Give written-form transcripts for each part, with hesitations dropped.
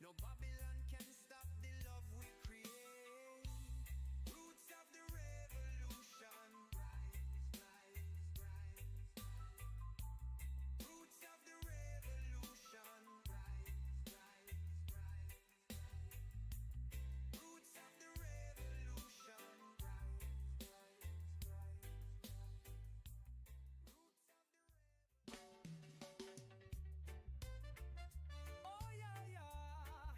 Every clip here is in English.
No Babylon can stop the love we create. Roots of the revolution. Roots of the revolution. Roots of the revolution. Roots of the Oh yeah, yeah.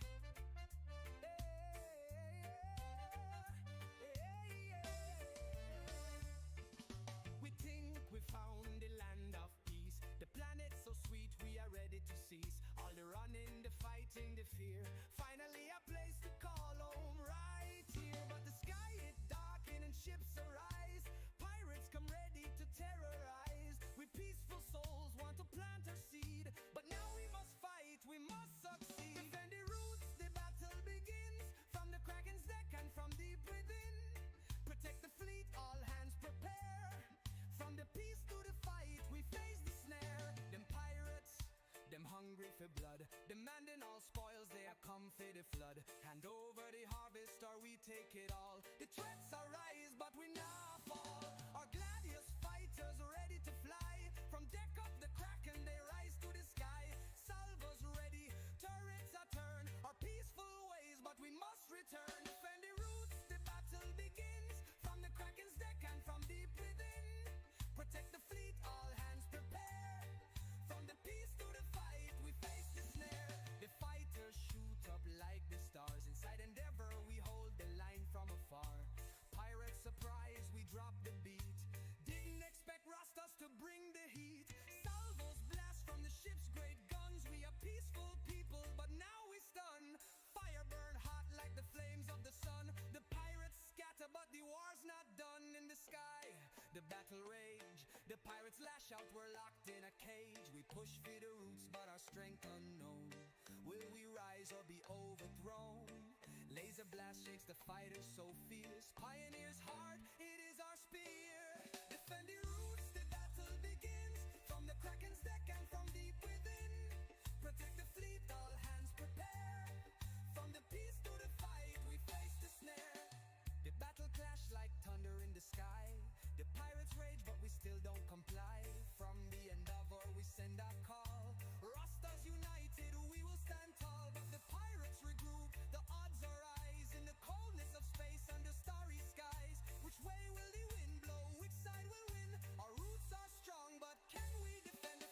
Hey, yeah. We think we found the land of peace. The planet so sweet we are ready to seize. All the running, the fighting, the fear. Finally a place to call home right here. But the sky is darkened and ships arise. Pirates come ready to terrorize. We peaceful souls want to plant our seed. But now we must fight, we must succeed. Defend the roots, the battle begins. From the Kraken's deck and from deep within. Protect the fleet, all hands prepare. From the peace to the fight, we face the snare. Them pirates, them hungry for blood, demanding all spoils, they are come for the flood. Hand over the harvest or we take it all. The threats arise but we now fall. Our gladius fighters ready to fly. From deck of the Kraken they rise to the sky. Salvos ready, turrets are turn. Our peaceful ways but we must return. Defend the roots, the battle begins. From the Kraken's deck and from deep within. Protect the fleet, all hands prepare. From the peace to the fight, we face the snare. The fighters shoot up like the stars. Inside Endeavor, we hold the line from afar. Pirate surprise, we drop the beat. Didn't expect Rastas to bring the heat. Salvos blast from the ship's great guns. We are peaceful people, but now we stun. Fire burn hot like the flames of the sun. The pirates scatter, but the war's not done. In the sky, the battle rage. The pirates lash out, we're locked in a cage. We push for the roots, but our strength unknown. Will we rise or be overthrown? Laser blast shakes the fighters so fierce. Pioneer's heart, it is our spear. Defend the roots, the battle begins. From the Kraken's deck and from deep within. Protect the fleet, all hands prepare. From the peace to the fight, we face the snare. The battle clash like thunder in the sky. The pirates rage, but we still don't comply. From the Endeavor, we send our call. Rastas united, we will stand tall. But the pirates regroup, the odds are rise. In the coldness of space under starry skies. Which way will the wind blow? Which side will win? Our roots are strong, but can we defend the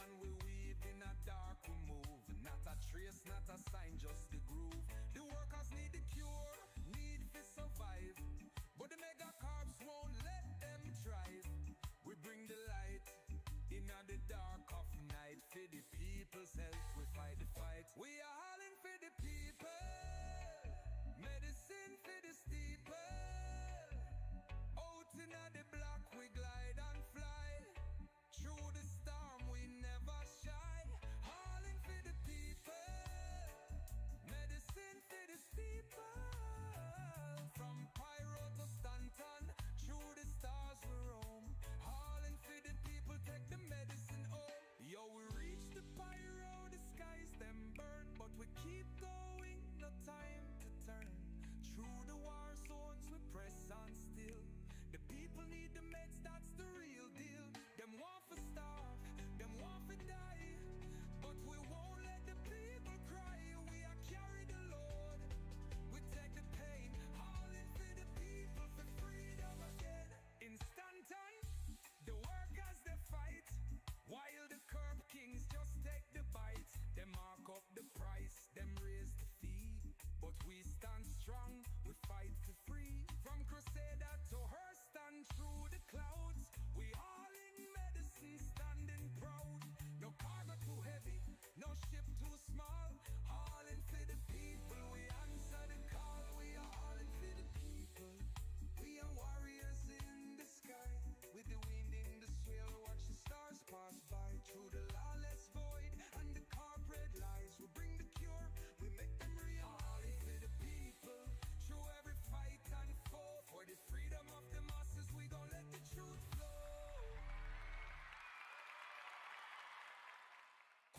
man we weave in a dark we move. Not a trace, not a sign, just the groove. The workers need the cure, need to survive. But the mega corps won't let them thrive. We bring the light in the dark of night. For the people's health, we fight the fight. We are all in for the people. Medicine for the steeple. Out in the block we glide and fly. Through the storm we never shy. All in for the people. Medicine for the steeple. From Pyro to Stanton, through the stars we roam. All in for the people, take the medicine home. Yo, we reach the Pyro, the skies them burn, but we keep going, no time to turn. Through the war zones we press on still. The people need the meds, that's the real deal. Them want for starve, them want for die, but we won't let the people cry. We are carry the load, we take the pain. All in for the people, for freedom again. In Stanton, the workers they fight, while the curb kings just take the bite. Them mark up the price, them raise the fee, but we stand strong, we fight for free. From Crusader to Hurston, through the clouds, we all in medicine standing proud. No cargo too heavy, no ship too small. All in for the people, we answer the call. We are all in for the people. We are warriors in the sky, with the wind in the swale, watch the stars pass by. Through the lawless void and the corporate lies, we bring the cure, we make them real. All in for the people, through every fight and foe, for the freedom of the masses, we gon' let the truth flow.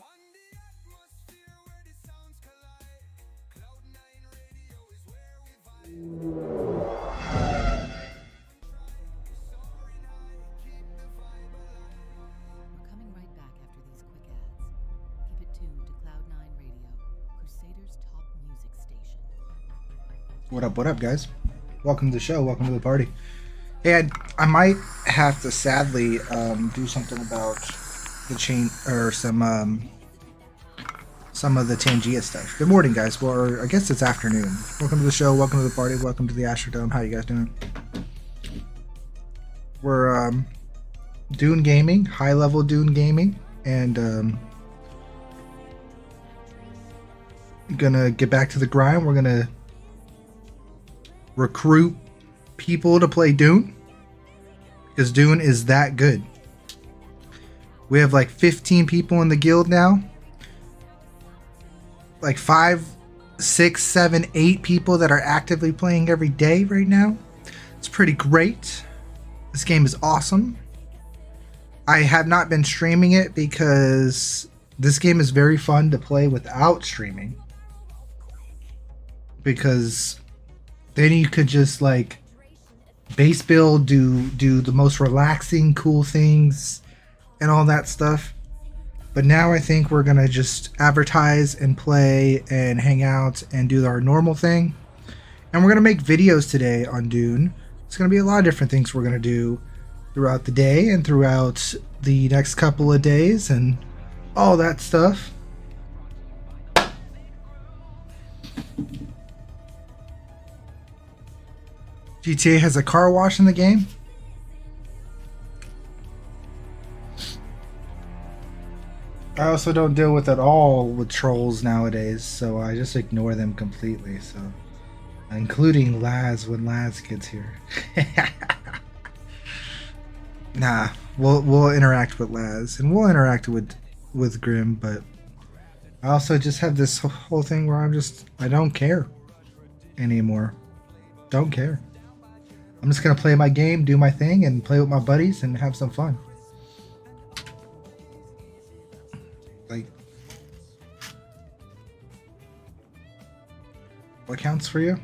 On the atmosphere where the sounds collide, Cloud9 Radio is where we vibe. Soaring high, keep the vibe alive. We're coming right back after these quick ads. Keep it tuned to Cloud9 Radio, Crusader's top music station. What up, guys? Welcome to the show. Welcome to the party. Hey, I might have to sadly do something about the chain or some of the Tangia stuff. Good morning, guys. Well, I guess it's afternoon. Welcome to the show. Welcome to the party. Welcome to the Astrodome. How you guys doing? We're Dune gaming, high level Dune gaming, and gonna get back to the grind. We're gonna recruit people to play Dune because Dune is that good. We have like 15 people in the guild now, like 5, 6, 7, 8 people that are actively playing every day right now. It's pretty great. This game is awesome. I have not been streaming it because this game is very fun to play without streaming, because then you could just like base build, do the most relaxing, cool things and all that stuff. But now I think we're gonna just advertise and play and hang out and do our normal thing. And we're gonna make videos today on Dune. It's gonna be a lot of different things we're gonna do throughout the day and throughout the next couple of days and all that stuff. GTA has a car wash in the game. I also don't deal with at all with trolls nowadays, so I just ignore them completely. So, including Laz when Laz gets here. Nah, we'll interact with Laz and we'll interact with Grim, but I also just have this whole thing where I don't care anymore. Don't care. I'm just gonna play my game, do my thing, and play with my buddies and have some fun. Like, what counts for you?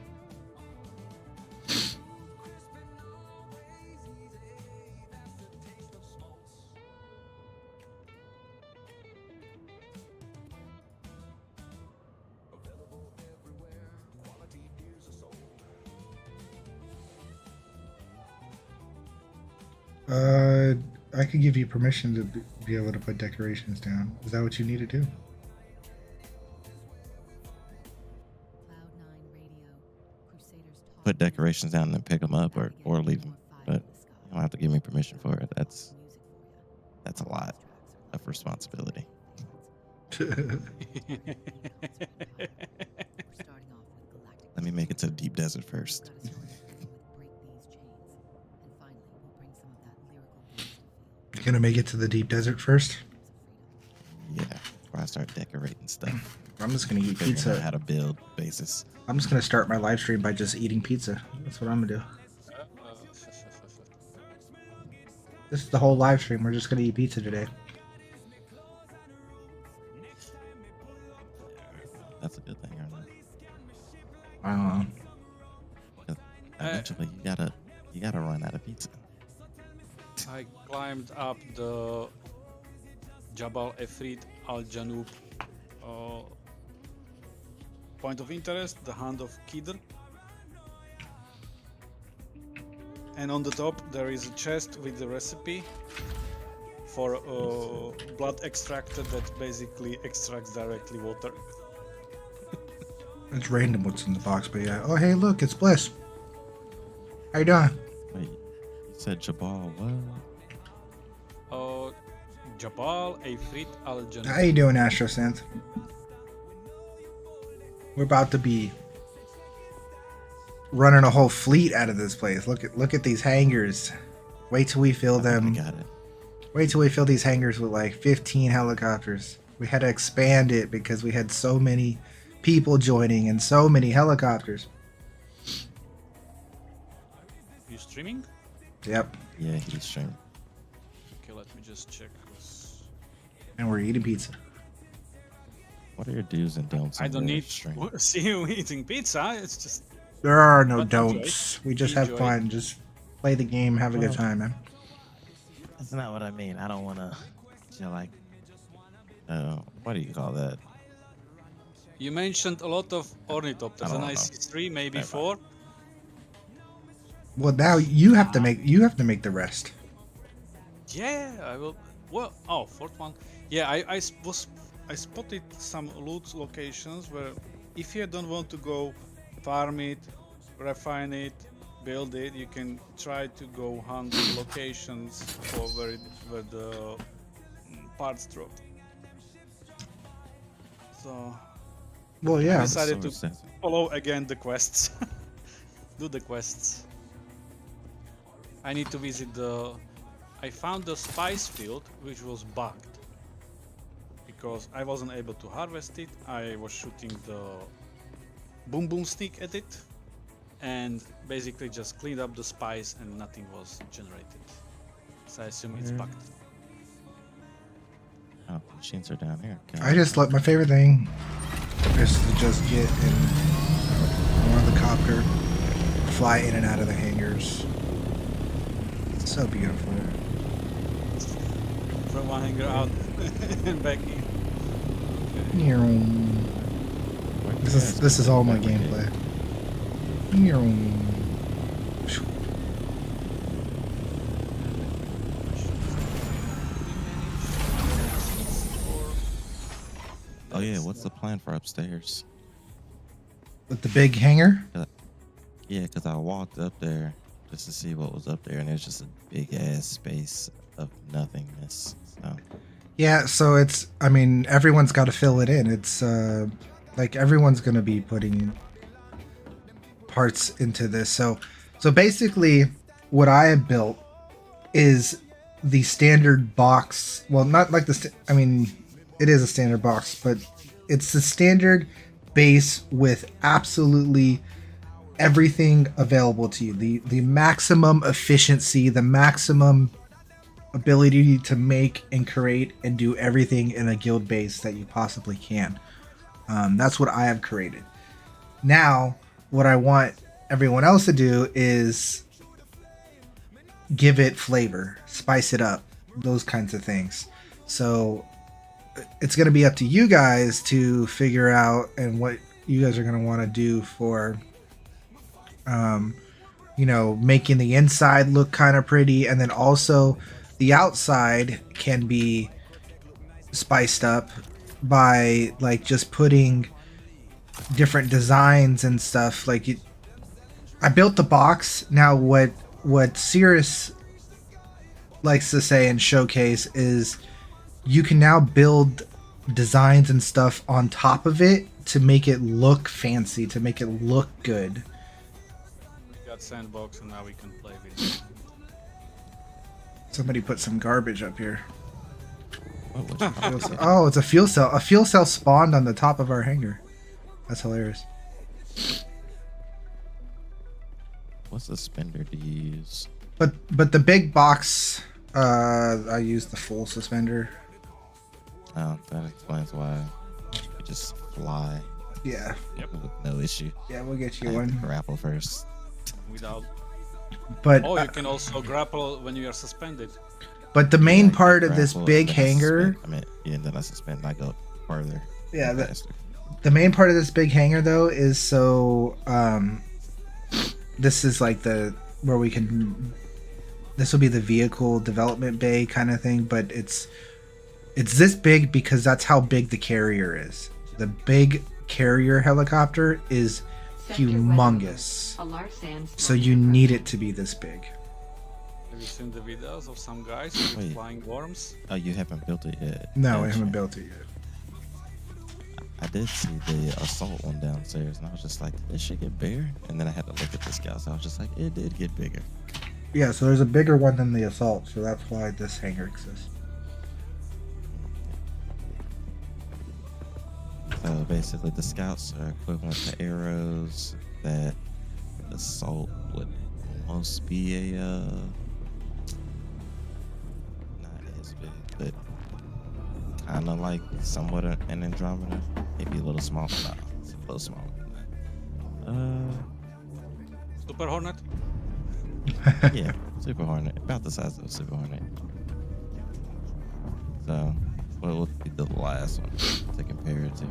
I could give you permission to be able to put decorations down. Is that what you need to do? Put decorations down and then pick them up, or leave them. But you don't have to give me permission for it. That's a lot of responsibility. Let me make it to the deep desert first. You're gonna make it to the deep desert first? Yeah, before I start decorating stuff. I'm just gonna eat Figuring pizza. out how to build bases. I'm just gonna start my live stream by just eating pizza. That's what I'm gonna do. This is the whole live stream. We're just gonna eat pizza today. That's a good thing, or not? I don't know. 'Cause eventually, you gotta run out of pizza. I climbed up the Jabal Efrit Al Janub point of interest, the Hand of Kidr. And on the top there is a chest with the recipe for blood extractor that basically extracts directly water. It's random what's in the box, but yeah. Oh, hey, look, it's Bliss. How you doing? Wait, you said Jabal what? Jabal Efrit Al Janub. How you doing, Astro Synth? We're about to be running a whole fleet out of this place. Look at these hangars. Wait till we fill them. Got it. Wait till we fill these hangars with like 15 helicopters. We had to expand it because we had so many people joining and so many helicopters. You streaming? Yep. Yeah, he's streaming. Okay, let me just check. And we're eating pizza. What are your do's and don'ts? I on don't your need stream? to see you eating pizza. It's just There are no But enjoy. don'ts. We just have Enjoy. fun. Just play the game, have a good time, man. That's not what I mean. I don't want to, like, what do you call that? you mentioned a lot of ornithopters, I and don't I know. see 3, maybe Never 4. Well, now you have to make the rest. Yeah, I will. Well, oh, fourth one. Yeah, I spotted some loot locations where if you don't want to go farm it, refine it, build it, you can try to go hunt locations for where the parts dropped. So Well, I yeah. decided to So sensitive. follow again the quests. Do the quests. I need to visit the. I found the spice field which was bugged because I wasn't able to harvest it. I was shooting the boom boom stick at it and basically just cleaned up the spice and nothing was generated. So I assume it's bugged. Oh, the machines are down here. God. I just my favorite thing is to just get in one of the copter, fly in and out of the hangars. It's so beautiful. From one hanger out and back in. This is all my gameplay. Oh yeah, what's the plan for upstairs? With the big hangar? Yeah, because I walked up there just to see what was up there, and it's just a big ass space of nothingness. So Yeah, so it's, I mean, everyone's got to fill it in. It's like everyone's going to be putting parts into this. So basically what I have built is the standard box. Well, not like I mean, it is a standard box, but it's the standard base with absolutely everything available to you. The maximum efficiency, the maximum ability to make and create and do everything in a guild base that you possibly can. That's what I have created. Now, what I want everyone else to do is give it flavor, spice it up, those kinds of things. So it's going to be up to you guys to figure out and what you guys are going to want to do for you know, making the inside look kind of pretty, and then also the outside can be spiced up by like just putting different designs and stuff. Like I built the box. Now what Cirrus likes to say and showcase is you can now build designs and stuff on top of it to make it look fancy, to make it look good. We got sandbox and now we can play with it. Somebody put some garbage up here. Fuel cell. Oh, it's a fuel cell. A fuel cell spawned on the top of our hangar. That's hilarious. What's the suspender to use? But the big box, I use the full suspender. Oh, that explains why you just fly. Yeah. Yep. With no issue. Yeah, we'll get you I have to one. grapple first. Without. But Oh, you can also grapple when you are suspended. but the main Yeah, I part of this grapple, big then I hangar, suspend. I mean, yeah, then I suspend and I go further. Yeah, faster. the main part of this big hangar though is so this is like the where we can. This will be the vehicle development bay kind of thing, but it's this big because that's how big the carrier is. The big carrier helicopter is humongous. So you need it to be this big. Have you seen the videos of some guys with Wait. flying worms? Oh, you haven't built it yet? No, I Gotcha. haven't built it yet. I did see the assault one downstairs, and I was just like, did this shit get bigger? And then I had to look at the scouts. I was just like, it did get bigger. Yeah, so there's a bigger one than the assault, so that's why this hangar exists. So basically, the scouts are equivalent to arrows that assault would almost be a not as big, but kind of like somewhat an Andromeda, maybe a little smaller. Nah, it's a little smaller than that. Super Hornet? Yeah, Super Hornet, about the size of a Super Hornet. So, what would be the last one to compare it to?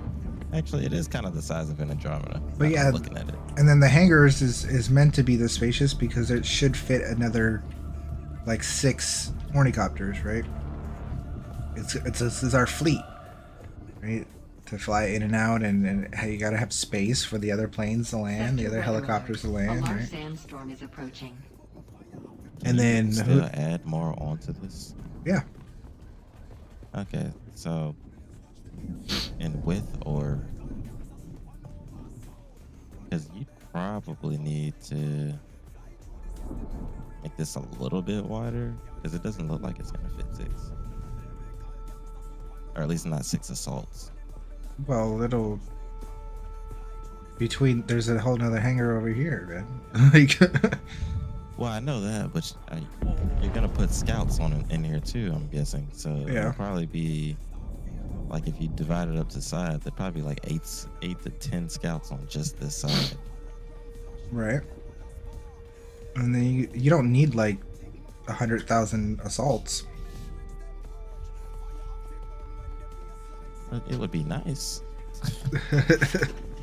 Actually, it is kind of the size of an Andromeda. But I'm yeah, looking at it. And then the hangars is meant to be this spacious because it should fit another like 6 hornicopters, right? This is our fleet, right? To fly in and out, and how you gotta have space for the other planes to land, the other helicopters to land, right? Sandstorm is approaching. And then You can still add more onto this. yeah, Okay, so in width or because you probably need to make this a little bit wider because it doesn't look like it's gonna fit 6, or at least not 6 assaults. well, it'll between. There's a whole nother hangar over here, man. Like, Well, I know that, but you're gonna put scouts on in here too, I'm guessing. So Yeah. it'll probably be like if you divide it up to sides, there'd probably be like 8 to 10 scouts on just this side. right? And then you don't need like 100,000 assaults. But it would be nice.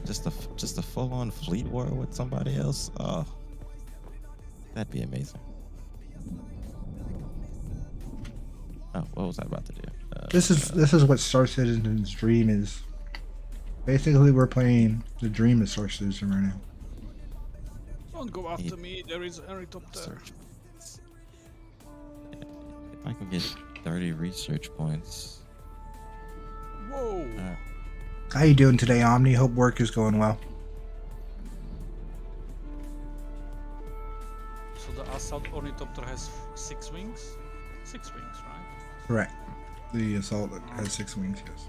just a full-on fleet war with somebody else. Oh, that'd be amazing. Oh, what was I about to do? This is what Star Citizen's dream is. Basically, we're playing the dream of Star Citizen right now. Don't go after me, there is a helicopter. Search. If I can get 30 research points. Whoa! How you doing today, Omni? Hope work is going well. So the assault ornithopter has 6 wings? 6 wings, right? Correct. The assault has 6 wings, yes.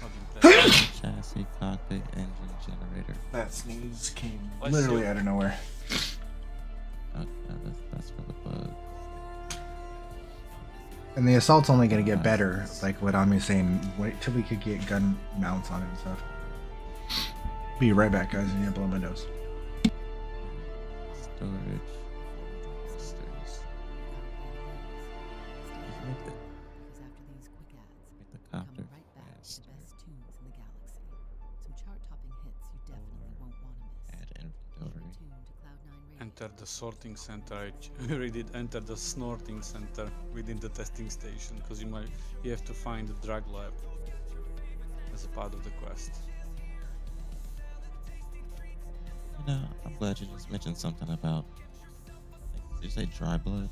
Not impressive. Chassis, cockpit, engine, generator. That sneeze came Bless literally you. out of nowhere. Oh, yeah, that's for the bug. And the assault's only going to get better, like what Omni's saying. Wait till we could get gun mounts on it and stuff. Be right back, guys, and blow my nose. Storage. Stairs. Make the, Because after these quick ads, make the we'll copter come right back to faster. the best tunes in the galaxy. Some chart-topping hits you definitely won't want to miss. Add inventory. Keep it tuned to Cloud9 Radio. And enter the sorting center. I read it, enter the snorting center within the testing station, because you have to find the drug lab as a part of the quest. You know, I'm glad you just mentioned something about. Did you say dry blood?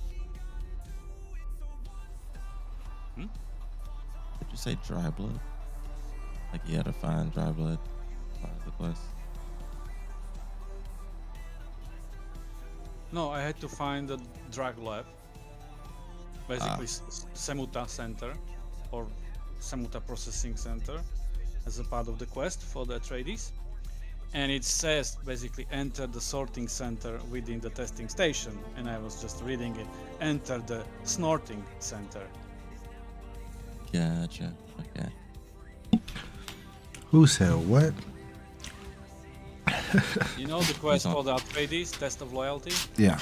Hmm? Did you say dry blood? Like you had to find dry blood part of the quest? No, I had to find the drug lab, basically Semuta Center or Semuta Processing Center, as a part of the quest for the tradies. And it says basically enter the sorting center within the testing station, and I was just reading it, enter the snorting center. Gotcha. Okay. Who said what? You know the quest for the tradies, test of loyalty? Yeah.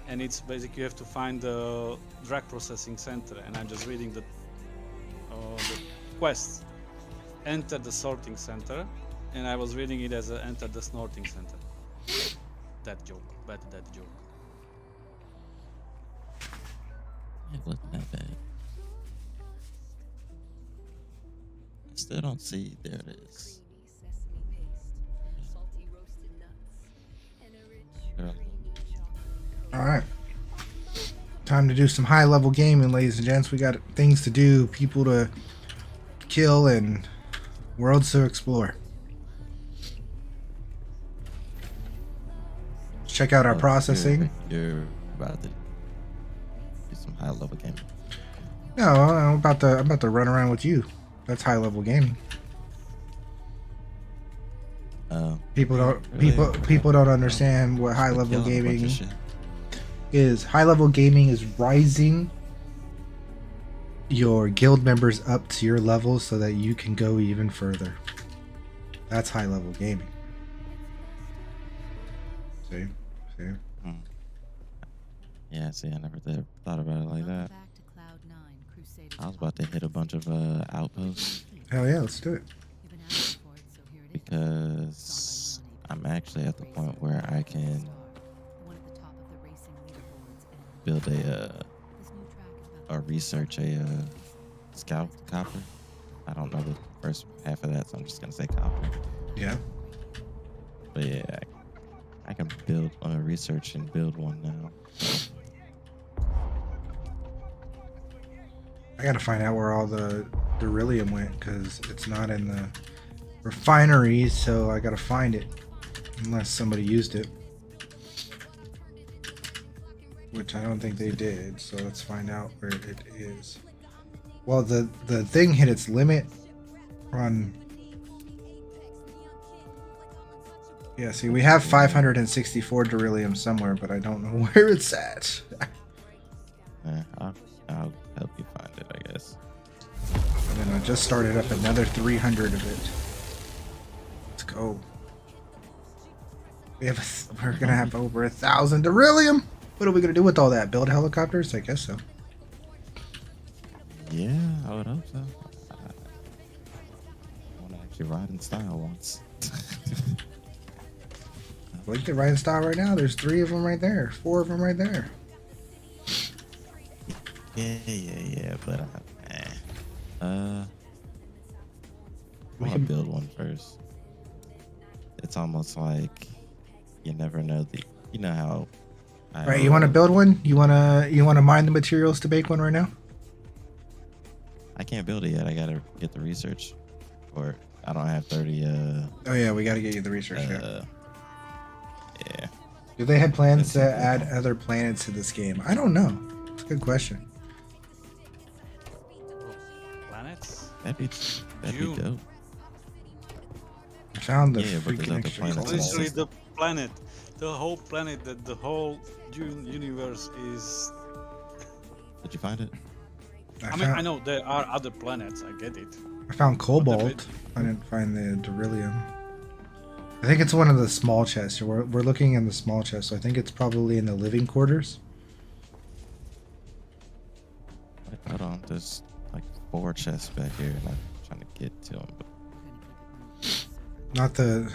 And it's basically you have to find the drug processing center, and I'm just reading the quest. Enter the sorting center, and I was reading it as a enter the snorting center. That joke, that joke. It wasn't that bad. I still don't see. There it is. All right. Time to do some high level gaming, ladies and gents. We got things to do, people to kill, and worlds to explore. Check out our processing. You're about to do some high level gaming. No, I'm about to run around with you. That's high level gaming. People don't understand what high level gaming is. High level gaming is rising your guild members up to your level so that you can go even further. That's high level gaming. See? Yeah, see, I never thought about it like that. I was about to hit a bunch of outposts. Hell yeah, let's do it. Because I'm actually at the point where I can build or research a scout copper. I don't know the first half of that, so I'm just gonna say copper. Yeah. But yeah, I can build research and build one now. I gotta find out where all the beryllium went because it's not in the refinery, so I gotta find it unless somebody used it, which I don't think they did. So let's find out where it is. Well, the thing hit its limit on. Yeah, see, we have 564 beryllium somewhere, but I don't know where it's at. I'll help you find it, I guess. And then I just started up another 300 of it. Let's go. We're gonna have over 1,000 beryllium. What are we gonna do with all that? Build helicopters? I guess so. Yeah, I would hope so. I want to actually ride in style once. Well, you can ride in style right now. There's 3 of them right there. 4 of them right there. Yeah, but I'm gonna build one first. It's almost like you never know you know how. Right, you want to build one? You wanna mine the materials to make one right now? I can't build it yet. I gotta get the research, or I don't have 30. Oh yeah, we gotta get you the research. Yeah. Do they have plans to add other planets to this game? I don't know. It's a good question. Planets? That'd be dope. I found the but there's freaking other extra planets. Literally the planet, the whole planet, that the whole universe is. Did you find it? I know there are other planets. I get it. I found cobalt. I didn't find the beryllium. I think it's one of the small chests. We're looking in the small chest, so I think it's probably in the living quarters. Wait, hold on, there's like 4 chests back here, and I'm trying to get to them. But... Not the.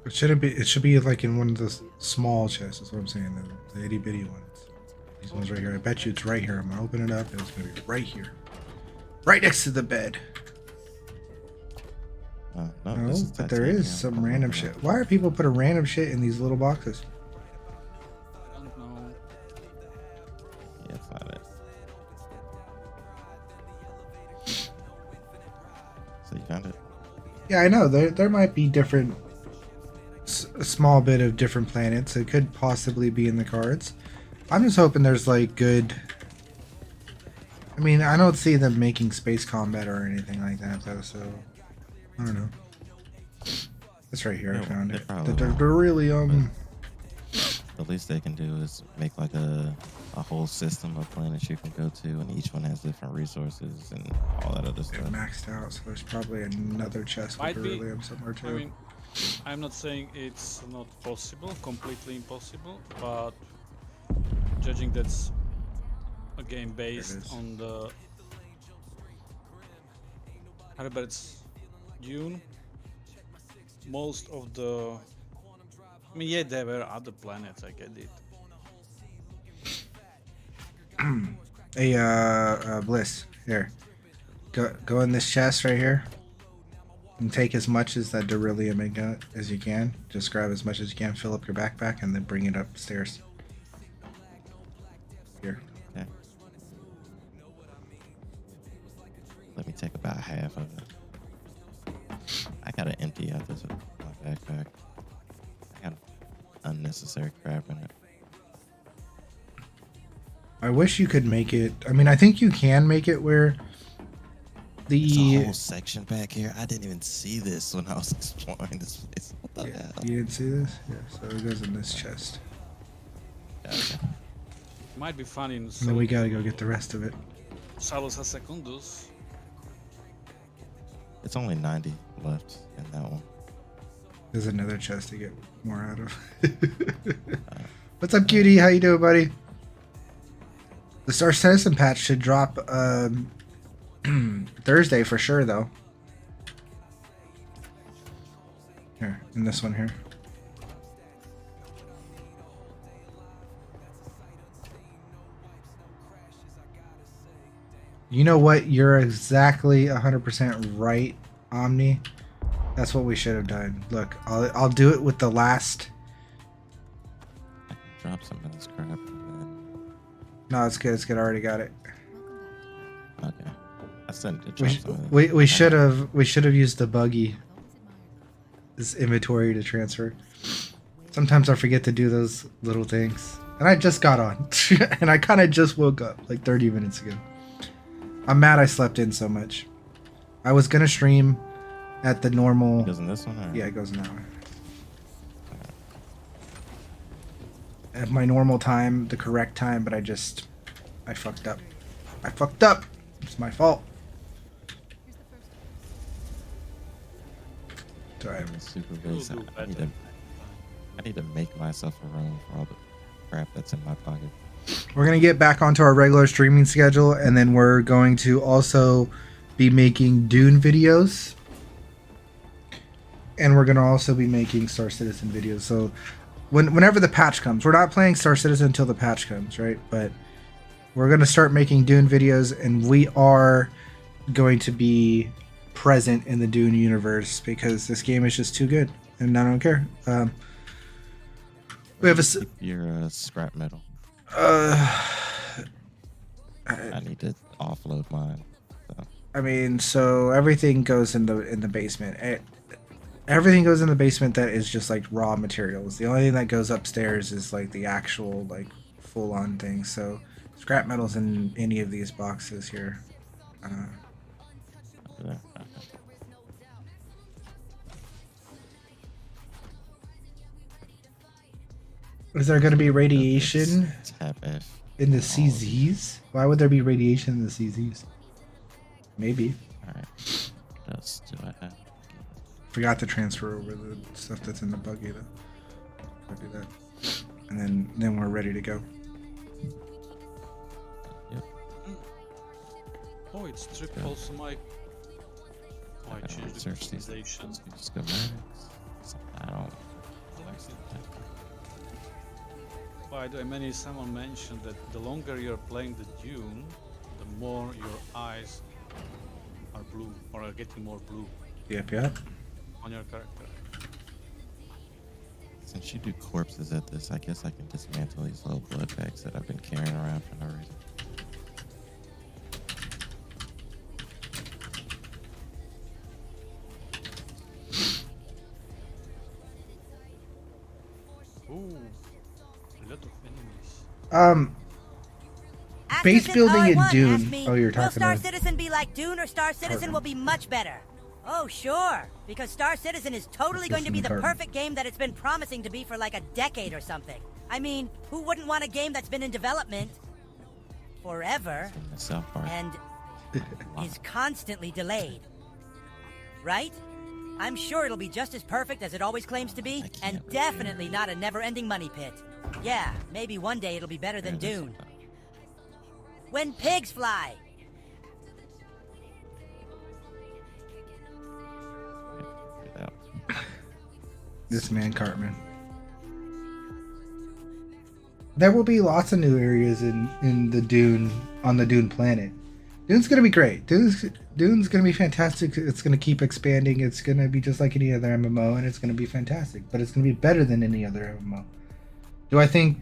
It shouldn't be. It should be like in one of the small chests. That's what I'm saying. The itty bitty ones. These ones right here. I bet you it's right here. I'm gonna open it up and it's gonna be right here, right next to the bed. No, this is but there titanium. is some Hold on, random hold on. shit. Why are people putting random shit in these little boxes? I don't know. Yeah, find it. So you found it? Yeah, I know. There might be different, a small bit of different planets. It could possibly be in the cards. I'm just hoping there's like good. I mean, I don't see them making space combat or anything like that though. So I don't know. It's right here. I Yeah, found they it. probably The will. beryllium. The least they can do is make like a whole system of planets you can go to, and each one has different resources and all that other They're stuff. maxed out, so there's probably another chest with Might be. beryllium somewhere too. I mean, I'm not saying it's not possible, completely impossible, but judging that's a game based is. on the Herbert's Dune, most of the. I mean, yeah, there were other planets. I get it. Hey, Bliss, here. Go in this chest right here. And take as much as that beryllium as you can. Just grab as much as you can, fill up your backpack, and then bring it upstairs. Here. Okay. Let me take about half of it. I gotta empty out this my backpack. I got unnecessary crap in it. I wish you could make it. I mean, I think you can make it where There's a the. whole section back here. I didn't even see this when I was exploring this place. What the Yeah, hell? you didn't see this? Yeah, so it goes in this chest. Gotcha. Might be fun in And then we Salos gotta go get the rest of it. a Secundus. It's only 90 left in that one. There's another chest to get more out of. What's up, cutie? How you doing, buddy? The Star Citizen patch should drop Thursday for sure, though. Here, in this one here. You know what? You're exactly 100% right, Omni. That's what we should have done. Look, I'll do it with the last. I can drop some of this crap. And No, it's good. It's good. I already got it. then, okay. I still need to drop some of this. We should have used the buggy. This inventory to transfer. Sometimes I forget to do those little things, and I just got on, and I kind of just woke up like 30 minutes ago. I'm mad I slept in so much. I was gonna stream at the normal. Goes in this one? Or? Yeah, it goes in that way. At my normal time, the correct time, but I fucked up. I fucked up. It's my fault. Sorry. I'm a super You'll base. do I need better. I need to make myself a room for all the crap that's in my pocket. We're going to get back onto our regular streaming schedule, and then we're going to also be making Dune videos. And we're going to also be making Star Citizen videos. So whenever the patch comes, we're not playing Star Citizen until the patch comes, right? But we're going to start making Dune videos, and we are going to be present in the Dune universe because this game is just too good, and I don't care. We have a... Keep your scrap metal. I need to offload mine. So. I mean, so everything goes in the basement. Everything goes in the basement that is just like raw materials. The only thing that goes upstairs is like the actual like full on thing. So scrap metal's in any of these boxes here. Over there. Okay. Is there going to be radiation Tap F. in the all of these. CZs? Why would there be radiation in the CZs? Maybe. Alright. What else do I have? Forgot to transfer over the stuff that's in the buggy though. I'll do that. And then we're ready to go. Yep. Oh, it's triple also my. Oh, I Okay, changed the search these customization. schematics. So I don't By the way, someone mentioned that the longer you're playing the Dune, the more your eyes are blue or are getting more blue Yep. on your character. Since you do corpses at this, I guess I can dismantle these little blood bags that I've been carrying around for no reason. Ooh, a lot of enemies. Base building in R1 Dune. asked me, Oh, you're will talking Star about. Citizen be like Dune or Star Citizen will be much better? Oh, sure. Because Star Citizen is totally going to be the perfect game that it's been promising to be for like a decade or something. I mean, who wouldn't want a game that's been in development forever and is constantly delayed? Right? I'm sure it'll be just as perfect as it always claims to be, and definitely not a never-ending money pit. Yeah, maybe one day it'll be better than Dune. When pigs fly! This man Cartman. There will be lots of new areas in the Dune, on the Dune planet. Dune's gonna be great. Dune's gonna be fantastic. It's gonna keep expanding. It's gonna be just like any other MMO, and it's gonna be fantastic. But it's gonna be better than any other MMO. Do I think?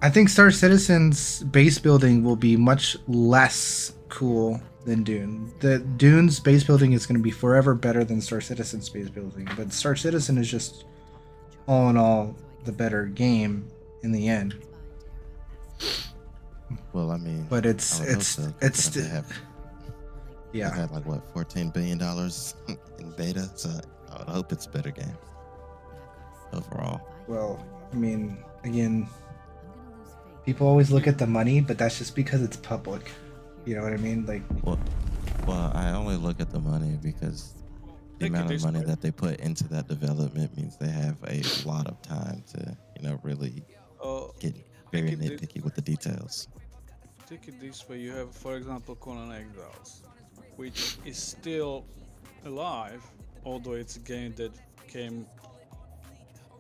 I think Star Citizen's base building will be much less cool than Dune. The Dune's base building is going to be forever better than Star Citizen's base building, but Star Citizen is just all in all the better game in the end. Well, I mean, but it's yeah. They had like what, $14 billion in beta, so I would hope it's a better game overall. Well, I mean, again, people always look at the money, but that's just because it's public. You know what I mean? Like, well, I only look at the money because the amount of money that they put into that development means they have a lot of time to, really get very nitpicky with the details. Take it this way: you have, for example, Conan Exiles, which is still alive, although it's a game that came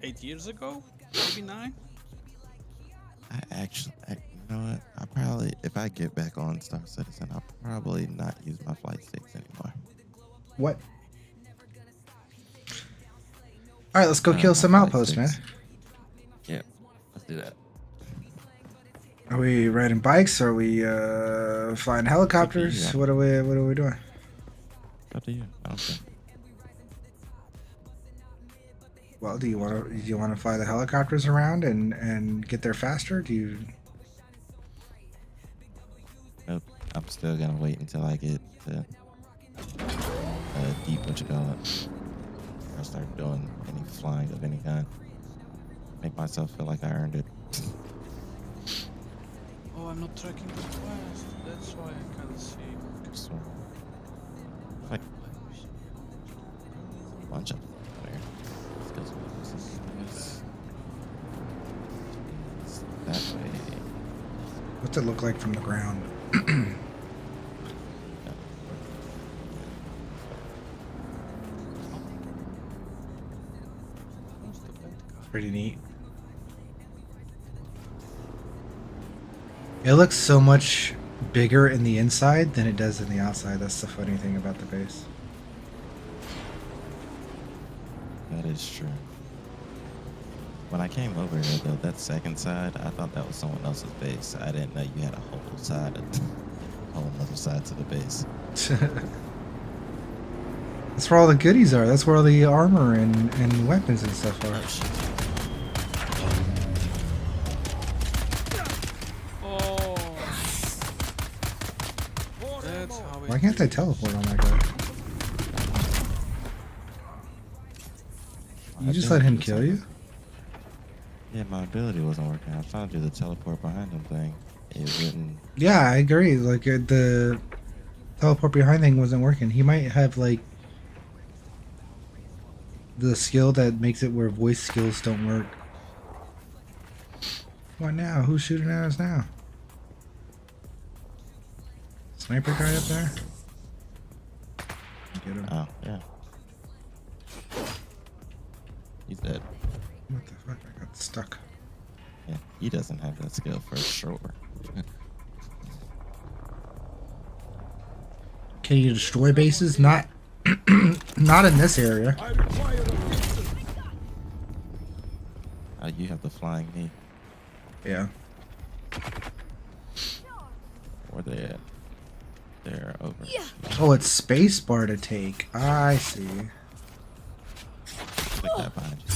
8 years ago, maybe 9. You know what? I probably, if I get back on Star Citizen, I'll probably not use my flight sticks anymore. What? All right, let's go kill some outposts, man. Yeah, let's do that. Are we riding bikes? Are we flying helicopters? What are we doing? Up to you. I don't care. Well, do you want to fly the helicopters around and get there faster? Do you? Nope. I'm still gonna wait until I get to deep, what you call it. I'll start doing any flying of any kind. Make myself feel like I earned it. Oh, I'm not tracking the quest. That's why I can't see. So, like a bunch of them there. That way. What's it look like from the ground? Pretty neat. It looks so much bigger in the inside than it does in the outside. That's the funny thing about the base. That is true. When I came over here, though, that second side, I thought that was someone else's base. I didn't know you had a whole side, a whole other side to the base. That's where all the goodies are. That's where all the armor and weapons and stuff are. Why can't I teleport on that guy? You just let him kill you? Yeah, my ability wasn't working. I was trying to do the teleport behind him thing. It wouldn't. Yeah, I agree. Like, the teleport behind thing wasn't working. He might have, like, the skill that makes it where voice skills don't work. What now? Who's shooting at us now? Sniper guy up there? Get him. Oh, yeah. He's dead. What the fuck? I got stuck. Yeah, he doesn't have that skill for sure. Can you destroy bases? Not, not in this area. You have the flying knee. Yeah. Or they're over. Oh, it's spacebar to take. I see. Click that behind you.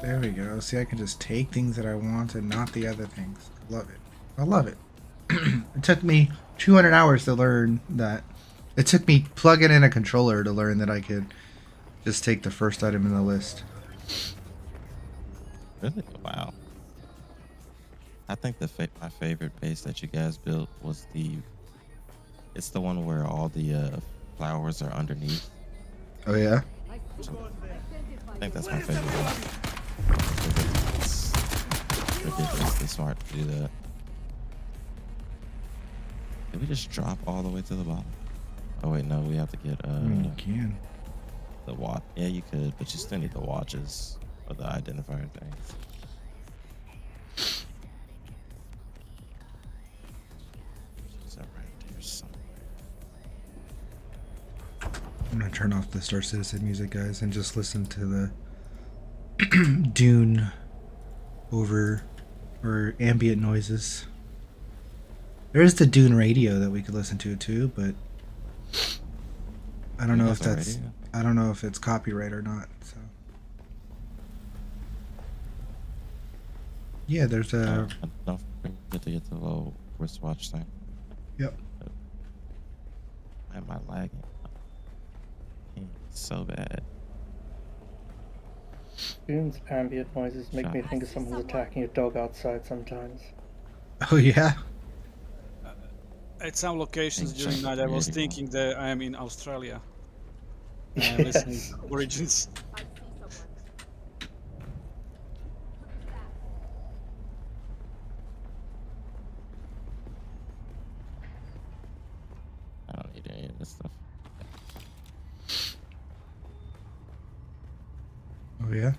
There we go. See, I can just take things that I want and not the other things. I love it. I love it. It took me 200 hours to learn that. It took me plugging in a controller to learn that I could just take the first item in the list. Really? Wow. I think my favorite base that you guys built was it's the one where all the flowers are underneath. Oh yeah? I think that's my favorite one. It's ridiculously smart to do that. Did we just drop all the way to the bottom? Oh wait, no, we have to get I mean, you can. the watch. Yeah, you could, but you still need the watches or the identifier things. Is that right there somewhere? I'm gonna turn off the Star Citizen music, guys, and just listen to the Dune over or ambient noises. There is the Dune radio that we could listen to too, but I don't know if that's radio? I don't know if it's copyright or not. So yeah, there's a Don't forget to get the little wristwatch thing. yep. Why am I lagging? So bad. Dune's ambient noises make me think of someone's attacking a dog outside sometimes. Oh yeah. At some locations during night, I was thinking that I am in Australia. I am listening to Origins. I don't need any of this stuff. Oh yeah.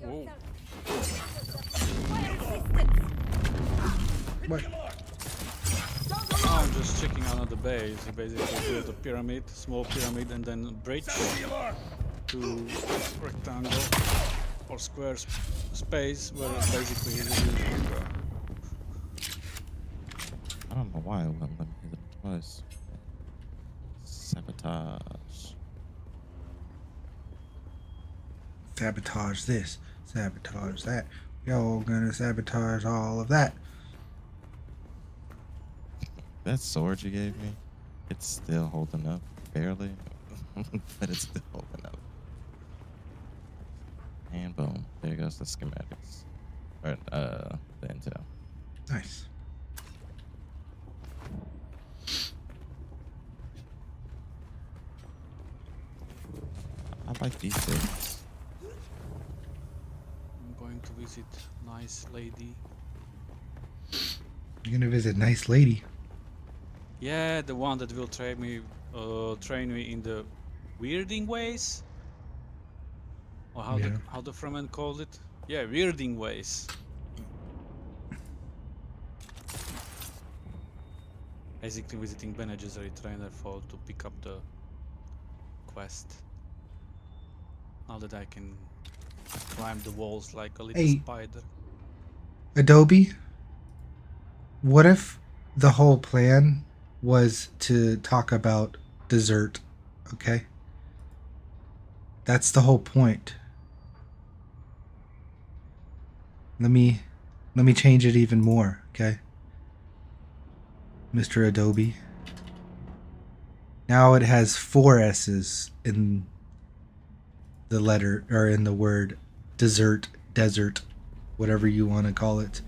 Whoa. What? Now I'm just checking out the base. You basically build a pyramid, small pyramid, and then a bridge to rectangle or square space where basically you I don't know why it won't let me hit it twice. Sabotage. Sabotage this, sabotage that. Y'all gonna sabotage all of that. That sword you gave me, it's still holding up, barely, but it's still holding up. And boom, there goes the schematics, or the intel. Nice. I like these things. I'm going to visit nice lady. You're gonna visit nice lady. Yeah, the one that will train me in the weirding ways, or how the Fremen called it. Yeah, weirding ways. Basically, visiting Bene Gesserit trainer for to pick up the quest. Now that I can climb the walls like a little spider. Adobe, what if the whole plan was to talk about dessert, okay? That's the whole point. Let me change it even more, okay? Mr. Adobe. Now it has 4 S's in the letter, or in the word dessert, desert, whatever you want to call it.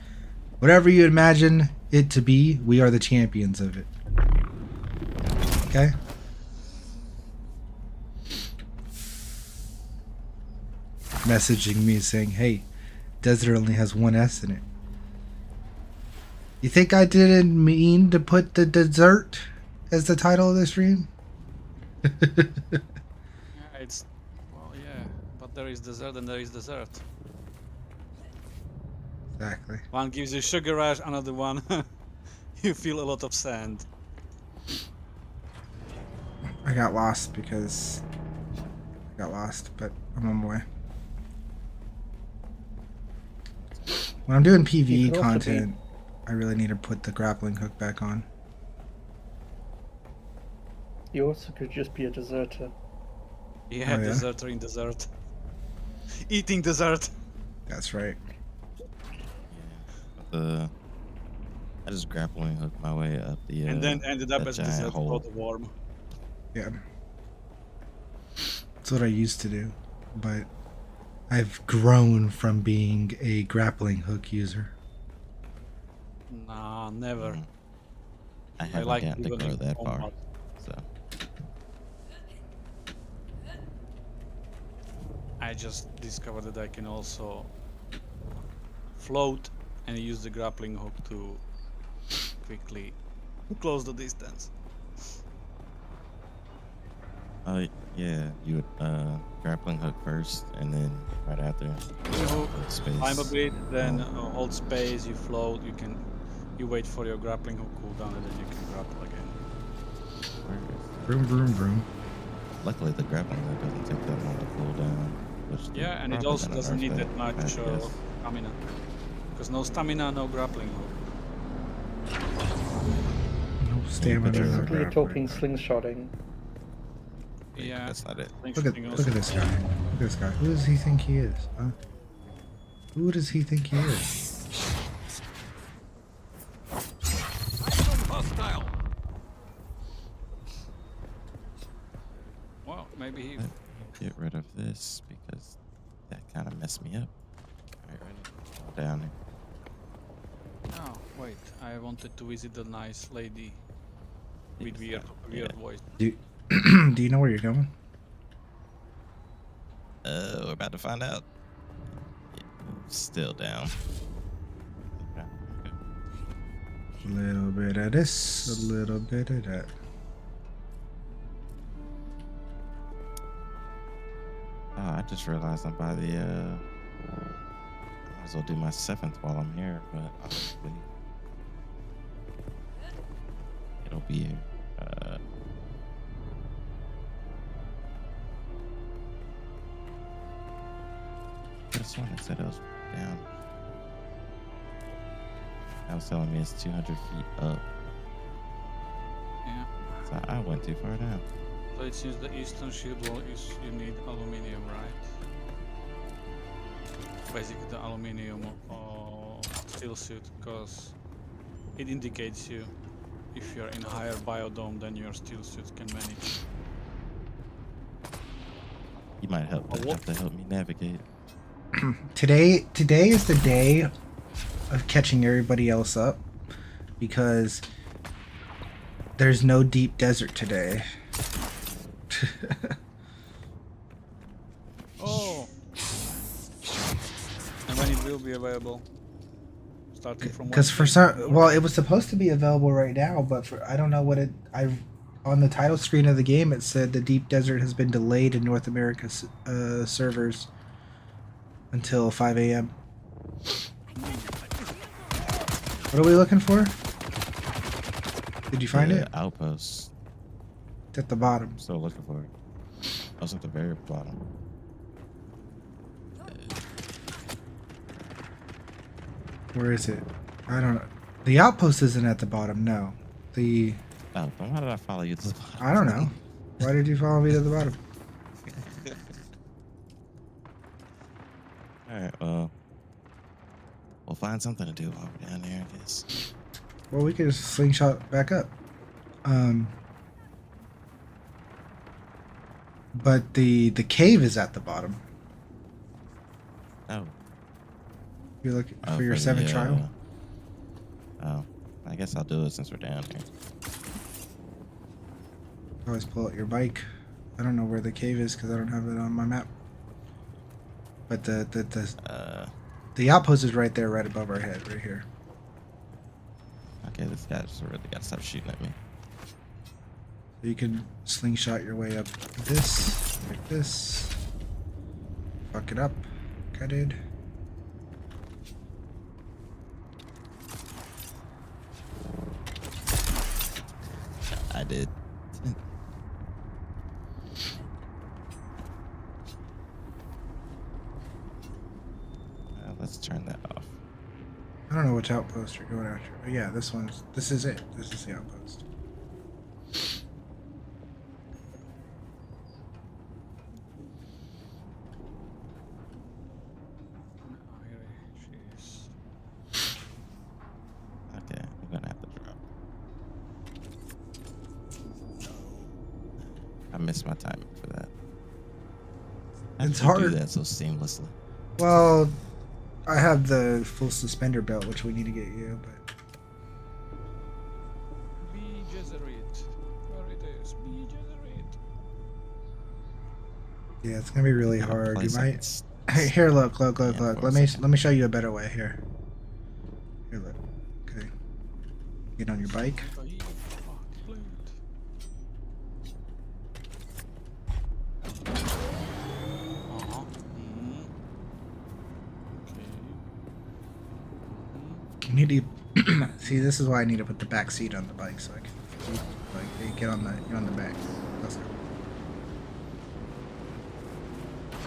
Whatever you imagine it to be, we are the champions of it. Okay? Messaging me saying, hey, desert only has 1 S in it. You think I didn't mean to put the dessert as the title of the stream. Yeah, it's well, yeah, but there is dessert and there is dessert. Exactly. One gives you sugar rush, another one you feel a lot of sand. I got lost because I got lost, but I'm on my way. When I'm doing PvE content, I really need to put the grappling hook back on. You also could just be a deserter. Yeah, Oh, yeah? deserter in dessert. Eating dessert. That's right. I just grappling hooked my way up the And then ended up that as giant dessert hole. for the worm. Yeah. That's what I used to do, but I've grown from being a grappling hook user. Nah, never. I haven't like gotten to even grow in that far, combat. so I just discovered that I can also float and use the grappling hook to quickly close the distance. yeah, you would grappling hook first, and then right after hold space. Climb a bit, then hold space, you float, you wait for your grappling hook cooldown, and then you can grapple again. Vroom, vroom, vroom. Luckily, the grappling hook doesn't take that long to cool down. Which Yeah, and it probably also gonna doesn't nerf need that much I guess. stamina. Because no stamina, no grappling hook. No stamina. Basically, no Basically, you're grappling. talking slingshotting. Yeah, That's not it. Look at this guy. Look at this guy. Who does he think he is? Huh? Who does he think he is? Hostile. Well, maybe he. Get rid of this because that kind of messed me up. Alright, ready? All down there. Oh, wait. I wanted to visit the nice lady with Yeah. weird voice. Do you know where you're going? We're about to find out. Yeah, still down. Okay. A little bit of this, a little bit of that. Oh, I just realized I'm by the might as well do my 7th while I'm here, but obviously it'll be here. This one that said it was down. I was telling me it's 200 feet up. Yeah. So I went too far down. So it seems the eastern shield wall is you need aluminium, right? Basically the aluminium steel suit, because it indicates you if you're in higher biodome than your steel suit can manage. You might have to help me navigate. Today is the day of catching everybody else up because there's no deep desert today. Oh! And when it will be available? Starting from Because for some, well, it was supposed to be available right now, but for I don't know what it. On the title screen of the game, it said the deep desert has been delayed in North America servers until 5 a.m. What are we looking for? Did you find it? Outpost. It's at the bottom. I'm still looking for it. I was at the very bottom. Where is it? I don't know. The outpost isn't at the bottom. No. The. Oh, then why did I follow you to the bottom? I don't know. Why did you follow me to the bottom? Alright, well, we'll find something to do while we're down there, I guess. Well, we could just slingshot back up. But the cave is at the bottom. Oh. You're looking for your 7th trial? Oh, I guess I'll do it since we're down here. Always pull out your bike. I don't know where the cave is because I don't have it on my map. But the outpost is right there, right above our head, right here. Okay, this guy's really got to stop shooting at me. You can slingshot your way up this, like this. Fuck it up. Like I did. I did. Let's turn that off. I don't know which outpost you're going after. But yeah, this is it. This is the outpost. Okay, I'm gonna have to drop. I missed my timing for that. It's How did you hard. do that so seamlessly. Well, I have the full suspender belt, which we need to get you, but Be Jezerit. Where it is? Be Jezerit. yeah, it's gonna be really hard. You Place might. it. Hey, here, look. Yeah, Let me show you a better way. Here, look. Okay, get on your bike. You need to see. This is why I need to put the back seat on the bike so I can like get on you're on the back. Let's go.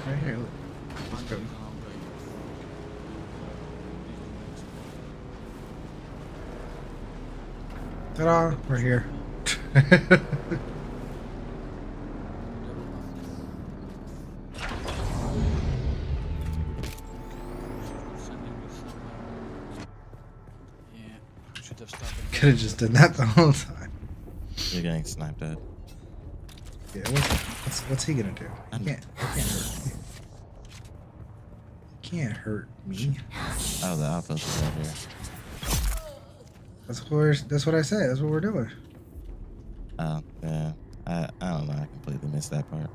Right here. Look. Let's go. Ta-da! We're here. Could have just done that the whole time. You're getting sniped at. Yeah, what's he gonna do? He can't hurt me. He can't hurt me. Oh, the outpost is right here. That's what I said. That's what we're doing. Oh, yeah. I don't know. I completely missed that part.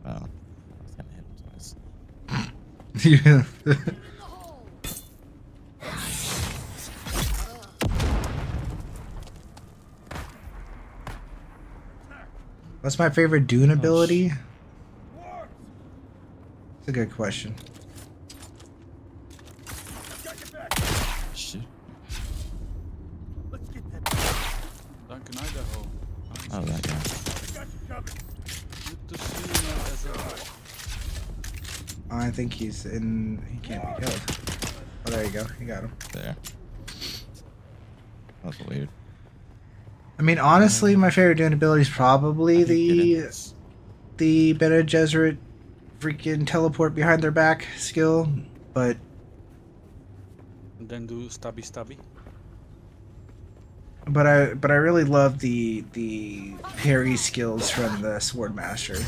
Oh, I was gonna hit him twice. Yeah. What's my favorite Dune ability? It's a good question. Shit. Duncan Idaho. Oh, that guy. Good to see you as a... I think he's in. He can't be killed. Oh, there you go. You got him. There. That was weird. I mean, honestly, my favorite Dune ability is probably the Bene Gesserit freaking teleport behind their back skill, but And then do stabby. I really love the parry skills from the Swordmaster.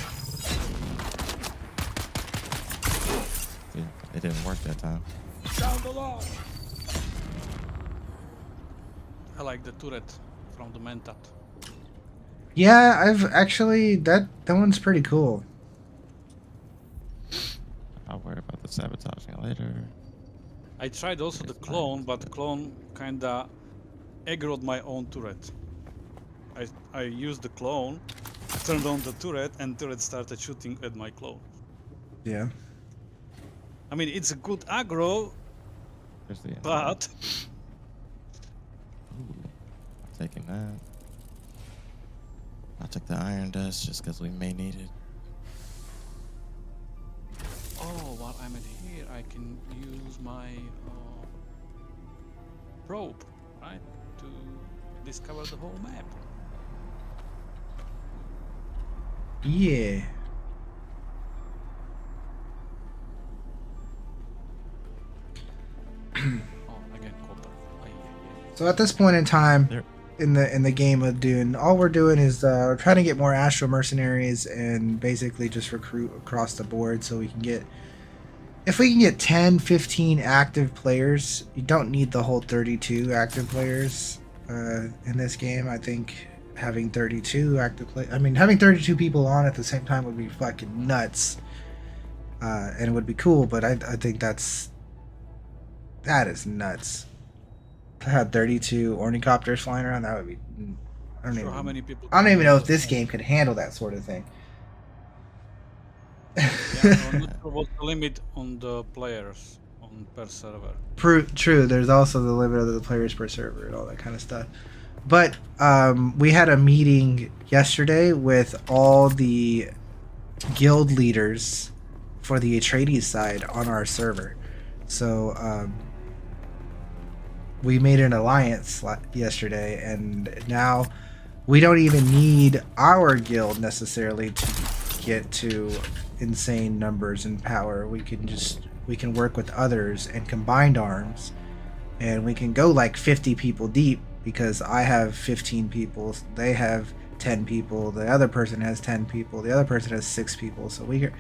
It didn't work that time. I like the turret from the Mentat. Yeah, I've actually that one's pretty cool. I'll worry about the sabotaging later. I tried also the clone, but the clone kinda aggroed my own turret. I used the clone, turned on the turret, and turret started shooting at my clone. Yeah. I mean, it's a good aggro, There's the but Ooh, taking that. I took the iron dust just because we may need it. oh, while I'm in here, I can use my probe, right, to discover the whole map. Yeah. Oh, again, copper. So at this point in time, There. in the game of Dune, all we're doing is we're trying to get more Astro mercenaries and basically just recruit across the board so we can get. If we can get 10, 15 active players, you don't need the whole 32 active players in this game. I think having 32 active play. I mean, having 32 people on at the same time would be fucking nuts, and it would be cool. But I think that is nuts. To have 32 ornithopters flying around, that would be. I don't even. How many people? I don't even know if this game could handle that sort of thing. Yeah, I'm not sure what's the limit on the players per server. True. There's also the limit of the players per server and all that kind of stuff. But we had a meeting yesterday with all the guild leaders for the Atreides side on our server. So we made an alliance yesterday, and now we don't even need our guild necessarily to get to insane numbers and power. We can work with others and combined arms, and we can go like 50 people deep, because I have 15 people, they have 10 people, the other person has 10 people, the other person has 6 people, so we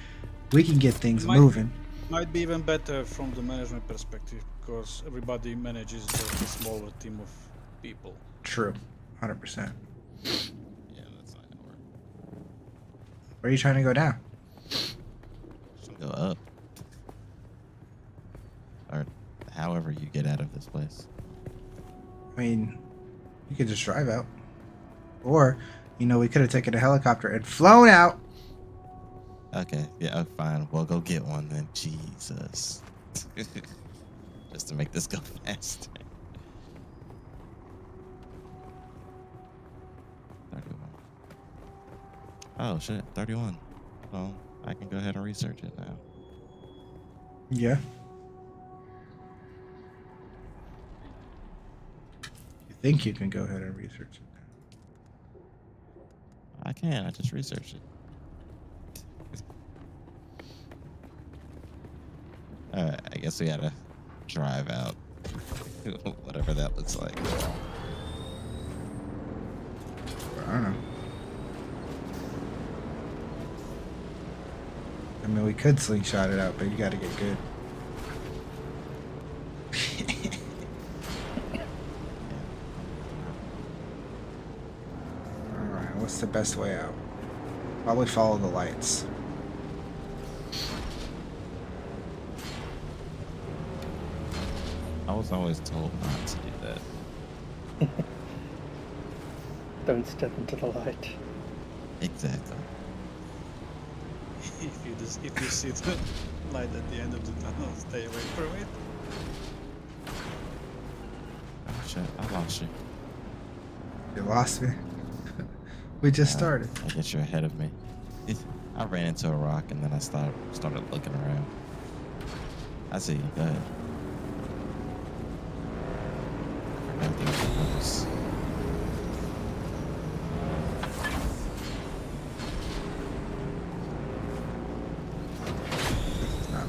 can get things moving. Might be even better from the management perspective, because everybody manages the smaller team of people. True, 100%. Yeah, that's not gonna work. Where are you trying to go down? Should go up, or however you get out of this place. I mean, you could just drive out, or we could have taken a helicopter and flown out. Okay, yeah, fine. We'll go get one then. Jesus. Just to make this go faster. 31. Oh shit, 31. Well, I can go ahead and research it now. Yeah. You think you can go ahead and research it now? I can. I just researched it. Alright, I guess we gotta drive out. Whatever that looks like. I don't know. I mean, we could slingshot it out, but you gotta get good. Alright, what's the best way out? Probably follow the lights. I was always told not to do that. Don't step into the light. Exactly. If you see the light at the end of the tunnel, stay away from it. Oh shit, I lost you. You lost me? We just started. I guess you're ahead of me. I ran into a rock and then I started looking around. I see you. Go ahead. It's not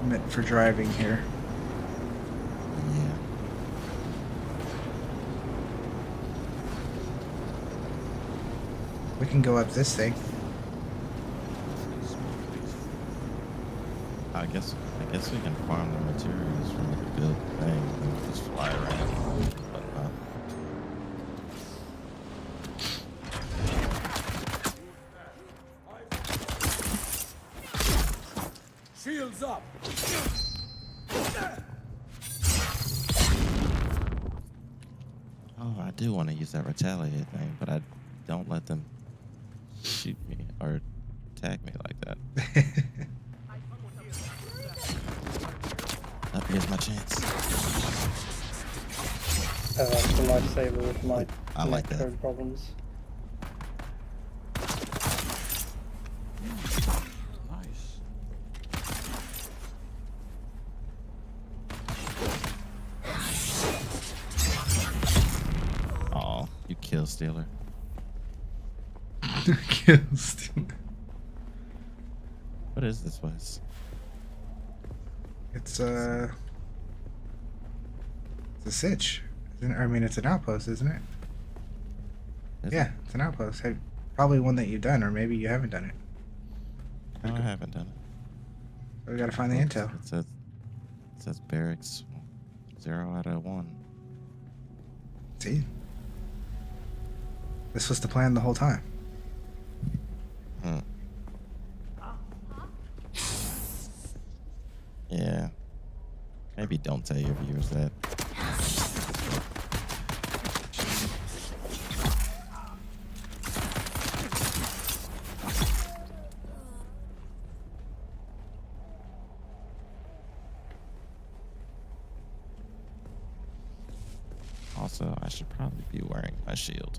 meant for driving here. Yeah. We can go up this thing. I guess we can farm the materials from the build thing and we'll just fly around and whatnot. Shields up. Oh, I do want to use that retaliate thing, but I don't let them shoot me or tag me like that. Oh, here's my chance. That's a lifesaver with my I like that. code problems. Nice. Aw, you kill stealer. What is this place? It's a sitch. I mean, it's an outpost, isn't it? Yeah, it's an outpost. Hey, probably one that you've done, or maybe you haven't done it. No, I haven't done it. So we gotta find the intel. It says barracks 0 out of 1. See? This was the plan the whole time. Yeah. Maybe don't tell your viewers that. Also, I should probably be wearing my shield.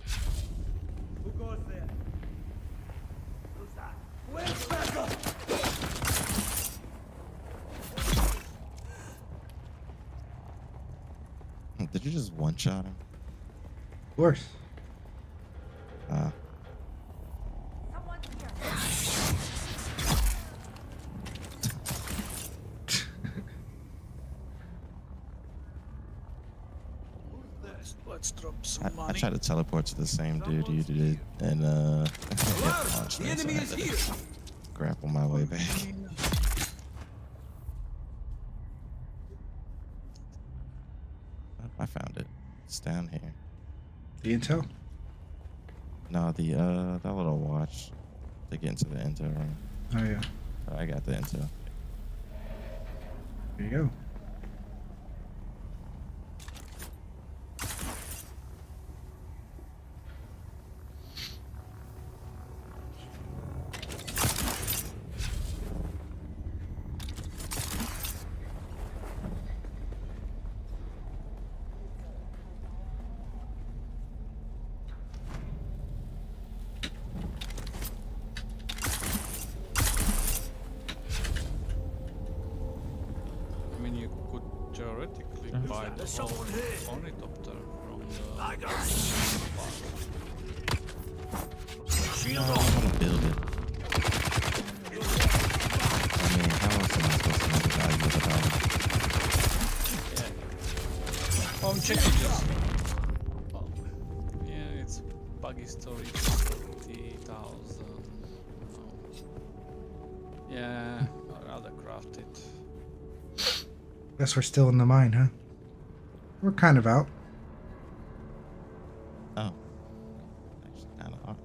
Who goes there? Who's that? Where's backup? Did you just one-shot him? Of course. Let's drop some I money. tried to teleport to the same dude you did, and launched The me, so enemy I had is to here. grapple my way back. I found it. It's down here. The intel? No, that little watch to get into the intel room. Oh yeah. I got the intel. There you go. I mean, you could theoretically buy the whole ornithopter from the No, I want to build it. I mean, how else am I supposed to know the value of the dollar? Yeah. Oh, I'm checking this. Oh. Yeah, it's buggy storage 30,000. Oh. Yeah, I'd rather craft it. Guess we're still in the mine, huh? We're kind of out. Oh. Actually, kind of are.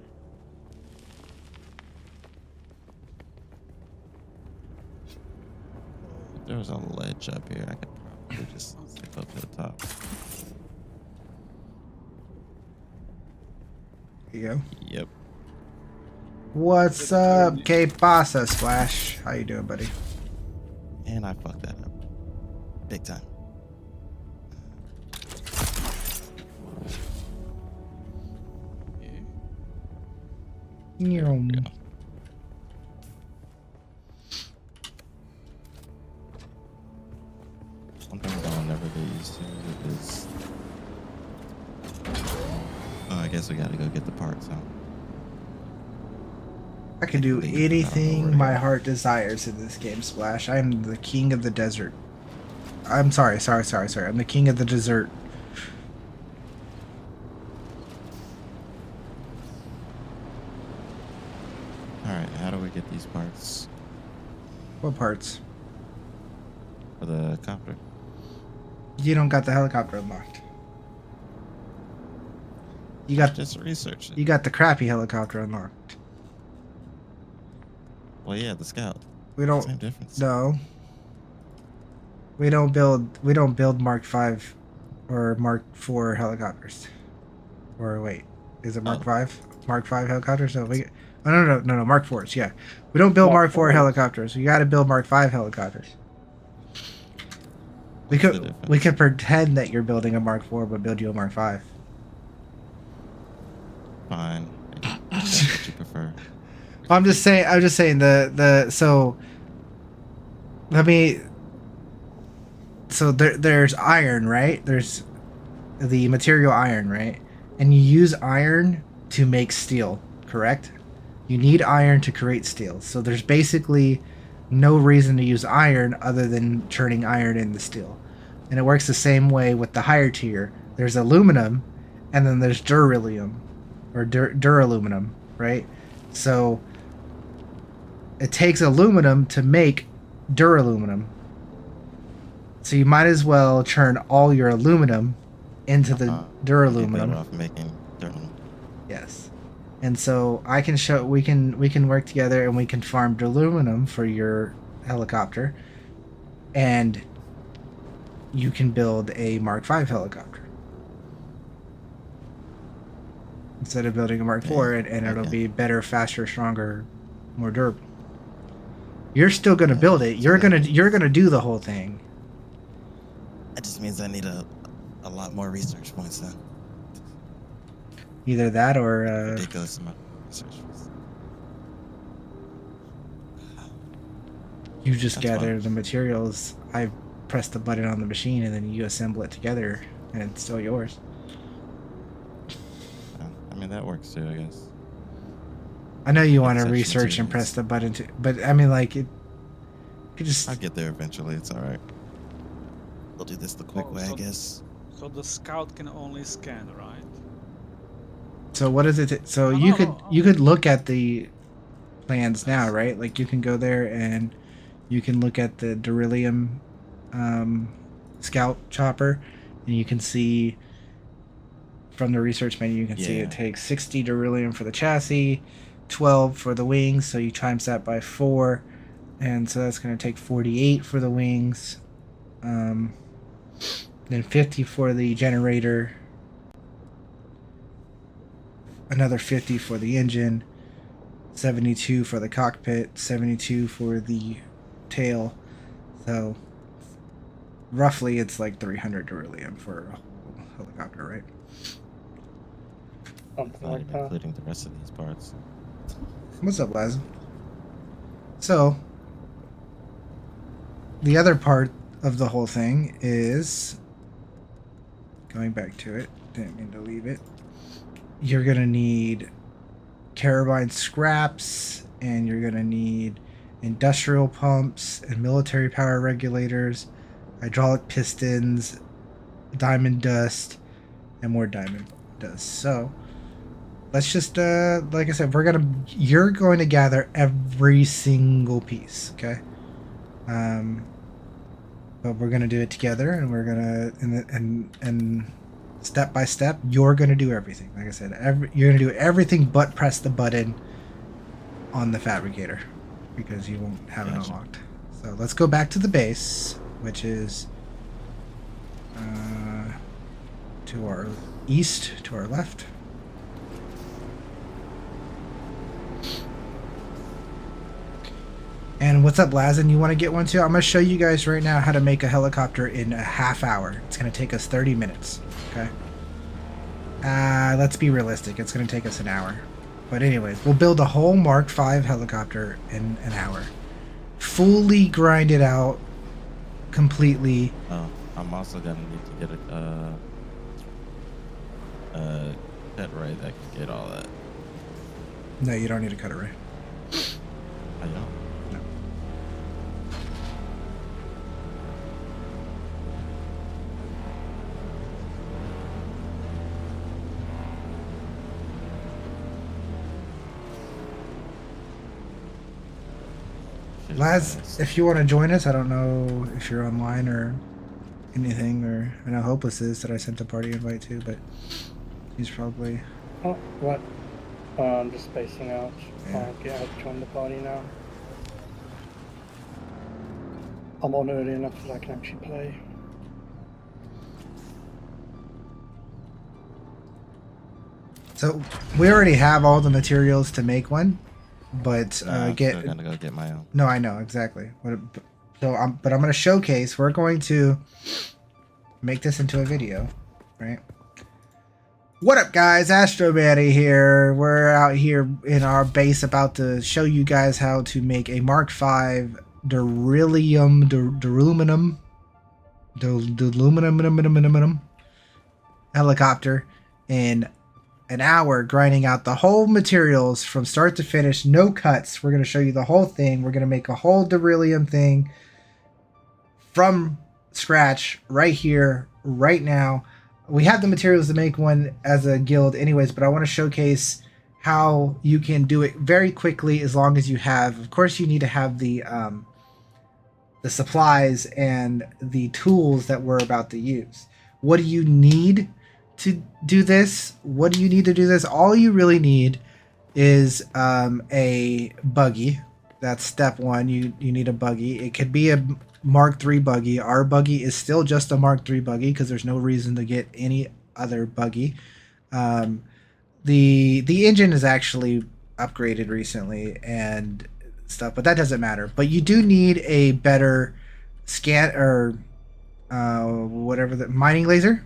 If there was a ledge up here, I could probably just skip up to the top. Here you go. Yep. What's up, Que pasa, Splash? How you doing, buddy? And I fucked that up. Big time. Yeah. Nyom. One thing that I'll never get used to is... Oh, I guess we gotta go get the parts, huh? I can do I don't know anything where to my go. heart desires in this game, Splash. I am the king of the desert. I'm sorry. I'm the king of the dessert. Alright, how do we get these parts What parts? for the copter? You don't got the helicopter unlocked. You got Just research it. you got the crappy helicopter unlocked. Well, yeah, the scout. We don't. Same difference. No. We don't build Mark 5 or Mark 4 helicopters. Or wait, is it Mark 5? Mark 5 helicopters? No, no, Mark 4s, yeah. We don't build Mark 4 helicopters. We got to build Mark 5 helicopters. We What's the could difference? pretend that you're building a Mark 4 but build you a Mark 5. Fine. That's what you prefer. I'm just saying so let me so there's iron, right? There's the material iron, right? And you use iron to make steel, correct? You need iron to create steel. So there's basically no reason to use iron other than turning iron into steel. And it works the same way with the higher tier. There's aluminum and then there's duralium or duraluminum, right? So it takes aluminum to make duraluminum. So you might as well turn all your aluminum into the You'd be better duraluminum. off making durable. Yes. And so I can show we can work together and we can farm aluminum for your helicopter, and you can build a Mark V helicopter instead of building a Mark IV, and it'll be better, faster, stronger, more durable. You're still gonna build it. You're gonna do the whole thing. That just means I need a lot more research points then. Either that or Ridiculous amount of research points. You just That's gather fine. the materials. I press the button on the machine and then you assemble it together, and it's still yours. I mean, that works too, I guess. I know you want to Such research and materials. press the button too, but I mean, like, it could just. I'll get there eventually. It's all right. We'll do this the quick way, I guess. So the scout can only scan, right? So what is it? So you could look at the plans now, right? Like you can go there and you can look at the beryllium scout chopper, and you can see from the research menu, you can see it takes 60 beryllium for the chassis, 12 for the wings, so you times that by 4, and so that's going to take 48 for the wings, then 50 for the generator, another 50 for the engine, 72 for the cockpit, 72 for the tail. So roughly it's like 300 beryllium for a helicopter, right? Something Not like even that. including the rest of these parts. What's up, Laz? So the other part of the whole thing is going back to it. Didn't mean to leave it. You're gonna need carabine scraps, and you're gonna need industrial pumps and military power regulators, hydraulic pistons, diamond dust, and more diamond dust. So let's just like I said, you're going to gather every single piece, okay? But we're gonna do it together, and we're gonna and step by step, you're gonna do everything. Like I said, you're gonna do everything but press the button on the fabricator, because you won't have it unlocked. So let's go back to the base, which is to our east, to our left. And what's up, Lazen? You want to get one too? I'm going to show you guys right now how to make a helicopter in a half hour. It's going to take us 30 minutes. Okay. Let's be realistic. It's going to take us an hour. But anyways, we'll build a whole Mark V helicopter in an hour. Fully grind it out completely. Oh, I'm also gonna need to get a cut right that can get all that. No, you don't need to cut it right. I don't. No. Laz, if you want to join us, I don't know if you're online or anything, or I know Hopeless is that I sent a party invite to, but he's probably. Oh, what? I'm just spacing out. Yeah. I'll join the party now. I'm on early enough that I can actually play. So we already have all the materials to make one, but I'm still gonna go get my own. No, I know exactly. But I'm going to showcase. We're going to make this into a video, right? What up, guys? Astro here. We're out here in our base about to show you guys how to make a Mark V beryllium helicopter in an hour, grinding out the whole materials from start to finish, no cuts. We're going to show you the whole thing. We're going to make a whole beryllium thing from scratch right here, right now. We have the materials to make one as a guild anyways, but I want to showcase how you can do it very quickly as long as you have, of course, you need to have the supplies and the tools that we're about to use. What do you need to do this, what do you need to do this? All you really need is a buggy. That's step one. You need a buggy. It could be a Mark III buggy. Our buggy is still just a Mark III buggy because there's no reason to get any other buggy. The engine is actually upgraded recently and stuff, but that doesn't matter. But you do need a better scan or whatever, the mining laser.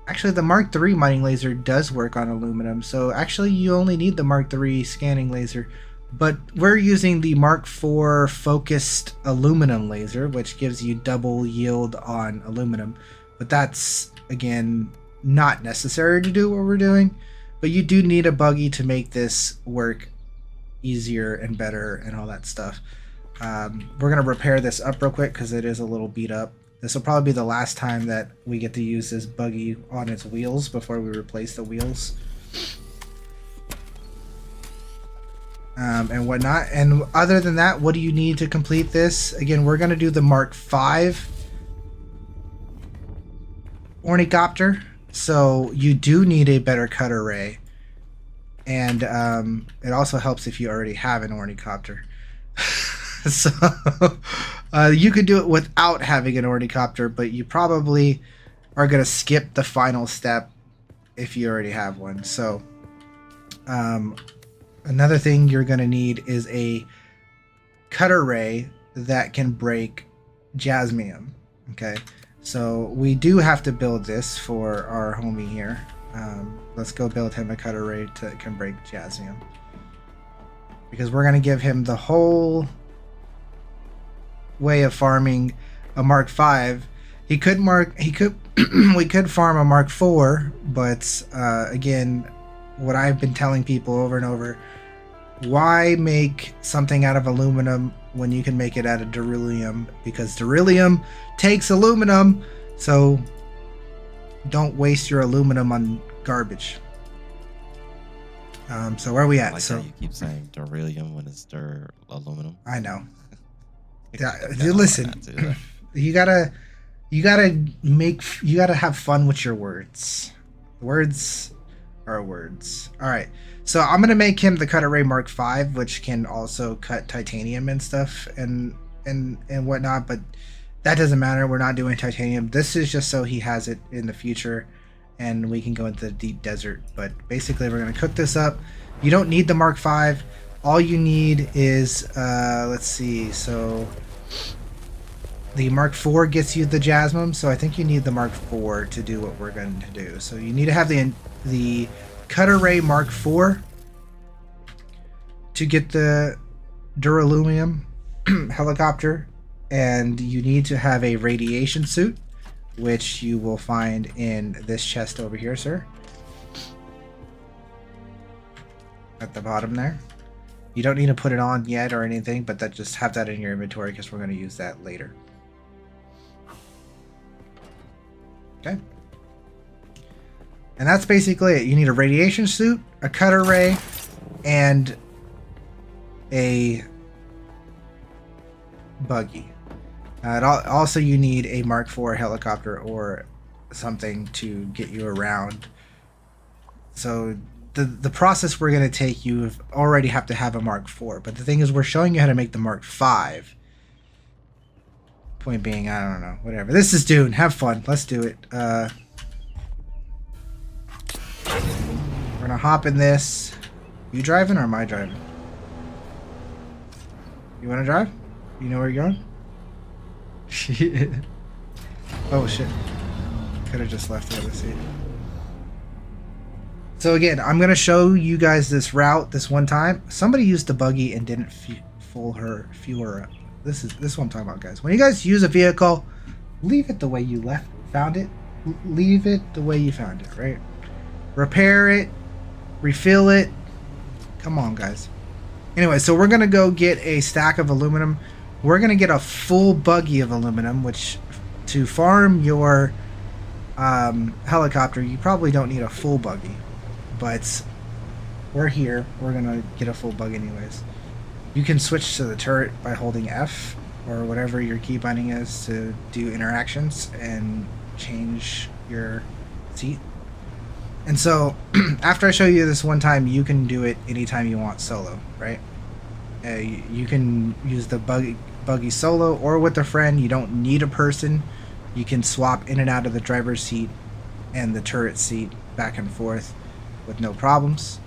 Actually, the Mark III mining laser does work on aluminum, so actually you only need the Mark III scanning laser. But we're using the Mark IV focused aluminum laser, which gives you double yield on aluminum. But that's, again, not necessary to do what we're doing. But you do need a buggy to make this work easier and better and all that stuff. We're going to repair this up real quick because it is a little beat up. This will probably be the last time that we get to use this buggy on its wheels before we replace the wheels. And whatnot. And other than that, what do you need to complete this? Again, we're going to do the Mark V ornithopter. So you do need a better cut array. And it also helps if you already have an ornithopter. So you could do it without having an ornithopter, but you probably are going to skip the final step if you already have one. So another thing you're going to need is a cut array that can break jasmium. Okay, so we do have to build this for our homie here. Let's go build him a cut array that can break jasmium, because we're going to give him the whole way of farming a Mark V. We could farm a Mark IV, but again, what I've been telling people over and over, why make something out of aluminum when you can make it out of beryllium? Because beryllium takes aluminum, so don't waste your aluminum on garbage. So where are we at? Like so how you keep saying beryllium when it's aluminum. I know. Yeah, listen, you gotta have fun with your words. Words are words. All right, so I'm gonna make him the Cut Array Mark V, which can also cut titanium and stuff and whatnot. But that doesn't matter. We're not doing titanium. This is just so he has it in the future, and we can go into the deep desert. But basically, we're gonna cook this up. You don't need the Mark V. All you need is let's see. So the Mark IV gets you the jasmine, so I think you need the Mark IV to do what we're going to do. So you need to have the Cut Array Mark IV to get the duralumium helicopter, and you need to have a radiation suit, which you will find in this chest over here, sir. At the bottom there. You don't need to put it on yet or anything, but just have that in your inventory because we're going to use that later. Okay. And that's basically it. You need a radiation suit, a cut array, and a buggy. Also, you need a Mark IV helicopter or something to get you around. So the process we're going to take, you already have to have a Mark IV. But the thing is, we're showing you how to make the Mark V. Point being, I don't know, whatever. This is Dune. Have fun. Let's do it. We're gonna hop in this. You driving or am I driving? You wanna drive? You know where you're going? Oh shit. Could have just left the other seat. So again, I'm gonna show you guys this route this one time. Somebody used the buggy and didn't fuel her up. This is what I'm talking about, guys. When you guys use a vehicle, leave it the way you found it. Leave it the way you found it, right? Repair it, refill it. Come on, guys. Anyway, so we're gonna go get a stack of aluminum. We're gonna get a full buggy of aluminum, which to farm your helicopter, you probably don't need a full buggy, but we're here. We're gonna get a full buggy anyways. You can switch to the turret by holding F or whatever your key binding is to do interactions and change your seat. And so, after I show you this one time, you can do it anytime you want solo, right? You can use the buggy solo or with a friend. You don't need a person. You can swap in and out of the driver's seat and the turret seat back and forth with no problems.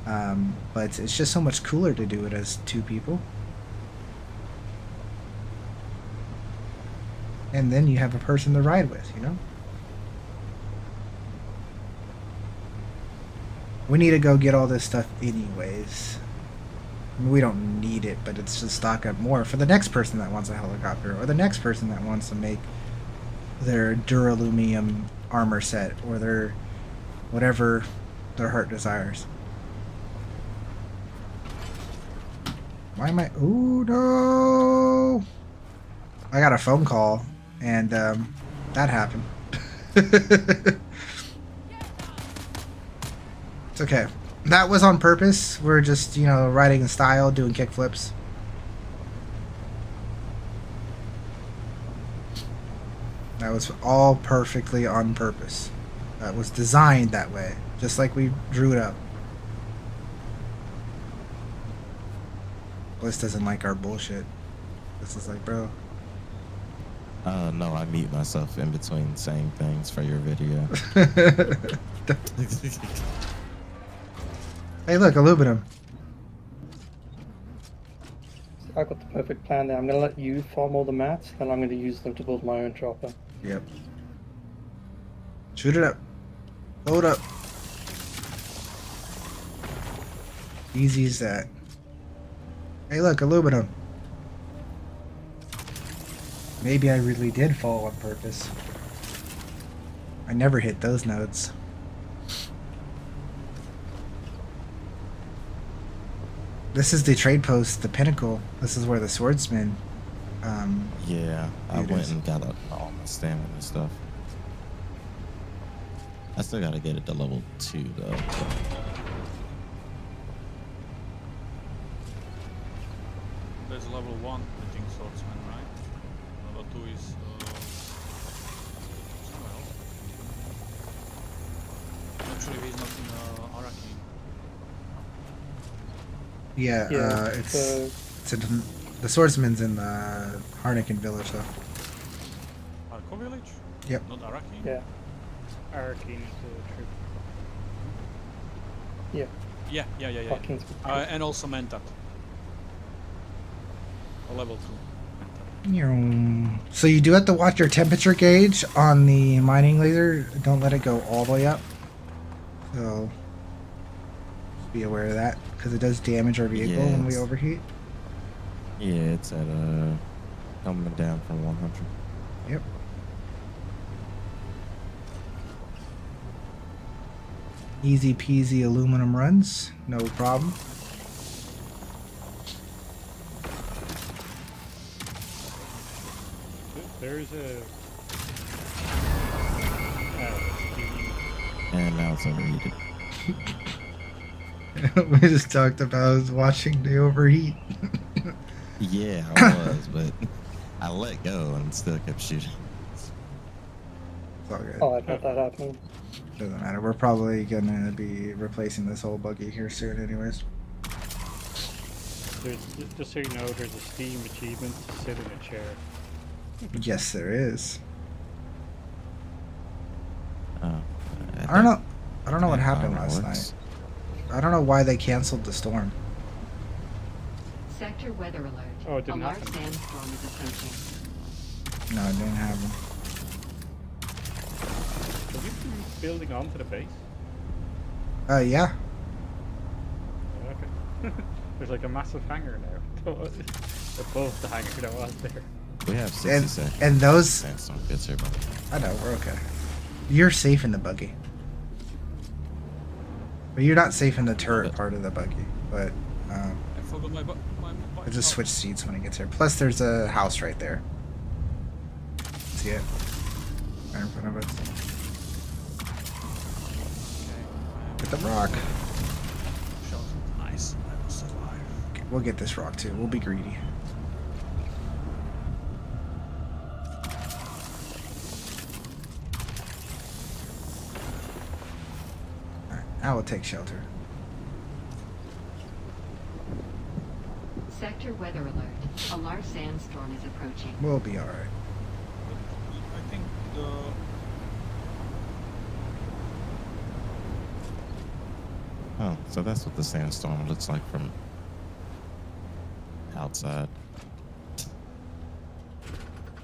But it's just so much cooler to do it as two people. And then you have a person to ride with, you know? We need to go get all this stuff anyways. I mean, we don't need it, but it's just stock up more for the next person that wants a helicopter, or the next person that wants to make their duralumium armor set, or their whatever their heart desires. Why am I... Ooh, no! I got a phone call, and that happened. It's okay. That was on purpose. We're just, you know, riding in style, doing kickflips. That was all perfectly on purpose. That was designed that way, just like we drew it up. Bliss doesn't like our bullshit. This is like, bro. No, I mute myself in between saying things for your video. Hey, look, aluminum. I got the perfect plan there. I'm going to let you farm all the mats, then I'm going to use them to build my own chopper. Yep. Shoot it up. Load up. Easy as that. Hey, look, aluminum. Maybe I really did fall on purpose. I never hit those nodes. This is the trade post, the pinnacle. This is where the swordsman. Yeah, I went and got all my stamina and stuff. I still gotta get it to level 2 though. There's level 1, I think, swordsman, right? Level 2 is somewhere else. Actually, he's not in Araki. Yeah, it's in, the swordsman's in the Harnican village, though. Arco village? Yep. Not Araki? Yeah. Arcane is the trip. Yeah. Yeah. And also Mentat. Level 2. So you do have to watch your temperature gauge on the mining laser. Don't let it go all the way up. So just be aware of that, because it does damage our vehicle when we overheat. Yeah, it's at coming down from 100. Yep. Easy peasy aluminum runs, no problem. There's a... And now it's overheated. We just talked about watching the overheat. Yeah, I was, but I let go and still kept shooting. It's all good. Oh, I thought that happened. Doesn't matter. We're probably gonna be replacing this whole buggy here soon, anyways. There's, just so you know, there's a Steam achievement to sit in a chair. Yes, there is. Oh, I don't know what happened last night. I don't know why they canceled the storm. Sector weather alert. Oh, it didn't A large happen. sandstorm is approaching. No, it didn't happen. Have you been building onto the base? Yeah. Oh, okay. There's like a massive hangar now. Above the hangar that was there. we have 60 seconds. And those... Sandstorm gets here, but I know, we're okay. You're safe in the buggy. But you're not safe in the turret part of the buggy. But, I forgot my I'll just switch seats when it gets here. Plus, there's a house right there. See it? Right in front of us. Get the rock. Nice. I will survive. Okay, we'll get this rock too. We'll be greedy. I will take shelter. Sector weather alert. A large sandstorm is approaching. We'll be alright. I think the... Oh, so that's what the sandstorm looks like from outside.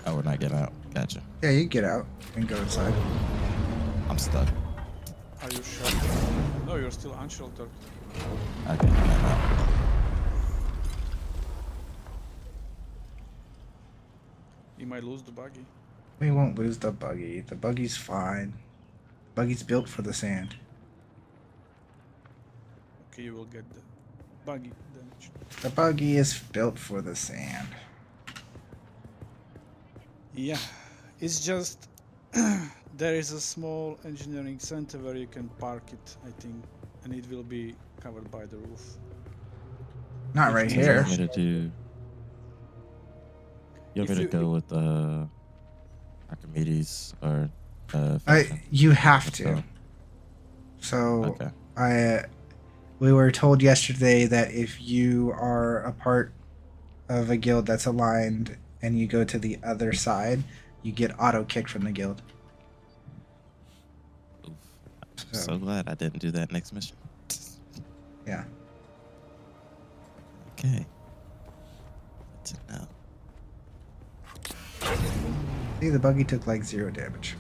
Oh, we're not getting out. Gotcha. Yeah, you get out and go inside. I'm stuck. Are you sheltered? No, you're still unsheltered. Okay, I'm out. You might lose the buggy. We won't lose the buggy. The buggy's fine. Buggy's built for the sand. Okay, you will get the buggy damage. The buggy is built for the sand. Yeah, it's just there is a small engineering center where you can park it, I think, and it will be covered by the roof. Not right You here. want me to do? You want me to go with Archimedes or? You have to. So Okay. we were told yesterday that if you are a part of a guild that's aligned and you go to the other side, you get auto kicked from the guild. I'm so glad I didn't do that next mission. Yeah. Okay. Good to know. See, the buggy took like 0 damage.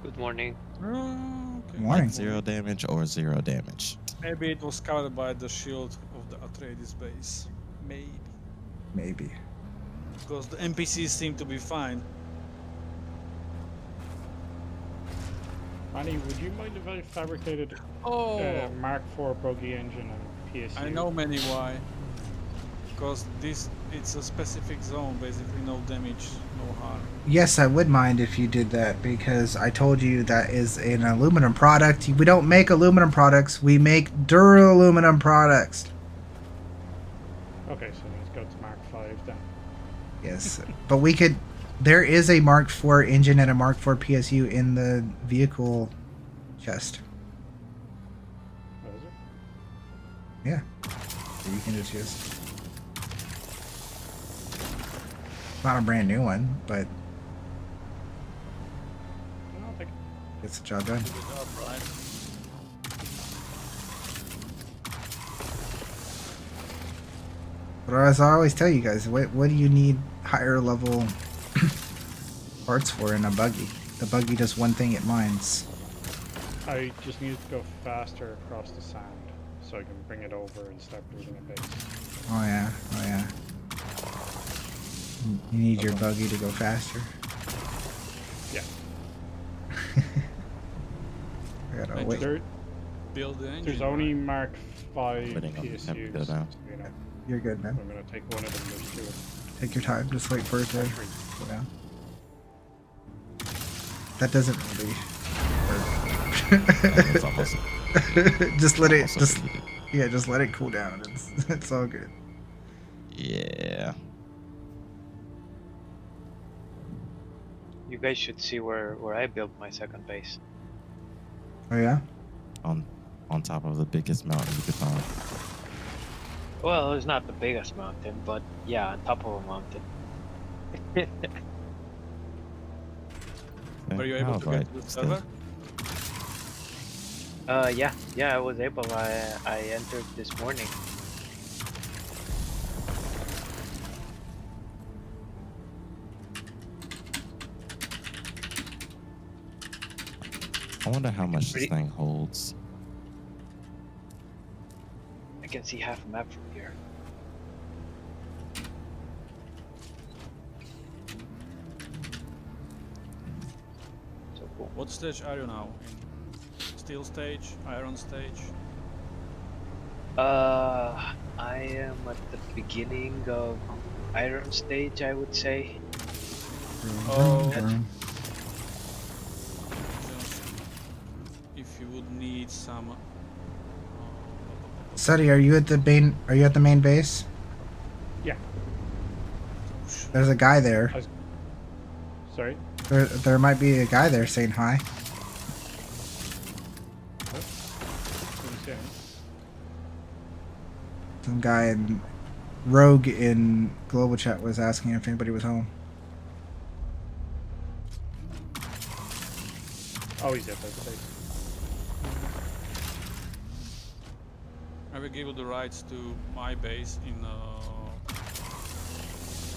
Good morning. Okay. Morning. Like 0 damage or 0 damage. Maybe it was covered by the shield of the Atreides base. Maybe. Maybe. Because the NPCs seem to be fine. Manny, would you mind if I fabricated Mark IV buggy engine and PSU? I know many why. Because it's a specific zone, basically no damage, no harm. Yes, I would mind if you did that because I told you that is an aluminum product. We don't make aluminum products. We make duraluminum products. Okay, so let's go to Mark V then. Yes, but we could. There is a Mark IV engine and a Mark IV PSU in the vehicle chest. What is it? Yeah, so you can just use. Not a brand new one, but I'll take it. gets the job done. Good job, Brian. But as I always tell you guys, what do you need higher level parts for in a buggy? The buggy does one thing, it mines. I just need to go faster across the sand so I can bring it over and start building a base. Oh yeah, oh yeah. You need your buggy to go faster. Yeah. I gotta And wait. Build the engine. There's only Mark V Waiting on PSUs. him to go down. You know, You're good, man. I'm gonna take one of them. There's 2 of them. Take your time. Just wait for it to go down. That doesn't really It's almost, hurt. Just let it. almost Just overheated. yeah. Just let it cool down. It's all good. Yeah. You guys should see where I built my second base. Oh yeah. On top of the biggest mountain you could find. Well, it's not the biggest mountain, but yeah, on top of a mountain. Were you able to get to the server? Yeah, I was able. I entered this morning. I wonder how much this thing holds. I can see half a map from here. So cool. What stage are you now? In steel stage, iron stage? I am at the beginning of iron stage, I would say. Oh. If you would need some. Suddy, are you at the main? Are you at the main base? Yeah. There's a guy there. Sorry? There might be a guy there saying hi. Some guy in Rogue in global chat was asking if anybody was home. Oh, he's outside the base. I will give you the rights to my base in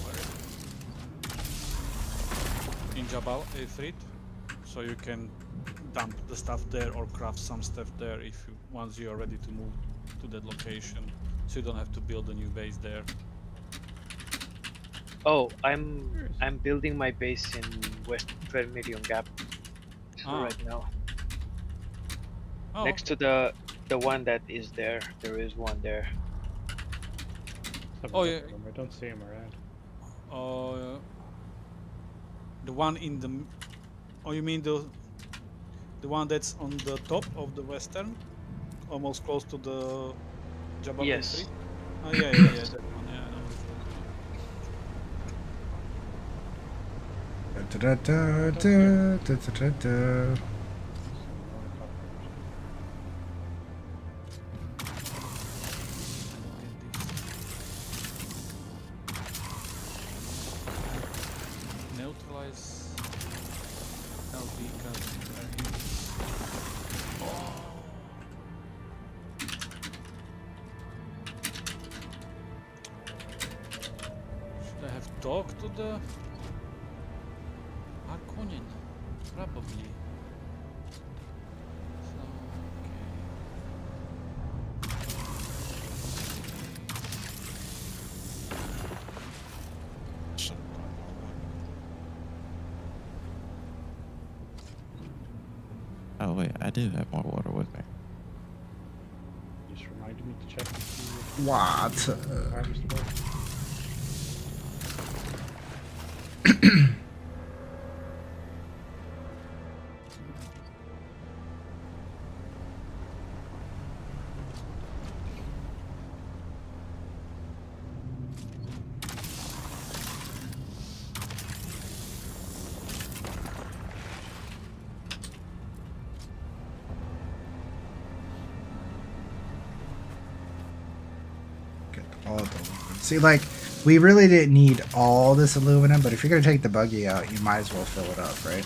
where is it? In Jabal Ifrit, so you can dump the stuff there or craft some stuff there if you, once you are ready to move to that location, so you don't have to build a new base there. Oh, I'm building my base in West Vermilion Gap right now. Oh, Next to the one that is there. There is one there. Oh yeah. I don't see him around. The one in the. Oh, you mean the one that's on the top of the western, almost close to the Jabal Yes. Ifrit? Oh yeah, that one. Yeah, I know. Neutralize LV Should I have talked to the Harkonnen? Probably. So, Oh wait, I do have more water with me. Just reminded me to check and see if What? harvestable. All the aluminum. See, like, we really didn't need all this aluminum, but if you're gonna take the buggy out, you might as well fill it up, right?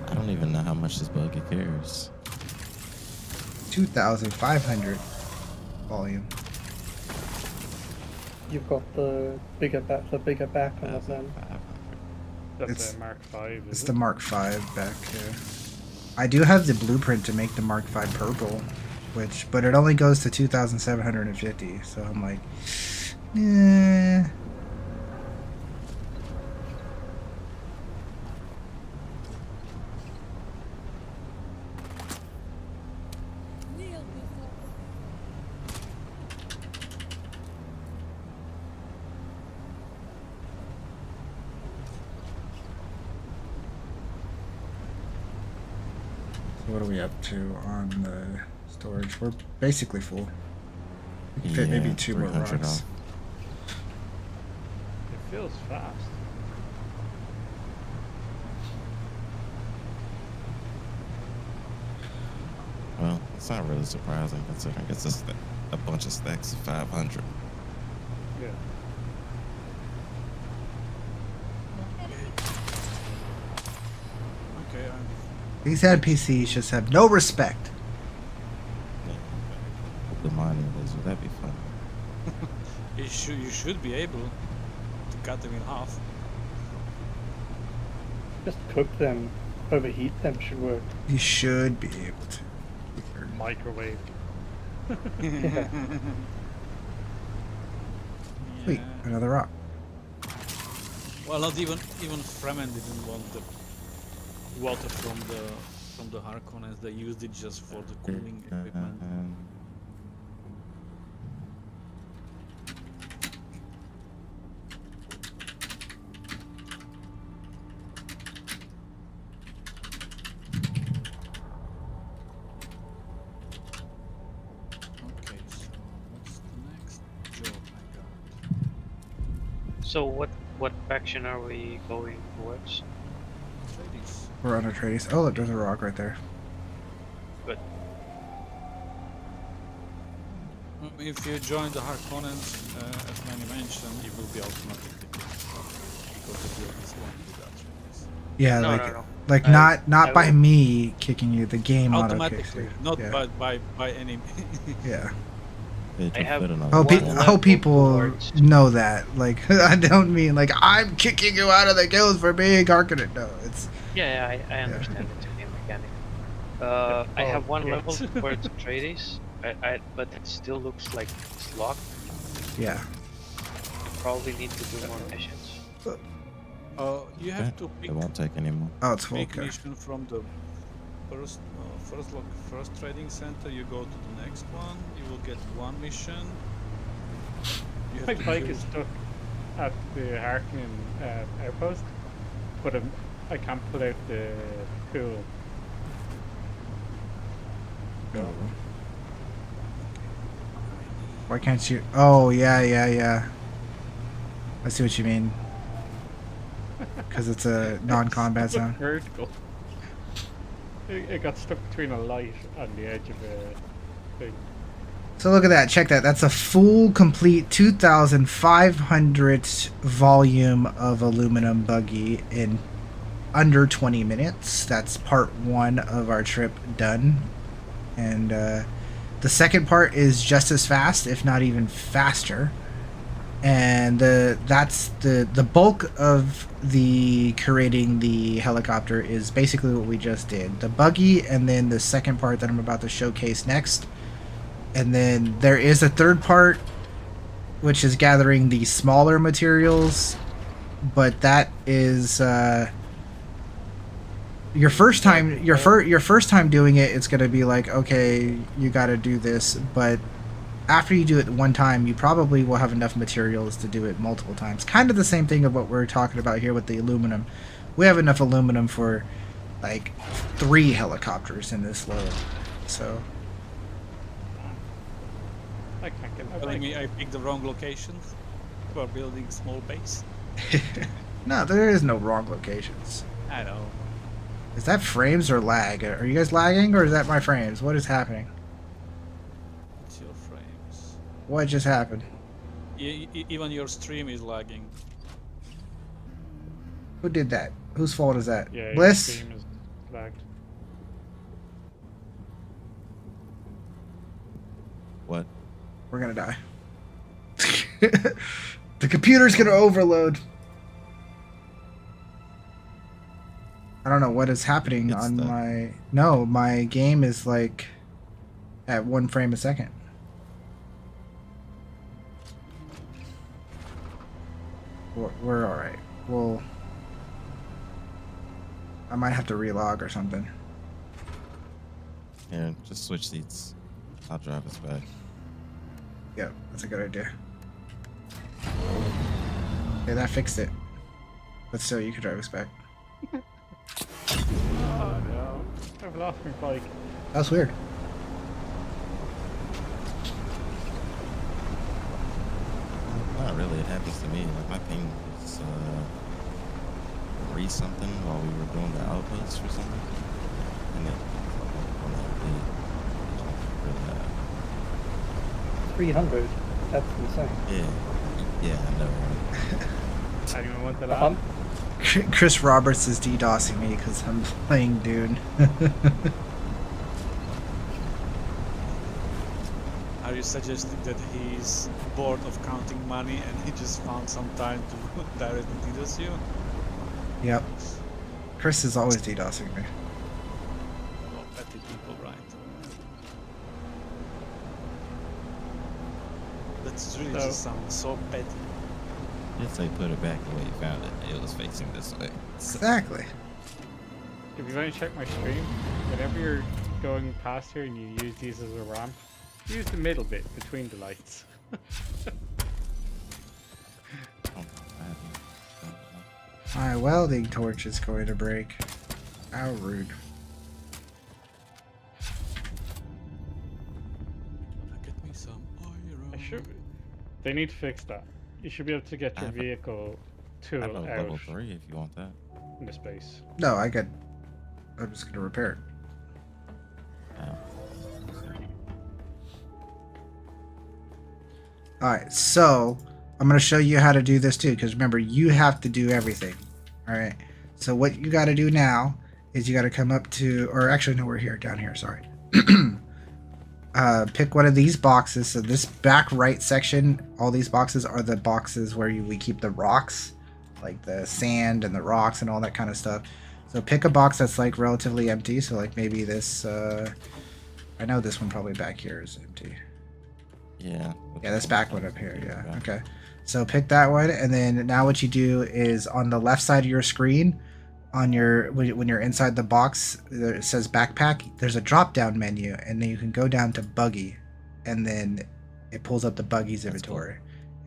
I don't even know how much this buggy carries. 2,500 volume. You've got the bigger back on it then. That's a Mark V, is It's it? the Mark V back here. I do have the blueprint to make the Mark V purple, but it only goes to 2,750. So I'm like, eh. What are we up to on the storage? We're basically full. We can fit maybe 2 more 300 rocks. off. It feels fast. Well, it's not really surprising considering it's a bunch of stacks of 500. Yeah. okay, These NPCs just have no respect. The mining laser, that'd be fun. you should be able to cut them in half. Just cook them, overheat them should work. You should be able to. Microwave. Yeah. Wait, another rock. Well, not even Fremen didn't want the water from the Harkonnens. They used it just for the cooling equipment. Okay, so what's the next job I got? So what faction are we going towards? Tradies. We're on a Atreides. Oh, look, there's a rock right there. Good. If you join the Harkonnens, as many mentioned, you will be automatically kicked off because the build is going without trainings. Yeah, No, like no, no. like I not by will- me kicking you. The game Automatically, auto-kicks you. not Yeah. by any. Yeah. I have I hope people towards- know that. Like, I don't mean like I'm kicking you out of the guild for being Harkonnen. No, it's Yeah, I understand it's a game mechanic. I have one level towards Atreides, but it still looks like it's locked. yeah. Probably need to do more missions. You have to pick It won't take any more. Oh, it's full. big Okay. mission from the first trading center. You go to the next one. You will get one mission. You My have to bike kill- is stuck at the Harkonnen outpost, but I can't pull out the pool. Why can't you? Oh, yeah. I see what you mean. Because it's a non-combat zone. Vertical. It got stuck between a light and the edge of a thing. So look at that. Check that. That's a full, complete 2,500 volume of aluminum buggy in under 20 minutes. That's part 1 of our trip done. And the second part is just as fast, if not even faster. And that's the bulk of the creating the helicopter is basically what we just did. The buggy, and then the second part that I'm about to showcase next. And then there is a third part, which is gathering the smaller materials, but that is your first time. Your first time doing it, it's gonna be like, okay, you got to do this, but after you do it one time, you probably will have enough materials to do it multiple times. Kind of the same thing of what we're talking about here with the aluminum. We have enough aluminum for like 3 helicopters in this load, so. I can't get my Telling bike. me I picked the wrong location for building a small base. No, there is no wrong locations. I know. Is that frames or lag? Are you guys lagging, or is that my frames? What is happening? It's your frames. What just happened? Even your stream is lagging. Who did that? Whose fault is that? Yeah, Bliss? your stream is lagged. What? We're gonna die. The computer's gonna overload. I don't know what is happening It's on the- my... No, my game is like at 1 frame a second. We're alright. Well, I might have to relog or something. Here, just switch seats. I'll drive us back. Yep, that's a good idea. Okay, that fixed it. But still, you could drive us back. Oh no, I've lost my bike. That's weird. Not really. It happens to me. Like my ping was 3 something while we were doing the outputs or something, and it on that 300. That's insane. yeah, I know. Anyone want that? Um, Chris Roberts is DDoSing me because I'm playing Dune. Are you suggesting that he's bored of counting money and he just found some time to directly DDoS you? Yep. Chris is always DDoSing me. Oh, petty people, right? That's really just sounds so petty. If they put it back the way you found it, it was facing this way. Exactly. If you want to check my stream, whenever you're going past here and you use these as a ramp, use the middle bit between the lights. My welding torch is going to break. How rude. Get me some iron. I should. They need to fix that. You should be able to get your vehicle tool I have a out level 3 if you want that. in the space. No, I'm just going to repair it. All right, so I'm going to show you how to do this too, because remember, you have to do everything. All right, so what you got to do now is you got to come up to, or actually, no, we're here, down here, sorry. Pick one of these boxes. So this back right section, all these boxes are the boxes where we keep the rocks, like the sand and the rocks and all that kind of stuff. So pick a box that's like relatively empty. So like maybe this, I know this one probably back here is empty. Yeah. Yeah, this back one up here. Yeah. Okay. So pick that one, and then now what you do is on the left side of your screen, on your when you're inside the box, it says backpack. There's a drop down menu, and then you can go down to buggy, and then it pulls up the buggy's inventory,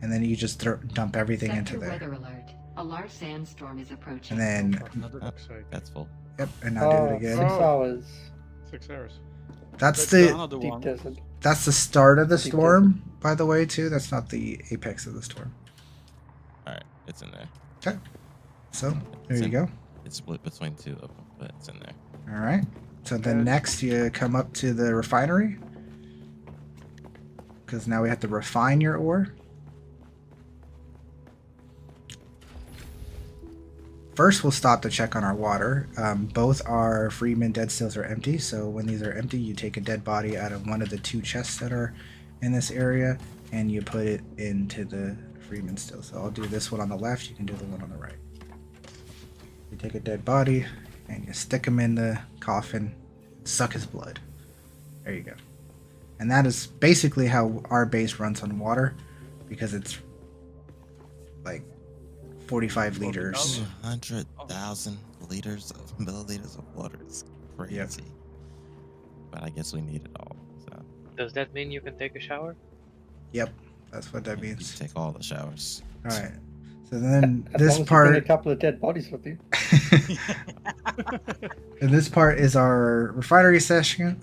and then you just dump everything into there. Weather alert. A large sandstorm is approaching. And then that's full. Yep, and now do it again. 6 hours. 6 hours. That's Deep desert. that's the start of the storm, by the way, too. That's not the apex of the storm. All right, it's in there. Okay. So there you go. It's split between 2 of them, but it's in there. All right. So then next you come up to the refinery, because now we have to refine your ore. First, we'll stop to check on our water. Both our Freeman dead stills are empty, so when these are empty, you take a dead body out of one of the 2 chests that are in this area, and you put it into the Freeman still. So I'll do this one on the left, you can do the one on the right. You take a dead body, and you stick him in the coffin, suck his blood. There you go. And that is basically how our base runs on water, because it's like 45 liters. 200,000 liters of milliliters of water is crazy. Yep. But I guess we need it all. So. Does that mean you can take a shower? Yep, that's what that means. You take all the showers. All right. So then As this long as part. you bring a couple of dead bodies with you. And this part is our refinery section.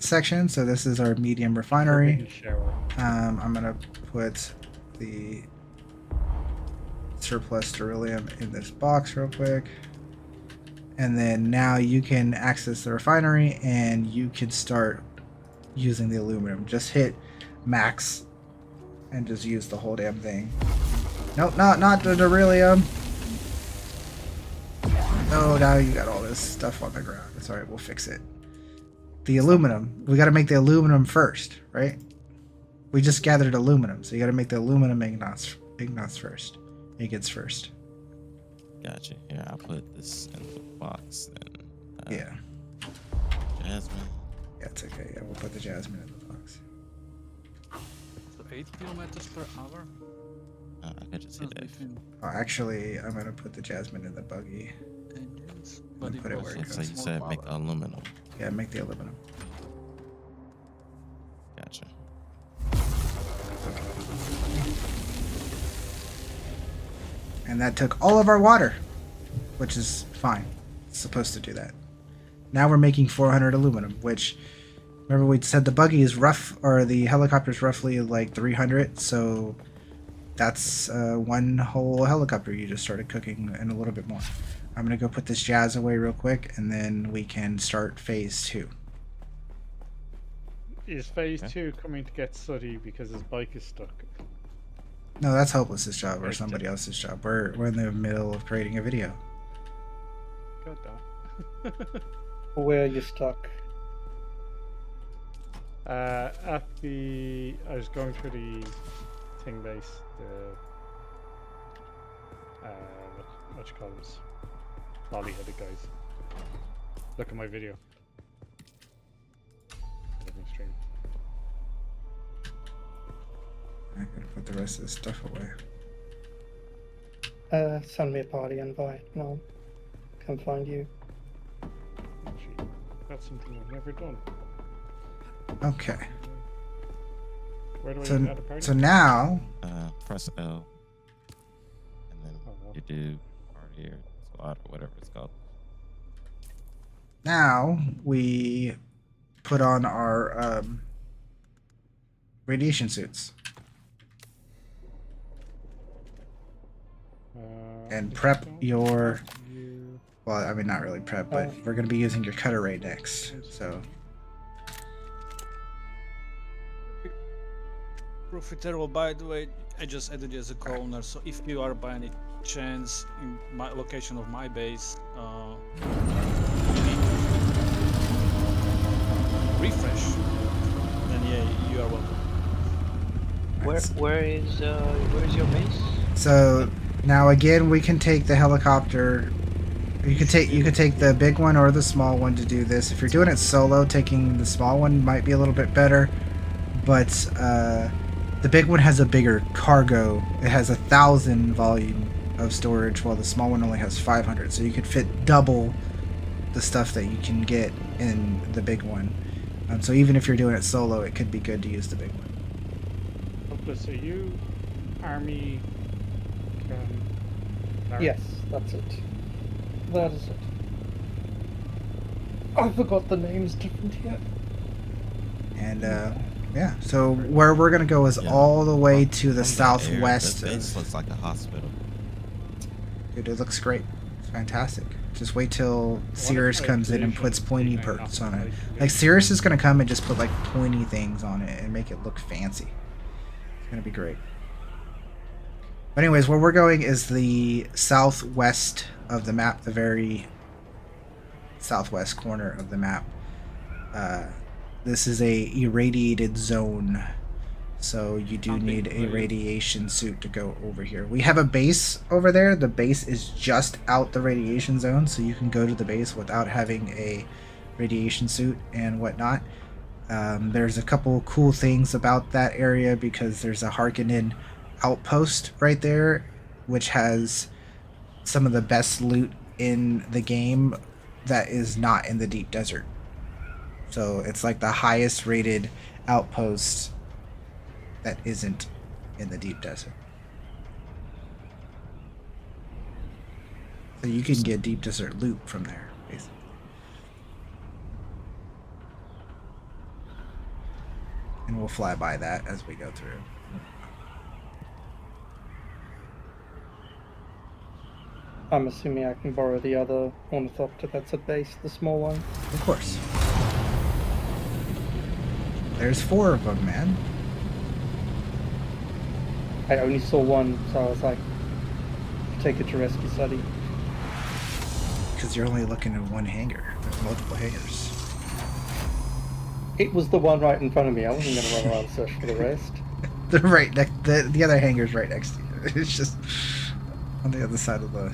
So this is our medium refinery. I'm gonna put the surplus beryllium in this box real quick, and then now you can access the refinery and you can start using the aluminum. Just hit max and just use the whole damn thing. Nope, not the beryllium. No, now you got all this stuff on the ground. It's alright, we'll fix it. The aluminum, we got to make the aluminum first, right? We just gathered aluminum, so you got to make the aluminum ingots first. Ingots first. Gotcha. Here, I'll put this in the box then. Yeah. Jasmine. Yeah, it's okay. Yeah, we'll put the jasmine in the box. So 8 kilometers per hour? I could just hit F. Oh, actually, I'm gonna put the jasmine in the buggy. Engines, Put it where it So goes. you said make aluminum. Yeah, make the aluminum. Gotcha. And that took all of our water, which is fine. It's supposed to do that. Now we're making 400 aluminum, which, remember we said the buggy is rough, or the helicopter's roughly like 300, so that's one whole helicopter you just started cooking and a little bit more. I'm gonna go put this jazz away real quick, and then we can start phase 2. Is phase 2 coming to get Sooty because his bike is stuck? No, that's Hopeless's job or somebody else's job. We're in the middle of creating a video. Got that. Where are you stuck? At the... I was going through the thing base, the... what you call this? Lolly-headed guys. Look at my video. Living stream. I gotta put the rest of this stuff away. Send me a party invite and I'll come find you. Gee, that's something I've never done. Okay. Where do I add a party? So now... press L. And then you do party or squad or whatever it's called. Now we put on our radiation suits. And prep your... Well, I mean, not really prep, but we're going to be using your cutter ray next. So Profitable, by the way, I just added you as a co-owner, so if you are by any chance in my location of my base, you need to refresh, then yeah, you are welcome. Where is your base? So now again, we can take the helicopter. You could take the big one or the small one to do this. If you're doing it solo, taking the small one might be a little bit better, but the big one has a bigger cargo. It has 1,000 volume of storage, while the small one only has 500. So you could fit double the stuff that you can get in the big one. So even if you're doing it solo, it could be good to use the big one. Hopeless, are you Army? Yes, that's it. That is it. I forgot the names different here. And yeah, so where we're gonna go is all the way to the southwest. The base looks like a hospital. Dude, it looks great. It's fantastic. Just wait till Cirrus comes in and puts pointy perks on it. Like, Cirrus is gonna come and just put like pointy things on it and make it look fancy. It's gonna be great. But anyways, where we're going is the southwest of the map, the very southwest corner of the map. This is a irradiated zone, so you do need a radiation suit to go over here. We have a base over there. The base is just out the radiation zone, so you can go to the base without having a radiation suit and whatnot. There's a couple cool things about that area because there's a Harkonnen outpost right there, which has some of the best loot in the game that is not in the deep desert. So it's like the highest rated outpost that isn't in the deep desert. So you can get deep desert loot from there, basically. And we'll fly by that as we go through. I'm assuming I can borrow the other ornithopter that's at base, the small one. Of course. There's 4 of them, man. I only saw one, so I was like, take it to rescue study. Because you're only looking at one hangar. There's multiple hangars. It was the one right in front of me. I wasn't going to run around and search for the rest. They're right next. The other hangar's right next to you. It's just on the other side of the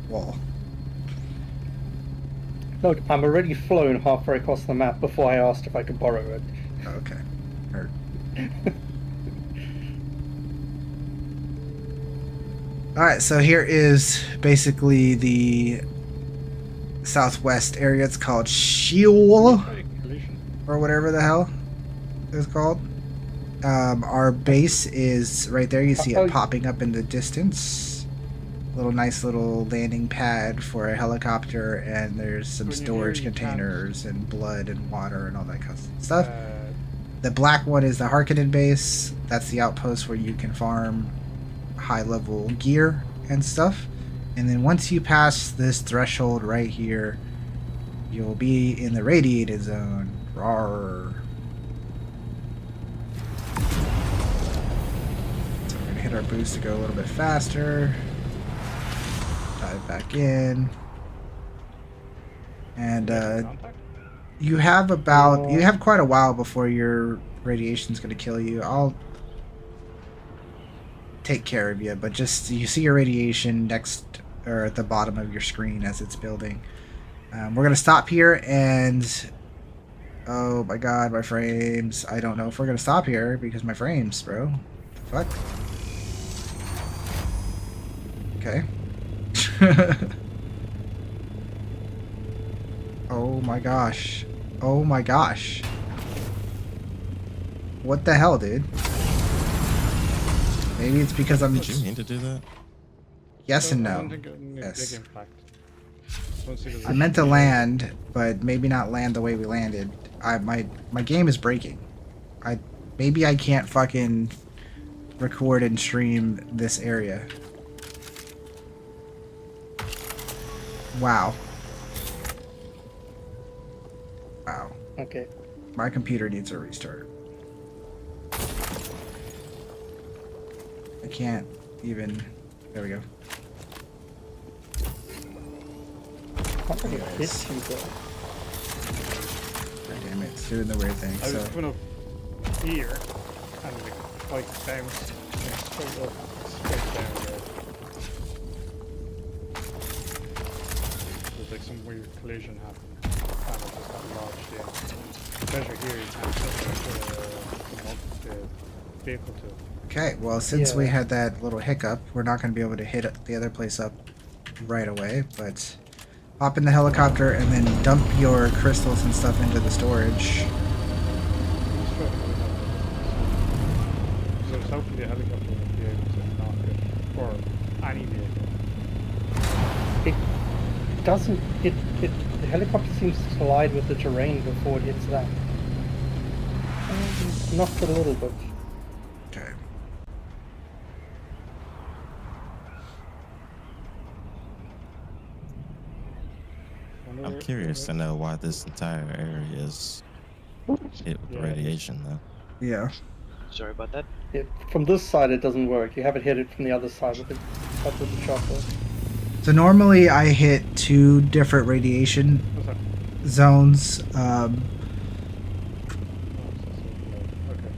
wall. Look, I'm already flown halfway across the map before I asked if I could borrow it. Okay. Heard. Alright, so here is basically the southwest area. It's called Sheol, or whatever the hell it's called. Our base is right there. You see it popping up in the distance. Nice little landing pad for a helicopter, and there's some storage containers and blood and water and all that kind of stuff. The black one is the Harkonnen base. That's the outpost where you can farm high-level gear and stuff. And then once you pass this threshold right here, you'll be in the radiated zone. Rawr. So we're gonna hit our boost to go a little bit faster. Dive back in. And you have quite a while before your radiation's gonna kill you. I'll take care of you, but just you see your radiation next or at the bottom of your screen as it's building. We're gonna stop here, and oh my god, my frames. I don't know if we're gonna stop here because my frames, bro. What the fuck? Okay. Oh my gosh. Oh my gosh. What the hell, dude? Maybe it's because I'm... Did you mean to do that? Yes and no. Yes. I meant to land, but maybe not land the way we landed. My game is breaking. Maybe I can't fucking record and stream this area. Wow. Wow. Okay. My computer needs a restart. I can't even. There we go. How many hits you got? God damn it, it's doing the weird thing. I was So coming up here, and the bike bounced straight up, straight down there. There's like some weird collision happened, and it just got lodged in. The pressure here, you can't put the vehicle to. okay, well since we had that little hiccup, we're not going to be able to hit the other place up right away, but hop in the helicopter and then dump your crystals and stuff into the storage. So hopefully the helicopter will be able to knock it, or any vehicle. It doesn't. The helicopter seems to collide with the terrain before it hits that. Knocked it a little bit. Okay. I'm curious to know why this entire area is hit with the radiation, though. Yeah. Sorry about that. From this side it doesn't work. You haven't hit it from the other side with the chopper. So normally I hit 2 different radiation zones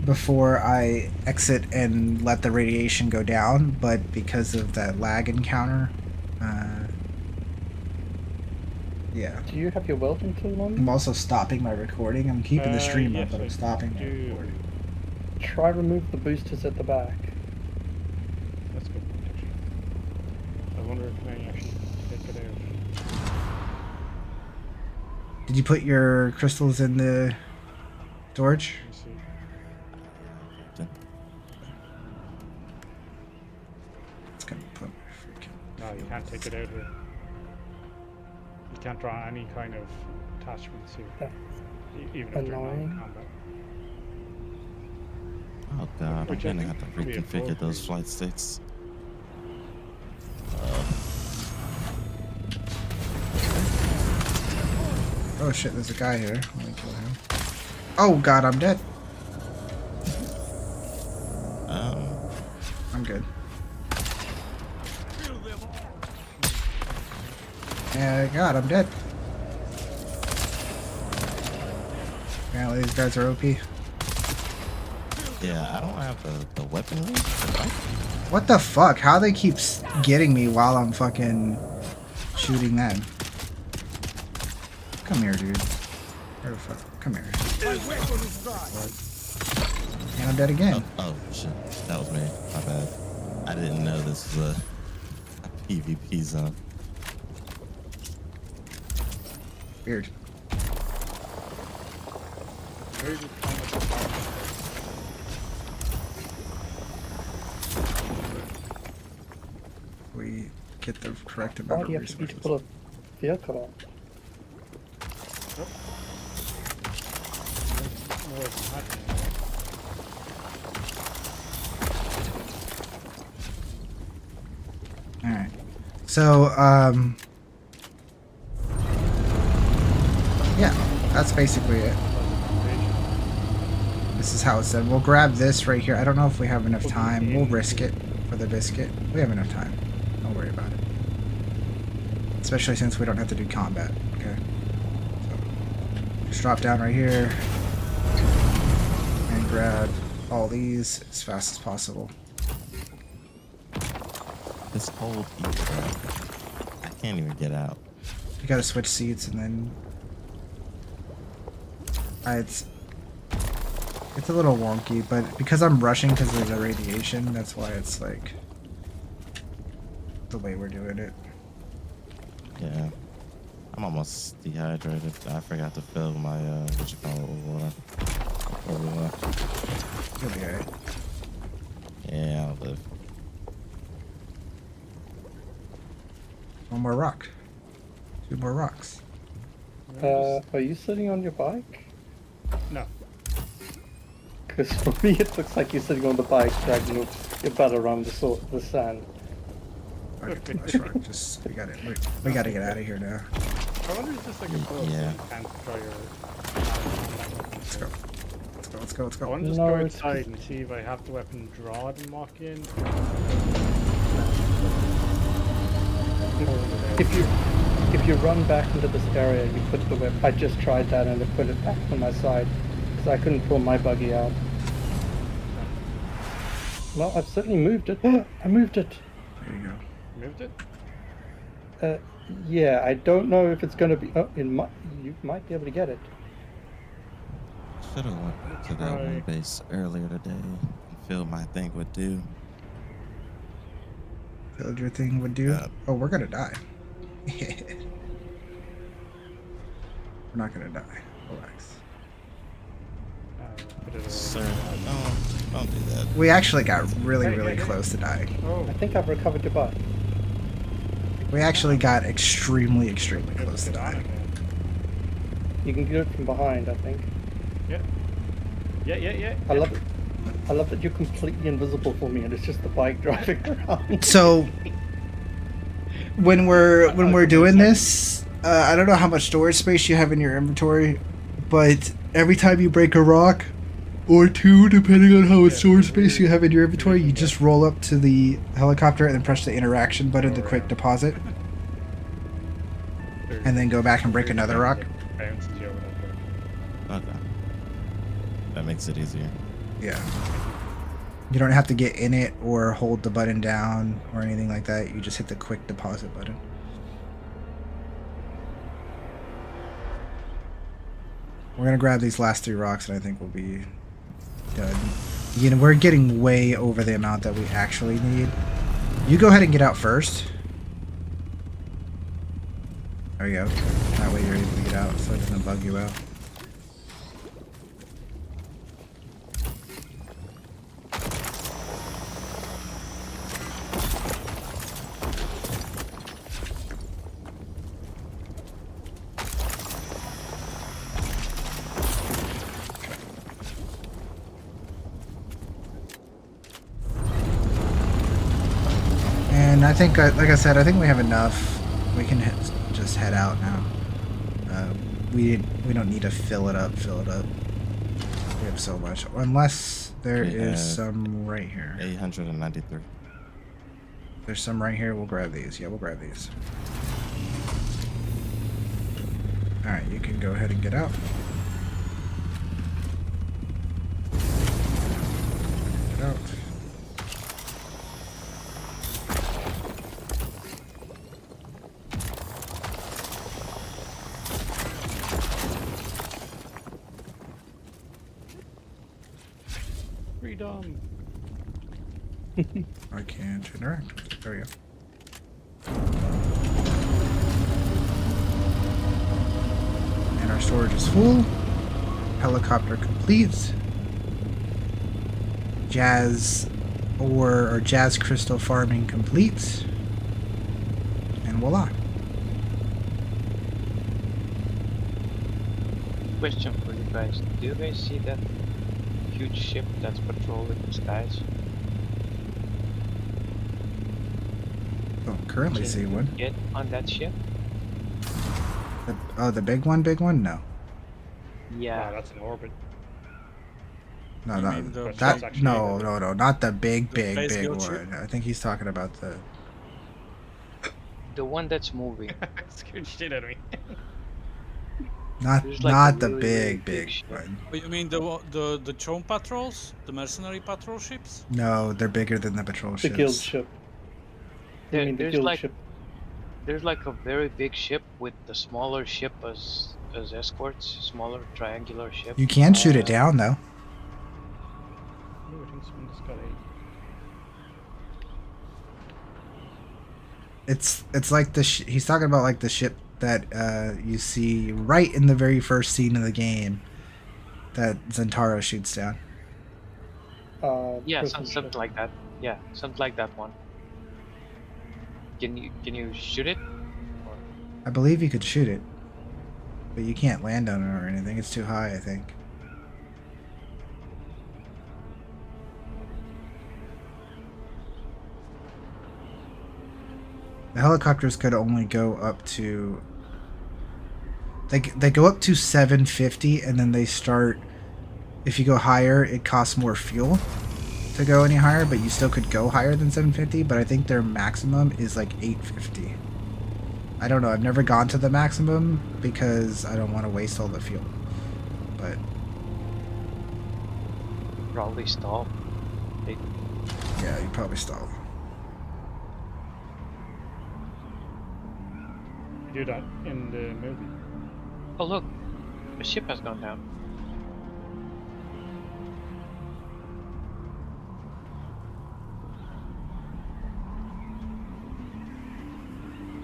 before I exit and let the radiation go down, but because of that lag encounter, yeah. Do you have your welding tool on? I'm also stopping my recording. I'm keeping the stream up, but I'm stopping my recording. Try remove the boosters at the back. That's good. I wonder if I actually take it out. Did you put your crystals in the storage? Let me see. It's gonna put my freaking. No, you can't take it out here. You can't draw any kind of attachments here. Even if they're not in combat. Oh god, I'm gonna have to reconfigure those flight states. Oh shit, there's a guy here. Let me kill him. Oh god, I'm dead. I'm good. Yeah, god, I'm dead. Apparently these guys are OP. Yeah, I don't have the weaponry. What the fuck? How they keep getting me while I'm fucking shooting them? Come here, dude. Where the fuck? Come here. And I'm dead again. Oh shit, that was me. My bad. I didn't know this was a PvP zone. Weird. We get the correct amount of resources. To pull a vehicle on. Alright. So, yeah, that's basically it. This is how it's done. We'll grab this right here. I don't know if we have enough time. We'll risk it for the biscuit. We have enough time. Don't worry about it. Especially since we don't have to do combat. Okay. So, just drop down right here. And grab all these as fast as possible. This whole piece, I can't even get out. You gotta switch seats and then... It's a little wonky, but because I'm rushing because of the radiation, that's why it's like the way we're doing it. Yeah. I'm almost dehydrated. I forgot to fill my, what you call it, water. You'll be alright. Yeah, I'll live. One more rock. 2 more rocks. Are you sitting on your bike? No. Because for me it looks like you're sitting on the bike dragging your butt around the sand. Okay, just, we gotta get out of here now. I wonder if this like a boat yeah. you can't draw your... Let's go. Let's go. Let's I go. want to just No, go it's- inside and see if I have the weapon drawn and lock in. If you run back into this area, you put the whip. I just tried that and I put it back on my side because I couldn't pull my buggy out. Well, I've certainly moved it. I moved it. There you go. Moved it? Yeah, I don't know if it's going to be. Oh, you might be able to get it. Should have went to that one base earlier today and filled my thing would do. Filled your thing would do? Oh, we're gonna die. We're not gonna die. Relax. Sir, no, don't do that. We actually got really close to dying. Oh, I think I've recovered your bike. We actually got extremely close to dying. You can get it from behind, I think. Yeah. I love that you're completely invisible for me, and it's just the bike driving around. So when we're doing this, I don't know how much storage space you have in your inventory, but every time you break a rock, or two, depending on how much storage space you have in your inventory, you just roll up to the helicopter and then press the interaction button to quick deposit, and then go back and break another rock. Okay. That makes it easier. Yeah. You don't have to get in it or hold the button down or anything like that. You just hit the quick deposit button. We're gonna grab these last 3 rocks and I think we'll be done. You know, we're getting way over the amount that we actually need. You go ahead and get out first. There you go. That way you're able to get out so it doesn't bug you out. And I think, like I said, I think we have enough. We can just head out now. We don't need to fill it up. We have so much. Unless there is some right here. 893. There's some right here. We'll grab these. Yeah, we'll grab these. Alright, you can go ahead and get out. Get out. Freedom. I can't interact. There we go. And our storage is full. Helicopter complete. Jazz ore or jazz crystal farming complete. And voila. Question for you guys. Do you guys see that huge ship that's patrolling the skies? Don't currently see one. Get on that ship? The big one? No. Yeah. Wow, that's an orbit. No, You no, mean the that actually no, not the big space one. ship? I think he's talking about the. The one that's moving. Scared shit out of me. Not There's like not a the really, big really big ship. one. Oh, you mean the drone patrols, the mercenary patrol ships? No, they're bigger than the patrol The ships. guild ship. I mean, the There's guild like ship. there's like a very big ship with the smaller ship as escorts, smaller triangular ship. You can shoot it down though. Ooh, I think someone just got It's like the he's talking about like the ship that you see right in the very first scene of the game that Zentaro shoots down. Yeah, prison something ship. like that. Yeah, something like that one. Can you shoot it? Or... I believe you could shoot it, but you can't land on it or anything. It's too high, I think. The helicopters could only go up to. They go up to 750, and then they start if you go higher, it costs more fuel to go any higher, but you still could go higher than 750, but I think their maximum is like 850. I don't know, I've never gone to the maximum because I don't want to waste all the fuel. But Probably stall. yeah, you probably stall. You do that in the movie. Oh look, the ship has gone down.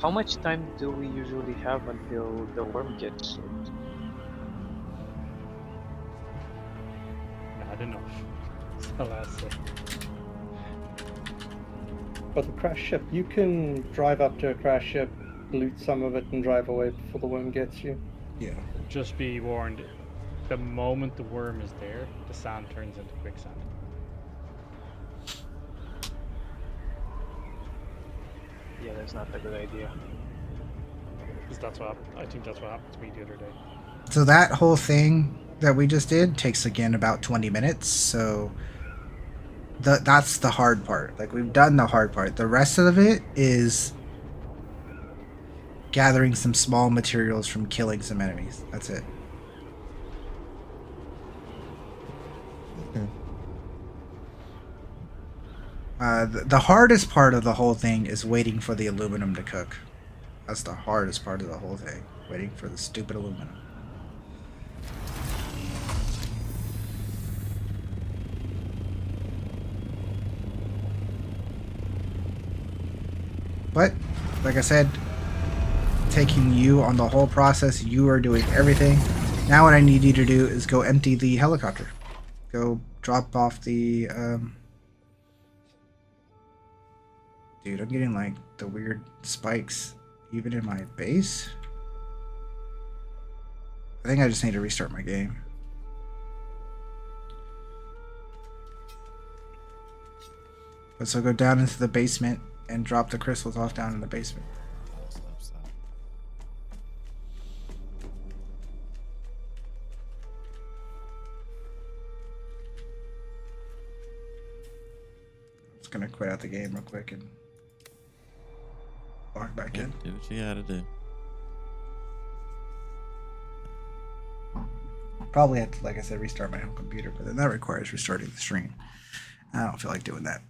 How much time do we usually have until the worm gets sorted? Not enough. It's the last thing. But the crash ship, you can drive up to a crash ship, loot some of it, and drive away before the worm gets you. Yeah. Just be warned, the moment the worm is there, the sand turns into quicksand. Yeah, that's not a good idea. Because that's what I think that's what happened to me the other day. So that whole thing that we just did takes again about 20 minutes, so that's the hard part. Like, we've done the hard part. The rest of it is gathering some small materials from killing some enemies. That's it. The hardest part of the whole thing is waiting for the aluminum to cook. That's the hardest part of the whole thing. Waiting for the stupid aluminum. But, like I said, taking you on the whole process, you are doing everything. Now what I need you to do is go empty the helicopter. Go drop off the, Dude, I'm getting like the weird spikes even in my base. I think I just need to restart my game. But so go down into the basement and drop the crystals off down in the basement. I'm just gonna quit out the game real quick and log back in. Do what you gotta do. Probably have to, like I said, restart my home computer, but then that requires restarting the stream. I don't feel like doing that.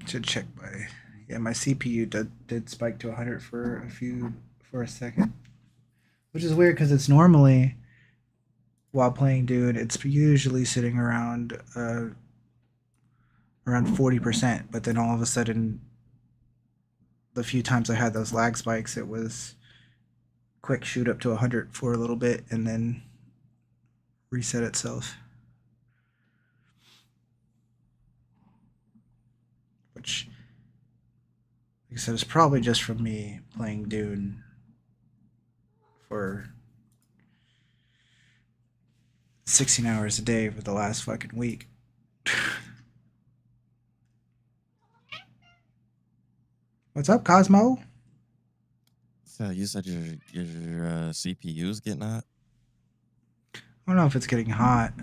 Should check my, yeah, my CPU did spike to 100 for a second, which is weird because it's normally, while playing Dune, it's usually sitting around 40%, but then all of a sudden, the few times I had those lag spikes, it was quick shoot up to 100 for a little bit and then reset itself. Which, like I said, is probably just from me playing Dune for 16 hours a day for the last fucking week. What's up, Cosmo? So you said your CPU's getting hot? I don't know if it's getting hot.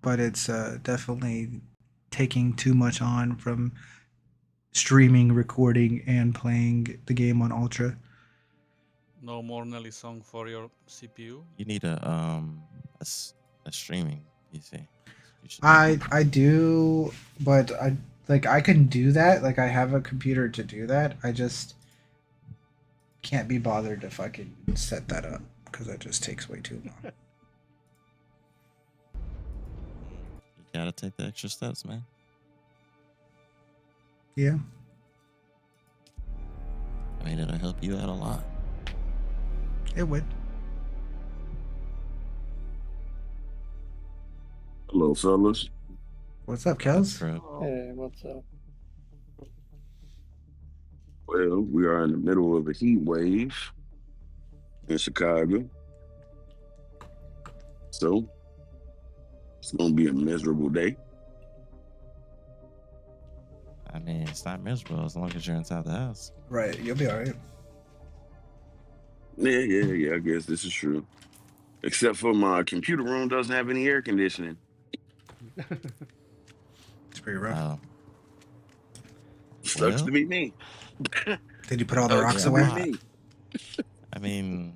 But it's definitely taking too much on from streaming, recording, and playing the game on Ultra. No more Nelly song for your CPU? You need a streaming PC. I do, but I can do that. Like, I have a computer to do that. I just can't be bothered to fucking set that up because that just takes way too long. Gotta take the extra steps, man. Yeah. I mean, it'll help you out a lot. It would. Hello, fellas. What's up, Kels? Hey, what's up? Well, we are in the middle of a heat wave in Chicago. So it's going to be a miserable day. I mean, it's not miserable as long as you're inside the house. Right, you'll be all right. Yeah, I guess this is true. Except for my computer room doesn't have any air conditioning. It's pretty rough. Sucks to be me. Did you put all the rocks away? I mean,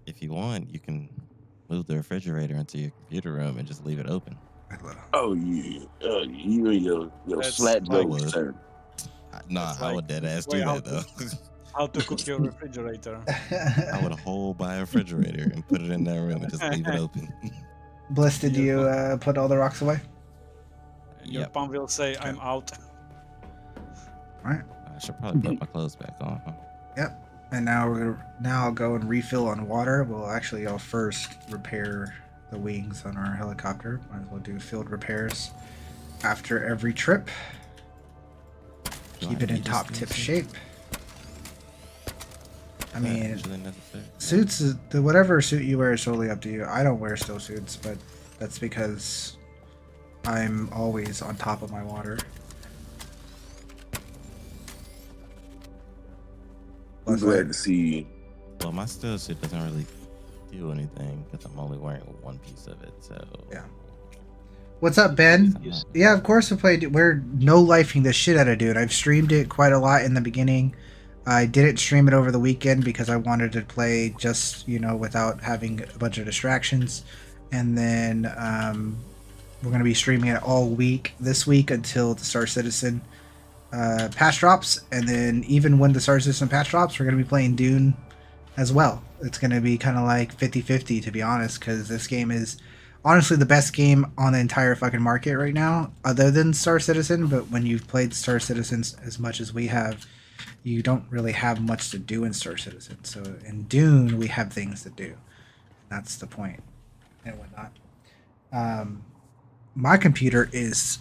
if you want, you can move the refrigerator into your computer room and just leave it open. Oh yeah, you and your flat jokes, sir. Nah, I would dead ass do that though. How to cook your refrigerator? I would hold by a refrigerator and put it in that room and just leave it open. Bliss, did you put all the rocks away? Your palm will say, "I'm out." All right. I should probably put my clothes back on. Huh? Yep. And now I'll go and refill on water. Well, actually, I'll first repair the wings on our helicopter. Might as well do field repairs after every trip. Keep it in top tip shape. I mean, suits, whatever suit you wear is totally up to you. I don't wear still suits, but that's because I'm always on top of my water. I'm glad to see you. Well, my still suit doesn't really do anything because I'm only wearing one piece of it. So yeah. What's up, Ben? Yeah, of course we played. We're no lifing the shit out of Dude. I've streamed it quite a lot in the beginning. I didn't stream it over the weekend because I wanted to play just, without having a bunch of distractions. And then we're going to be streaming it all week this week until the Star Citizen patch drops. And then even when the Star Citizen patch drops, we're going to be playing Dune as well. It's going to be kind of like 50-50, to be honest, because this game is honestly the best game on the entire fucking market right now, other than Star Citizen. But when you've played Star Citizen as much as we have, you don't really have much to do in Star Citizen. So in Dune, we have things to do. That's the point and whatnot. My computer is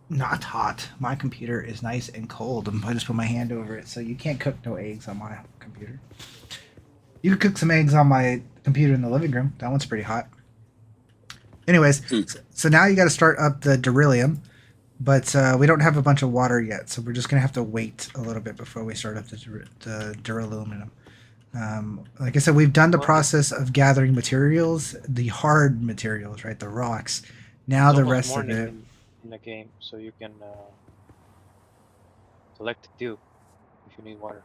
not hot. My computer is nice and cold. I just put my hand over it, so you can't cook no eggs on my computer. You can cook some eggs on my computer in the living room. That one's pretty hot. Anyways, so now you got to start up the beryllium. But we don't have a bunch of water yet, so we're just going to have to wait a little bit before we start up the duraluminum. Like I said, we've done the process of gathering materials, the hard materials, right, the rocks. Now the rest of it... in the game, so you can select do if you need water.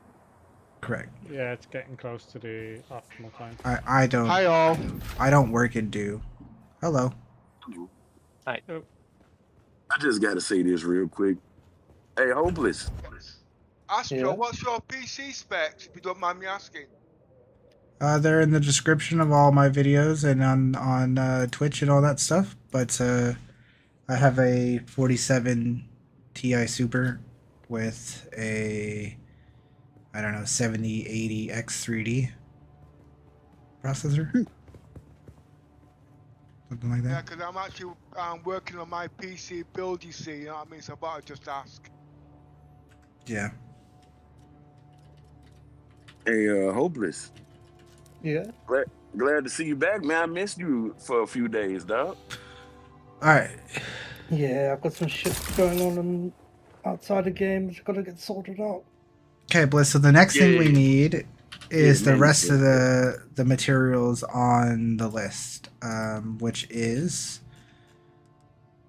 Correct. Yeah, it's getting close to the optimal time. I don't... Hi, all. I don't work in Dew. Hello. Hi. Oh. I just got to say this real quick. Hey, Hopeless. Astro, what's your PC specs, if you don't mind me asking? They're in the description of all my videos and on Twitch and all that stuff. But I have a 47 Ti Super with a, 7080 X3D processor. Something like that. Yeah, because I'm actually working on my PC build, you see, you know what I mean? So I thought I'd just ask. Yeah. Hey, Hopeless. Yeah? Glad to see you back, man. I missed you for a few days, dog. Alright. Yeah, I've got some shit going on outside the game which I've got to get sorted out. Okay, Bliss, so the next thing we need is the rest of the materials on the list, which is,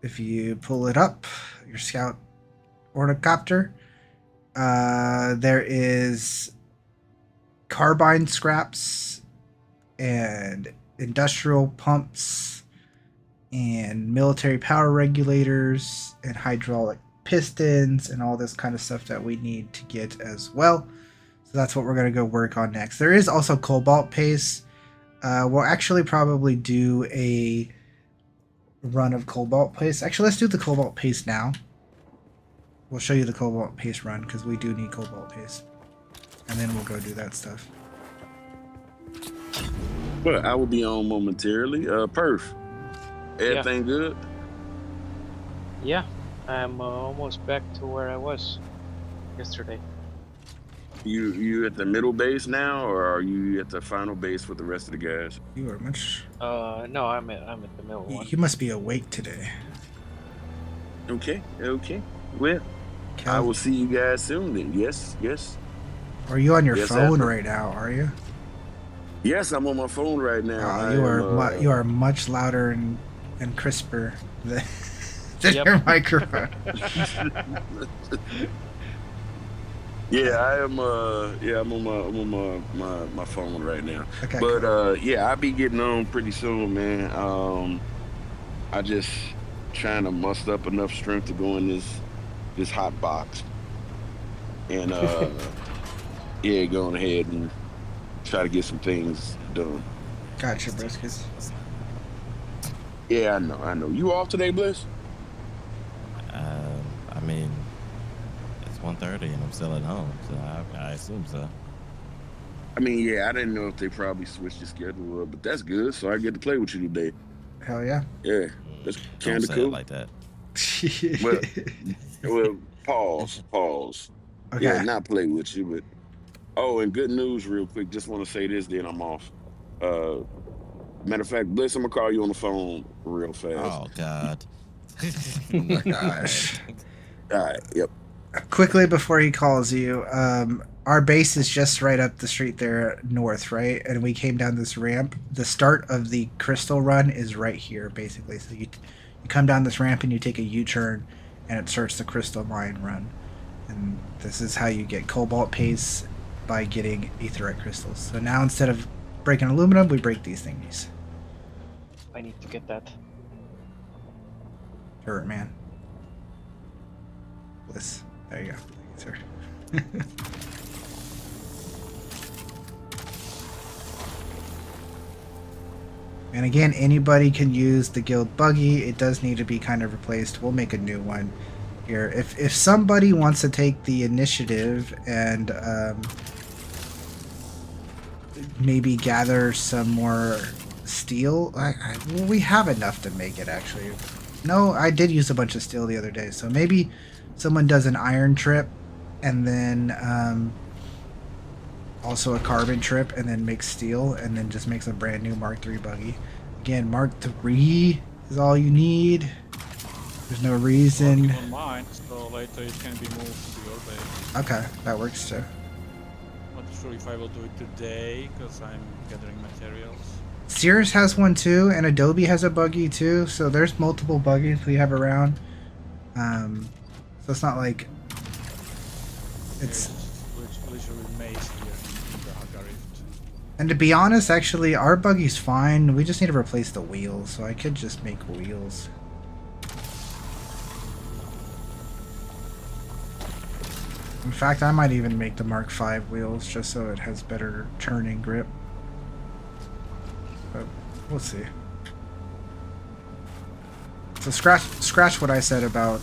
if you pull it up, your scout ornithopter, there is carbine scraps and industrial pumps and military power regulators and hydraulic pistons and all this kind of stuff that we need to get as well. So that's what we're going to go work on next. There is also cobalt paste. We'll actually probably do a run of cobalt paste. Actually, let's do the cobalt paste now. We'll show you the cobalt paste run because we do need cobalt paste. And then we'll go do that stuff. But I will be on momentarily. Perf, everything good? Yeah, I'm almost back to where I was yesterday. You at the middle base now, or are you at the final base with the rest of the guys? You are much. No, I'm at the middle one. You must be awake today. Okay. Well, I will see you guys soon then. Yes. Are you on your Yes, phone Astro. right now? Are you? Yes, I'm on my phone right now. You are much louder and crisper than your microphone. Yeah, I am. I'm on my phone right now. Okay, but cool. I'll be getting on pretty soon, man. I just trying to muster up enough strength to go in this hot box, and yeah, going ahead and try to get some things done. Gotcha, Briskets. Yeah, I know. You off today, Bliss? I mean, it's 1:30 and I'm still at home, so I assume so. I mean, yeah, I didn't know if they probably switched your schedule up, but that's good. So I get to play with you today. Hell yeah. Yeah, that's kind of Don't say cool. it like that. well, pause. Okay. Yeah, not play with you, but oh, and good news, real quick. Just want to say this, then I'm off. Matter of fact, Bliss, I'm gonna call you on the phone real fast. Oh God. Oh my gosh. All right. Yep. Quickly before he calls you, our base is just right up the street there north, right? And we came down this ramp. The start of the crystal run is right here, basically. So you come down this ramp and you take a U-turn, and it starts the crystal mine run. And this is how you get cobalt paste by getting aetherite crystals. So now instead of breaking aluminum, we break these thingies. I need to get that. Dirt, man. Bliss. There you go. Sir. And again, anybody can use the guild buggy. It does need to be kind of replaced. We'll make a new one here. If somebody wants to take the initiative and maybe gather some more steel, we have enough to make it actually. No, I did use a bunch of steel the other day, so maybe someone does an iron trip and then also a carbon trip and then makes steel and then just makes a brand new Mark III buggy. Again, Mark III is all you need. There's no reason. On mine, so later it can be moved to your base. Okay, that works too. Not sure if I will do it today because I'm gathering materials. Sears has one too, and Adobe has a buggy too, so there's multiple buggies we have around. So it's not like it's literally maze here in the Haga Rift. And to be honest, actually, our buggy's fine. We just need to replace the wheels, so I could just make wheels. In fact, I might even make the Mark V wheels just so it has better turning grip. But we'll see. So scratch what I said about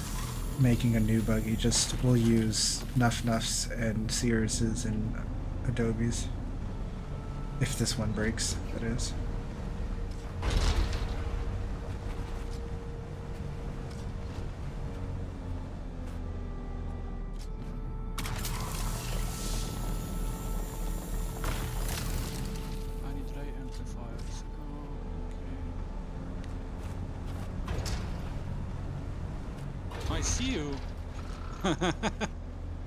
making a new buggy. Just we'll use Nuff's and Sears's and Adobe's. If this one breaks, that is. I need ray amplifiers. Okay. I see you.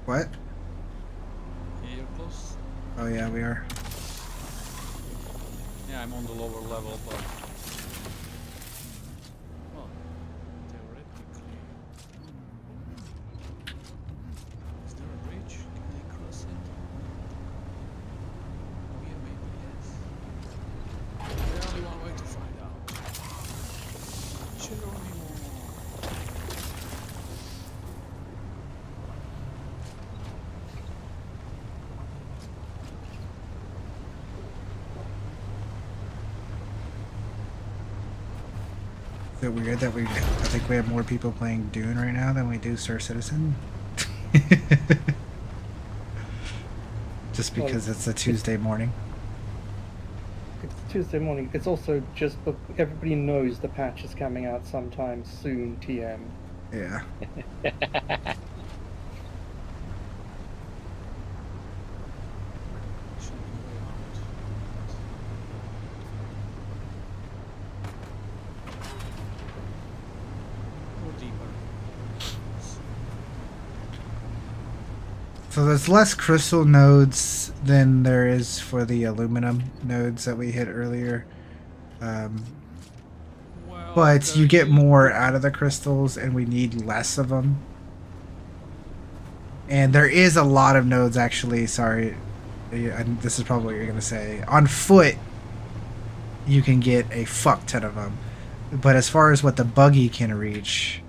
What? Yeah, you're close. Oh yeah, we are. Yeah, I'm on the lower level, but well, theoretically, is there a bridge? Can I cross it? Oh yeah, maybe yes. There's only one way to find out. Geronimo. Is it weird that I think we have more people playing Dune right now than we do Star Citizen? Just because it's a Tuesday morning. It's Tuesday morning. It's also just everybody knows the patch is coming out sometime soon, TM. Yeah. So there's less crystal nodes than there is for the aluminum nodes that we hit earlier. But you get more out of the crystals, and we need less of them. And there is a lot of nodes, actually. Sorry, this is probably what you're going to say. On foot, you can get a fuck ton of them. But as far as what the buggy can reach,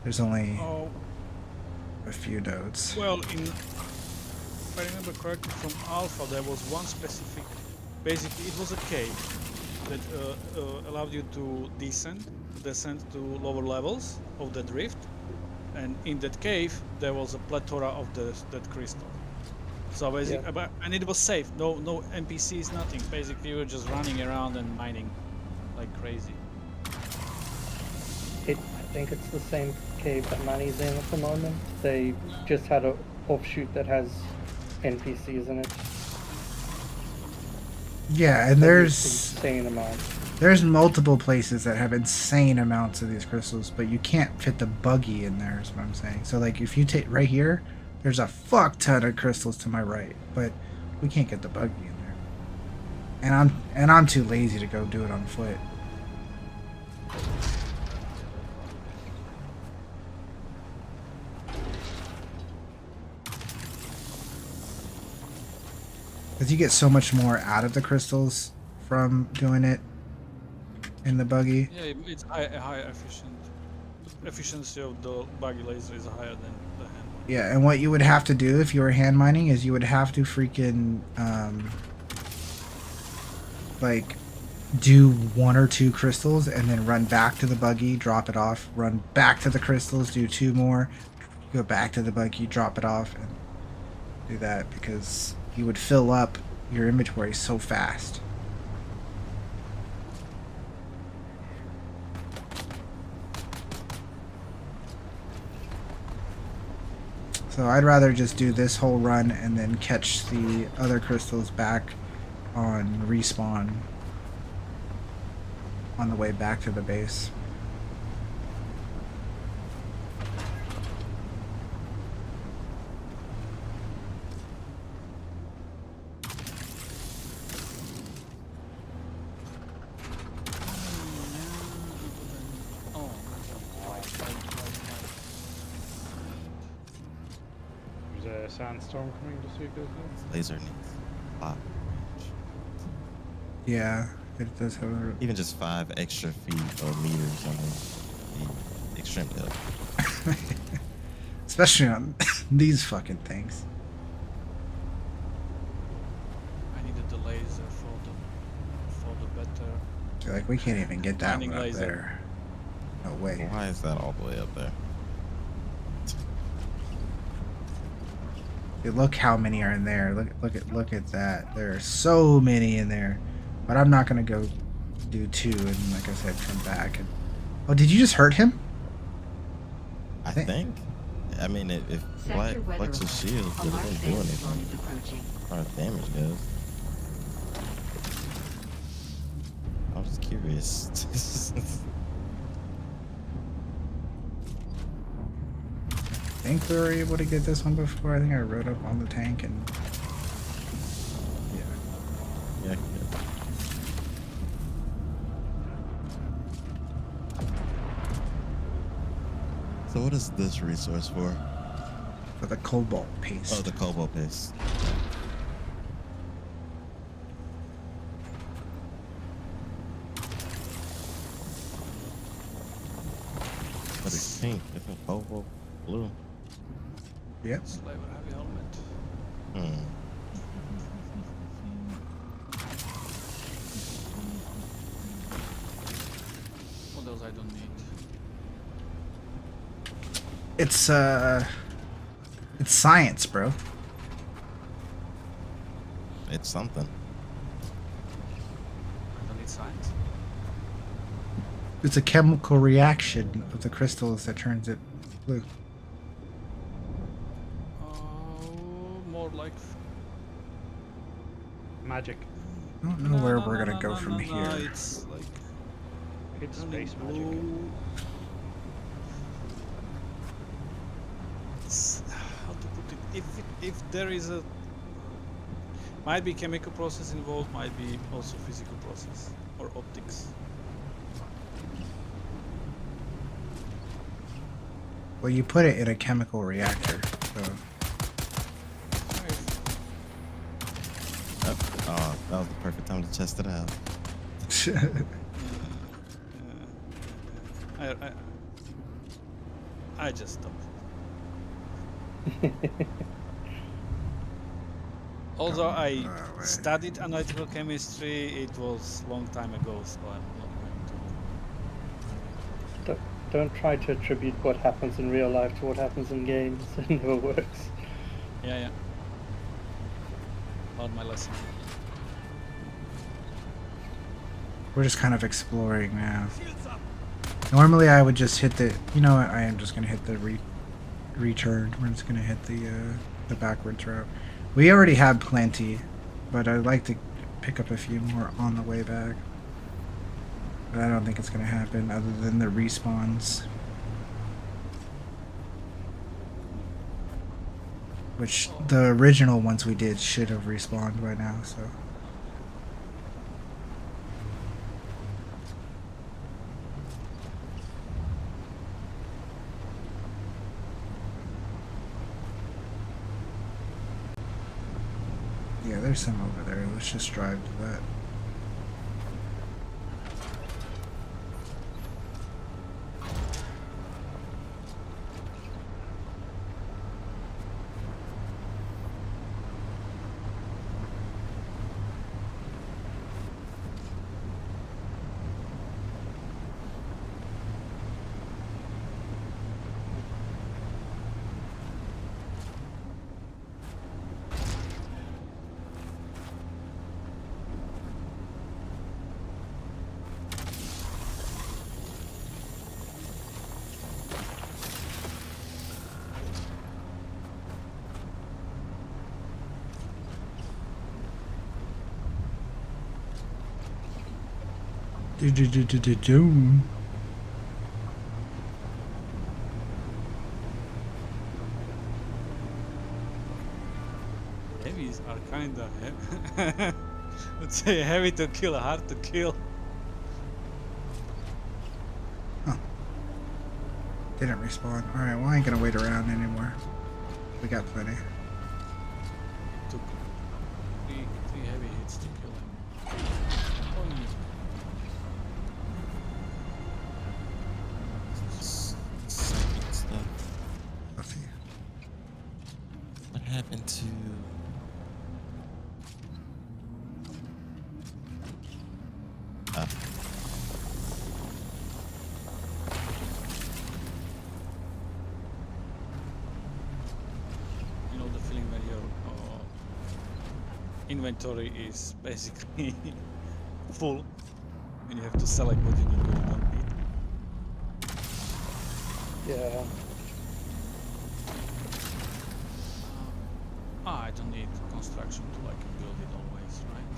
there's only a few nodes. Well, if I remember correctly from Alpha, there was one specific... Basically, it was a cave that allowed you to descend to lower levels of the drift, and in that cave there was a plethora of that crystal. So basically, and it was safe. No NPCs, nothing. Basically, you were just running around and mining like crazy. I think it's the same cave that Manny's in at the moment. They just had an offshoot that has NPCs in it. Yeah, and there's insane amounts. There's multiple places that have insane amounts of these crystals, but you can't fit the buggy in there, is what I'm saying. So like if you take right here, there's a fuck ton of crystals to my right, but we can't get the buggy in there. And I'm too lazy to go do it on foot. Because you get so much more out of the crystals from doing it in the buggy. Yeah, it's high efficient. The efficiency of the buggy laser is higher than the hand mining. Yeah, and what you would have to do if you were hand mining is you would have to freaking like do 1 or 2 crystals and then run back to the buggy, drop it off, run back to the crystals, do 2 more, go back to the buggy, drop it off, and do that because you would fill up your inventory so fast. So I'd rather just do this whole run and then catch the other crystals back on respawn on the way back to the base. Sandstorm coming this week, isn't it? Laser needs a lot. Yeah, it does have a... Even just 5 extra feet or meters on the extremely helpful. Especially on these fucking things. I needed the laser for the better. You're like, we can't even get that one up laser. there. No way. Why is that all the way up there? Dude, look how many are in there. Look at that. There are so many in there. But I'm not gonna go do 2 and, like I said, come back. And... Oh, did you just hurt him? I think. I mean, if Flex's shield doesn't do anything as far as damage goes. I was curious. I think we were able to get this one before. I think I rode up on the tank and... Yeah. So what is this resource for? For the cobalt paste. Oh, the cobalt paste. But it's pink. It's a cobalt blue. Yep. Slaver heavy helmet. What else I don't need? It's science, bro. It's something. I don't need science. It's a chemical reaction of the crystals that turns it blue. More like magic. I don't know where we're gonna go from here. It's like It's space magic. It's, how to put it? If it if there is a might be chemical process involved, might be also physical process or optics. Well, you put it in a chemical reactor, so. Oh, that was the perfect time to test it out. I just stopped. Although I studied analytical chemistry, it was a long time ago, so I'm not going to. Don't try to attribute what happens in real life to what happens in games. It never works. Yeah. Learned my lesson. We're just kind of exploring now. Normally I would just hit the, you know what, I am just going to hit the return. We're just going to hit the backwards route. We already have plenty, but I'd like to pick up a few more on the way back. But I don't think it's going to happen other than the respawns. Which the original ones we did should have respawned by now, so. Yeah, there's some over there. Let's just drive to that. Heavies are kinda heavy. Let's say heavy to kill, hard to kill. Huh. Didn't respawn. Alright, well I ain't gonna wait around anymore. We got plenty. Took three heavy hits to kill him. What happened to you know the feeling when your inventory is basically full and you have to select what you need and what you don't need. Yeah. I don't need construction to like build it always, right?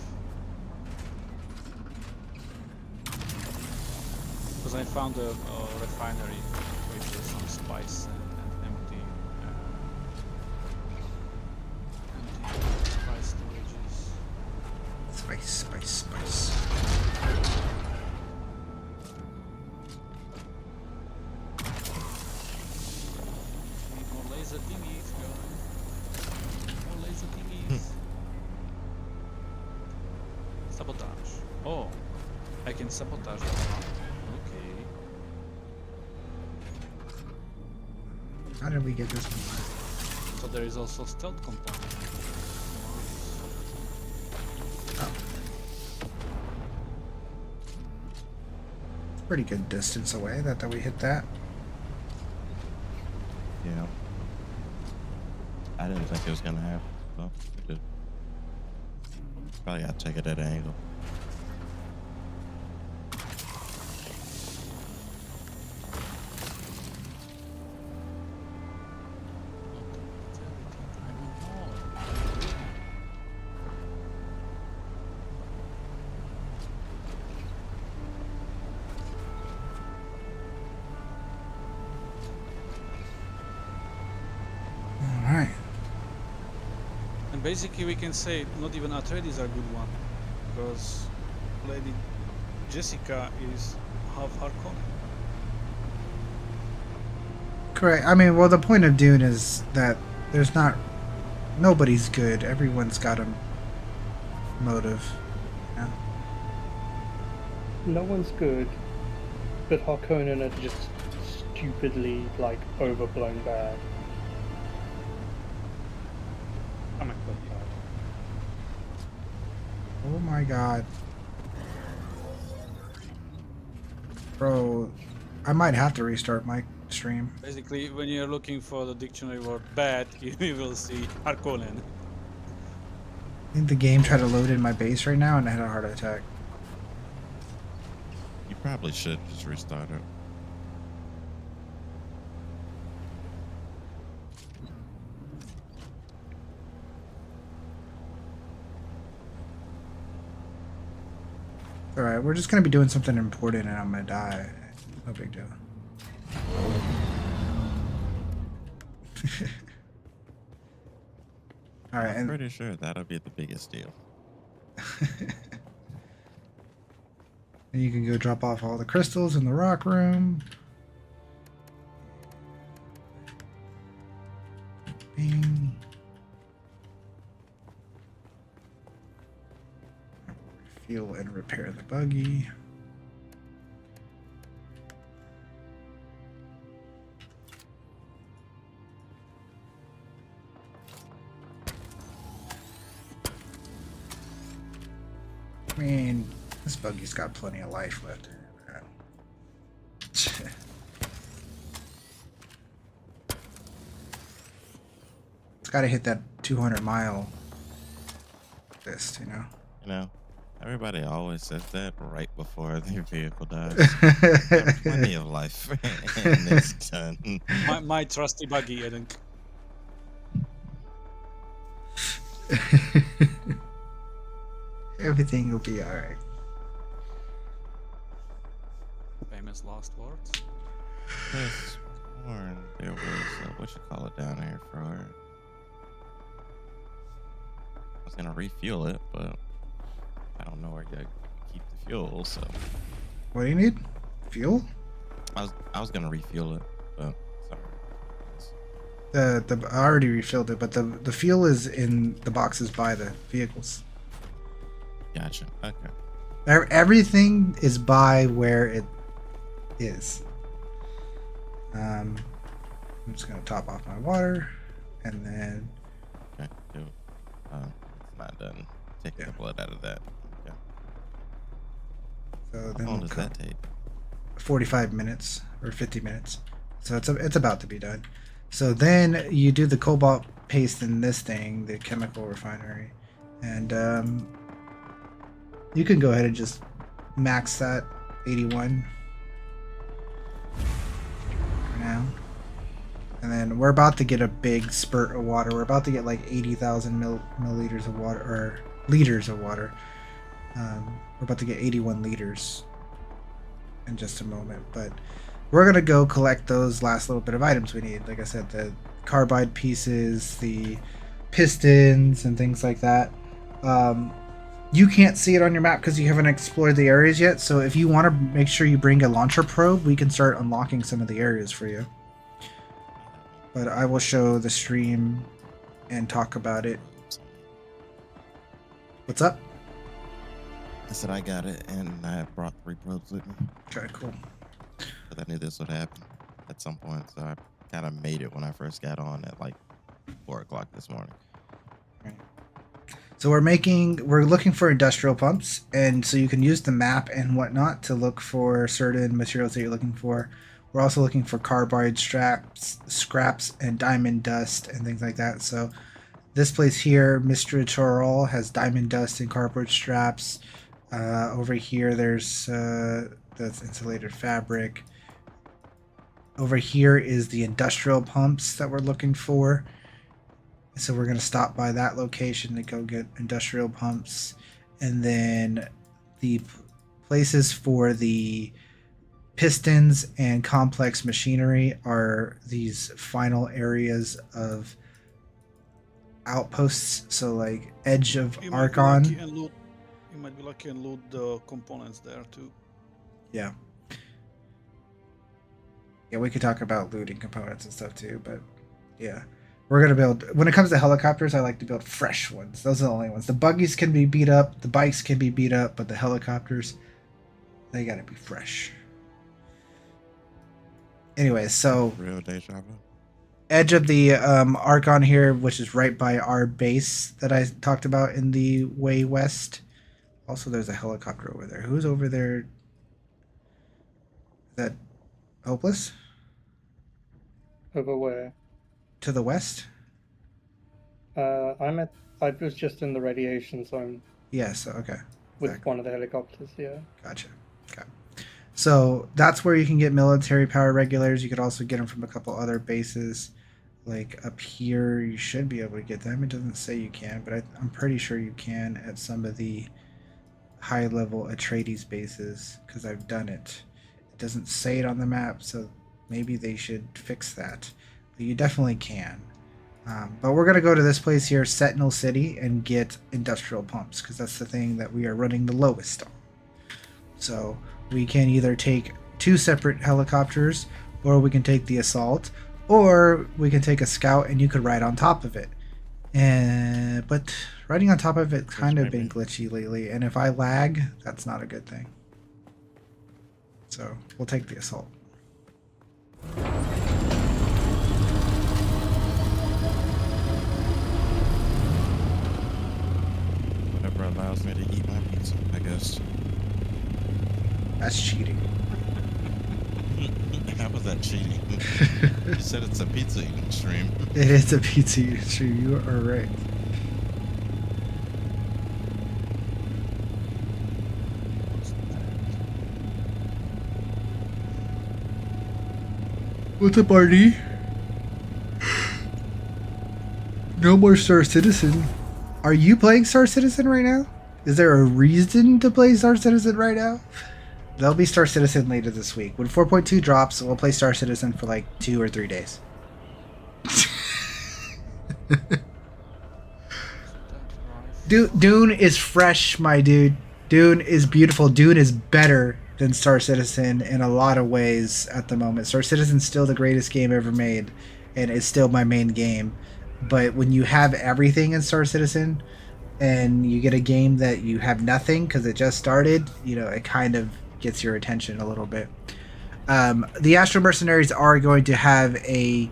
Because I found a refinery with some spice and empty spice storages. Spice. Need more laser thingies, guys. More laser thingies. Sabotage. Oh, I can sabotage that one. Okay. How did we get this one? So there is also stealth component. Pretty good distance away that we hit that. Yeah. I didn't think it was gonna happen. Well, it did. Probably gotta check it at an angle. Basically, we can say not even Atreides are a good one, because Lady Jessica is half Harkonnen. Correct. I mean, well, the point of Dune is that there's not... Nobody's good. Everyone's got a motive. Yeah. No one's good, but Harkonnen are just stupidly, like, overblown bad. I'm a clip bad. Oh my god. Bro, I might have to restart my stream. Basically, when you're looking for the dictionary word bad, you will see Harkonnen. I think the game tried to load in my base right now and I had a heart attack. You probably should just restart it. Alright, we're just gonna be doing something important and I'm gonna die. No big deal. Alright, I'm pretty sure that'll be the biggest deal. and you can go drop off all the crystals in the rock room. Bing. Fuel and repair the buggy. I mean, this buggy's got plenty of life left in it. It's got to hit that 200-mile list, you know? You know, everybody always says that right before their vehicle dies. There's plenty of life in this gun. My trusty buggy, I think. Everything will be alright. Famous last words. This horn, there was what you call it down here for. I was gonna refuel it, but I don't know where to keep the fuel. So what do you need? Fuel? I was gonna refuel it, but sorry. I already refilled it, but the fuel is in the boxes by the vehicles. Gotcha. Okay. Everything is by where it is. I'm just gonna top off my water, and then. Okay. Cool. It's not done. Take the blood out of that. Okay. So then How long does that take? 45 minutes or 50 minutes. So it's about to be done. So then you do the cobalt paste in this thing, the chemical refinery, and you can go ahead and just max that 81 for now. And then we're about to get a big spurt of water. We're about to get like 80,000 milliliters of water, or liters of water. We're about to get 81 liters in just a moment. But we're going to go collect those last little bit of items we need. Like I said, the carbide pieces, the pistons, and things like that. You can't see it on your map because you haven't explored the areas yet. So if you want to make sure you bring a launcher probe, we can start unlocking some of the areas for you. But I will show the stream and talk about it. What's up? I said I got it, and I brought 3 probes with me. Okay, cool. But I knew this would happen at some point, so I kind of made it when I first got on at like 4 o'clock this morning. Right. So we're looking for industrial pumps, and so you can use the map and whatnot to look for certain materials that you're looking for. We're also looking for carbide scraps, and diamond dust and things like that. So this place here, Mr. Choral, has diamond dust and cardboard straps. Over here, there's that's insulated fabric. Over here is the industrial pumps that we're looking for. So we're going to stop by that location to go get industrial pumps. And then the places for the pistons and complex machinery are these final areas of outposts, so like edge of You Archon. might be lucky and loot the components there too. Yeah. Yeah, we could talk about looting components and stuff too, but yeah. We're going to build... When it comes to helicopters, I like to build fresh ones. Those are the only ones. The buggies can be beat up, the bikes can be beat up, but the helicopters, they got to be fresh. Anyway, so... Real deja vu. Edge of the Archon here, which is right by our base that I talked about in the way west. Also, there's a helicopter over there. Who's over there? Is that Hopeless? Over where? To the west? I was just in the radiation zone. Yes, okay. With Exactly. one of the helicopters, yeah. Gotcha. Okay. So that's where you can get military power regulators. You could also get them from a couple other bases. Like up here, you should be able to get them. It doesn't say you can, but I'm pretty sure you can at some of the high-level Atreides bases, because I've done it. It doesn't say it on the map, so maybe they should fix that. But you definitely can. But we're going to go to this place here, Sentinel City, and get industrial pumps, because that's the thing that we are running the lowest on. So we can either take 2 separate helicopters, or we can take the assault, or we can take a scout and you could ride on top of it. But riding on top of it kind of been glitchy lately, and if I lag, that's not a good thing. So we'll take the assault. Whatever allows me to eat my pizza, I guess. That's cheating. How was that cheating? You said it's a pizza eating stream. It is a pizza eating stream, you are right. What's up, RD? No more Star Citizen. Are you playing Star Citizen right now? Is there a reason to play Star Citizen right now? There'll be Star Citizen later this week. When 4.2 drops, we'll play Star Citizen for like 2 or 3 days. Dune is fresh, my dude. Dune is beautiful. Dune is better than Star Citizen in a lot of ways at the moment. Star Citizen's still the greatest game ever made, and it's still my main game. But when you have everything in Star Citizen, and you get a game that you have nothing because it just started, you know, it kind of gets your attention a little bit. The Astro Mercenaries are going to have a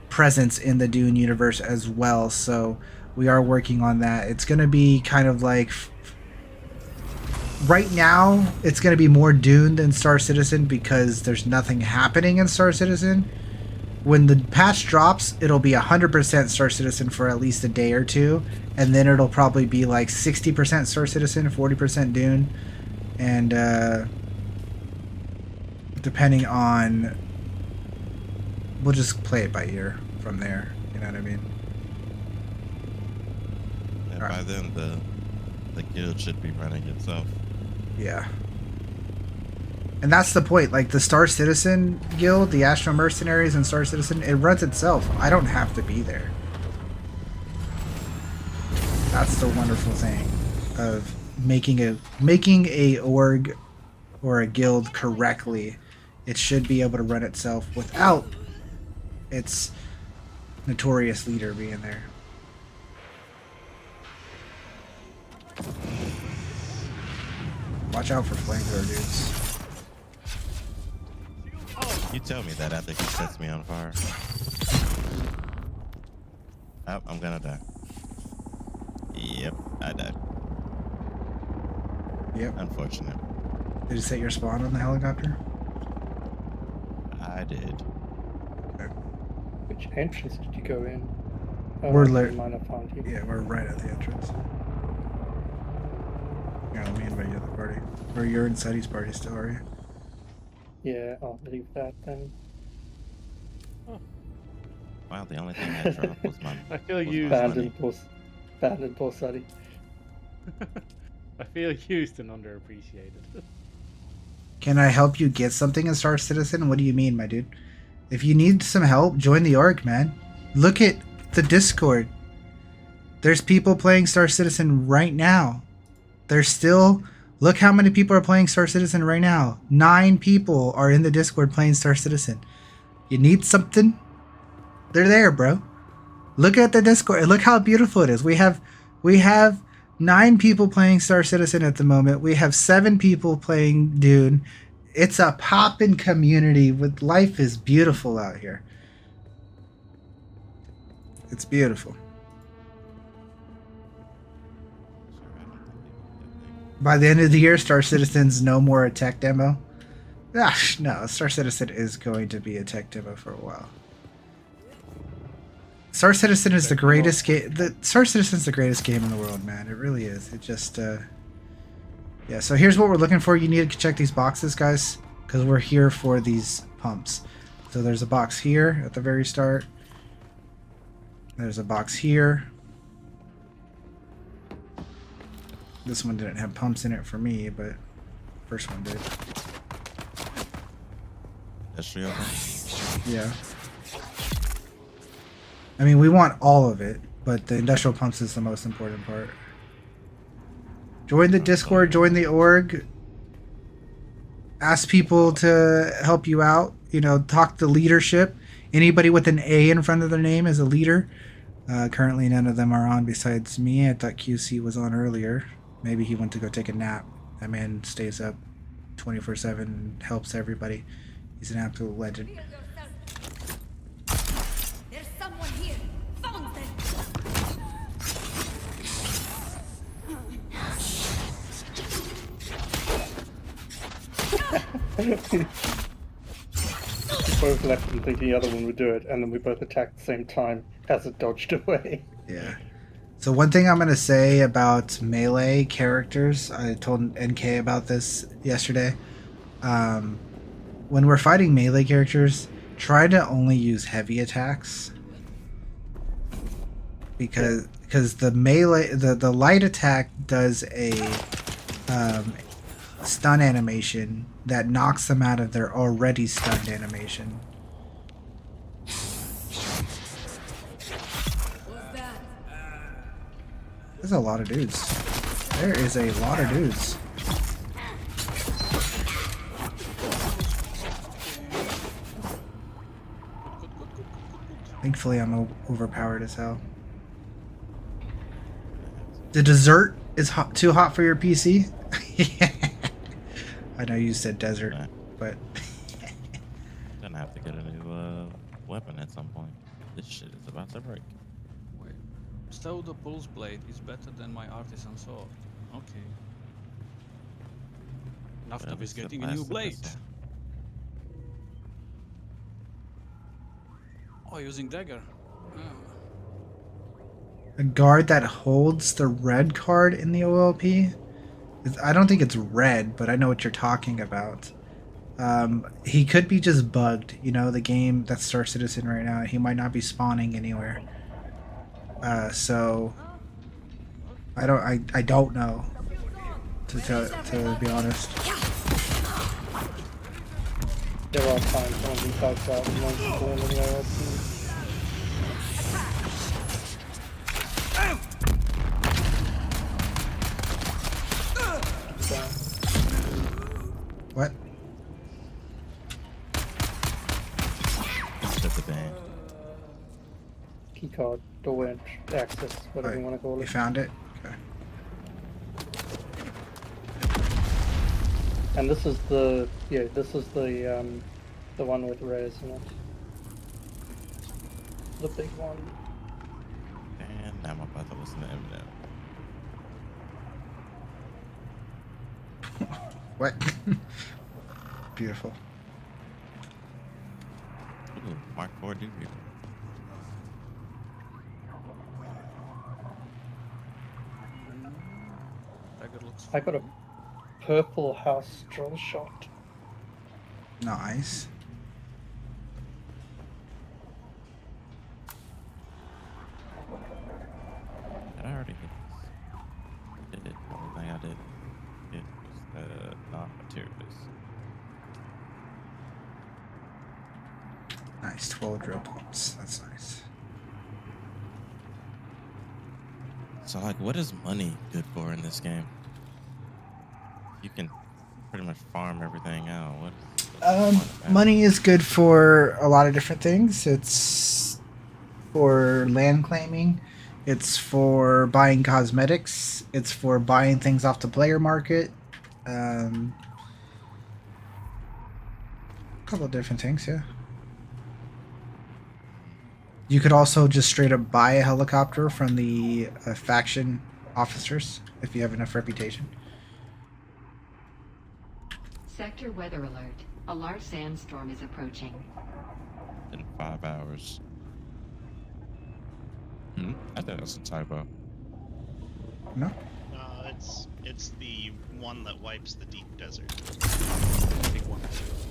presence in the Dune universe as well, so we are working on that. It's going to be kind of like... Right now, it's going to be more Dune than Star Citizen because there's nothing happening in Star Citizen. When the patch drops, it'll be 100% Star Citizen for at least a day or two, and then it'll probably be like 60% Star Citizen, 40% Dune, and depending on... We'll just play it by ear from there, you know what I mean? And by then, the guild should be running itself. Yeah. And that's the point. Like, the Star Citizen guild, the Astro Mercenaries and Star Citizen, it runs itself. I don't have to be there. That's the wonderful thing of making a org or a guild correctly. It should be able to run itself without its notorious leader being there. Watch out for flamethrower dudes. You tell me that after he sets me on fire. Oh, I'm gonna die. Yep, I died. Yep. Unfortunate. Did you set your spawn on the helicopter? I did. Okay. Which entrance did you go in? Oh, We're yeah, we're right at the entrance. Yeah, let me invite you to the party. Or you're in Seti's party still, are you? Yeah, I'll leave that then. Wow, the only thing I dropped was my... I feel used. Abandoned poor Seti. I feel used and underappreciated. Can I help you get something in Star Citizen? What do you mean, my dude? If you need some help, join the org, man. Look at the Discord. There's people playing Star Citizen right now. There's still... Look how many people are playing Star Citizen right now. 9 people are in the Discord playing Star Citizen. You need something? They're there, bro. Look at the Discord. Look how beautiful it is. We have 9 people playing Star Citizen at the moment. We have 7 people playing Dune. It's a poppin' community. With life is beautiful out here. It's beautiful. By the end of the year, Star Citizen's no more a tech demo. Gosh, no, Star Citizen is going to be a tech demo for a while. Star Citizen is the greatest game. Star Citizen's the greatest game in the world, man. It really is. It just, yeah. So here's what we're looking for. You need to check these boxes, guys, because we're here for these pumps. So there's a box here at the very start. There's a box here. This one didn't have pumps in it for me, but first one did. Industrial pumps? Yeah. I mean, we want all of it, but the industrial pumps is the most important part. Join the Discord, join the org. Ask people to help you out. You know, talk to leadership. Anybody with an A in front of their name is a leader. Currently, none of them are on besides me. I thought QC was on earlier. Maybe he went to go take a nap. That man stays up 24/7 and helps everybody. He's an absolute legend. There's someone here. Found them. Both left and thinking the other one would do it, and then we both attacked at the same time as it dodged away. Yeah. So one thing I'm going to say about melee characters, I told NK about this yesterday. When we're fighting melee characters, try to only use heavy attacks. Because the melee, the light attack does a stun animation that knocks them out of their already stunned animation. There's a lot of dudes. There is a lot of dudes. Thankfully, I'm overpowered as hell. The dessert is too hot for your PC? I know you said desert, but... Gonna have to get a new weapon at some point. This shit is about to break. So the pulse blade is better than my artisan sword. Okay. Naftab is getting a new blade. Oh, using dagger. A guard that holds the red card in the OLP? I don't think it's red, but I know what you're talking about. He could be just bugged. You know, the game that's Star Citizen right now, he might not be spawning anywhere. So I don't know, to be honest. There are times when we talk about multiple in the OLP. What? Keycard, door access, whatever you want to call it. You found it? Okay. And this is the one with rares in it. The big one. And now I'm about to listen to Eminem. What? Beautiful. Ooh, Mark 4 do people. I got a purple house drill shot. Nice. I already hit this. Did it? The only thing I did hit was non-materialist. Nice, 12 drill pumps. That's nice. So, like, what is money good for in this game? You can pretty much farm everything out. What is the point of that? Money is good for a lot of different things. It's for land claiming. It's for buying cosmetics. It's for buying things off the player market. A couple of different things, yeah. You could also just straight up buy a helicopter from the faction officers if you have enough reputation. Sector weather alert. A large sandstorm is approaching. In 5 hours. I think that's a typo. No? It's the one that wipes the deep desert. Big one.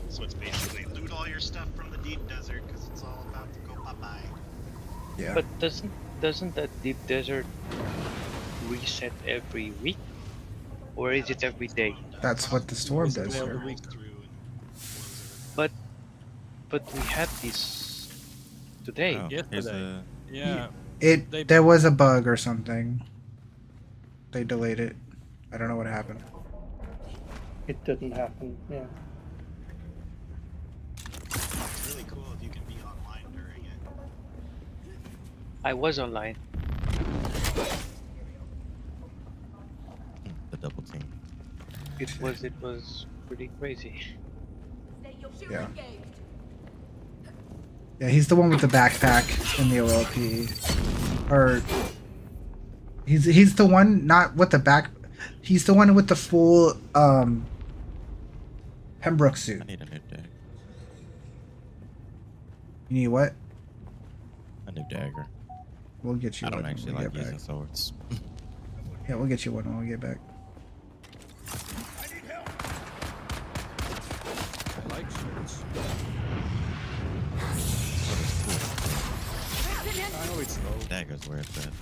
So it's basically loot all your stuff from the deep desert because it's all about to go bye-bye. Yeah. But doesn't that deep desert reset every week, or is it every day? That's what the storm does. Sir. But we had this today. Oh, Yesterday. Yeah. There was a bug or something. They delayed it. I don't know what happened. It didn't happen. Yeah. It's really cool if you can be online during it. I was online. The double team. It was pretty crazy. Yeah. Yeah, he's the one with the backpack in the OLP. Or he's the one not with the back. He's the one with the full Pembroke suit. I need a new dagger. You need what? A new dagger. We'll get you I don't one actually when we like get using back. swords. Yeah, we'll get you one when we get back. I like swords. I know it's low. Dagger's where it's at.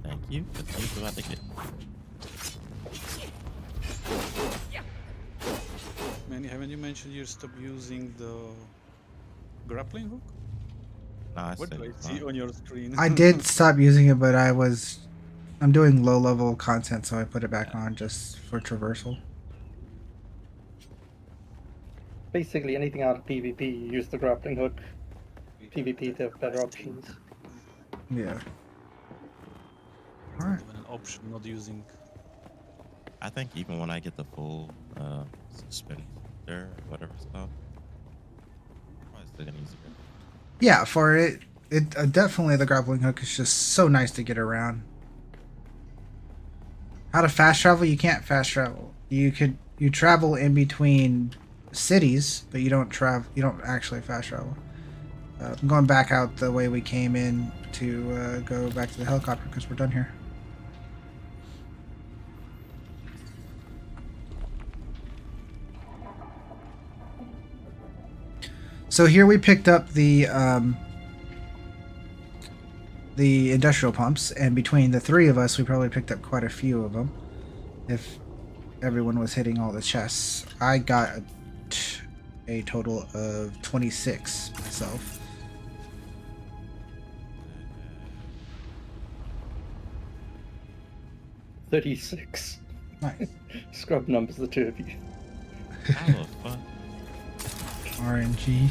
Thank you. That's you about to get. Manny, haven't you mentioned you stopped using the grappling hook? Nah, What do I see on your screen? I did stop using it, but I'm doing low level content, so I put it back on just for traversal. Basically, anything out of PvP, you use the grappling hook. PvP, they have better options. Yeah. Alright. Even an option not using. I think even when I get the full suspender, whatever it's called, probably still gonna use it. Yeah, for it definitely the grappling hook is just so nice to get around. How to fast travel? You can't fast travel. You travel in between cities, but you don't actually fast travel. I'm going back out the way we came in to go back to the helicopter because we're done here. So here we picked up the industrial pumps, and between the three of us, we probably picked up quite a few of them. If everyone was hitting all the chests, I got a total of 26 myself. $36. Nice. Scrub numbers, the two of you. How the fuck? RNG.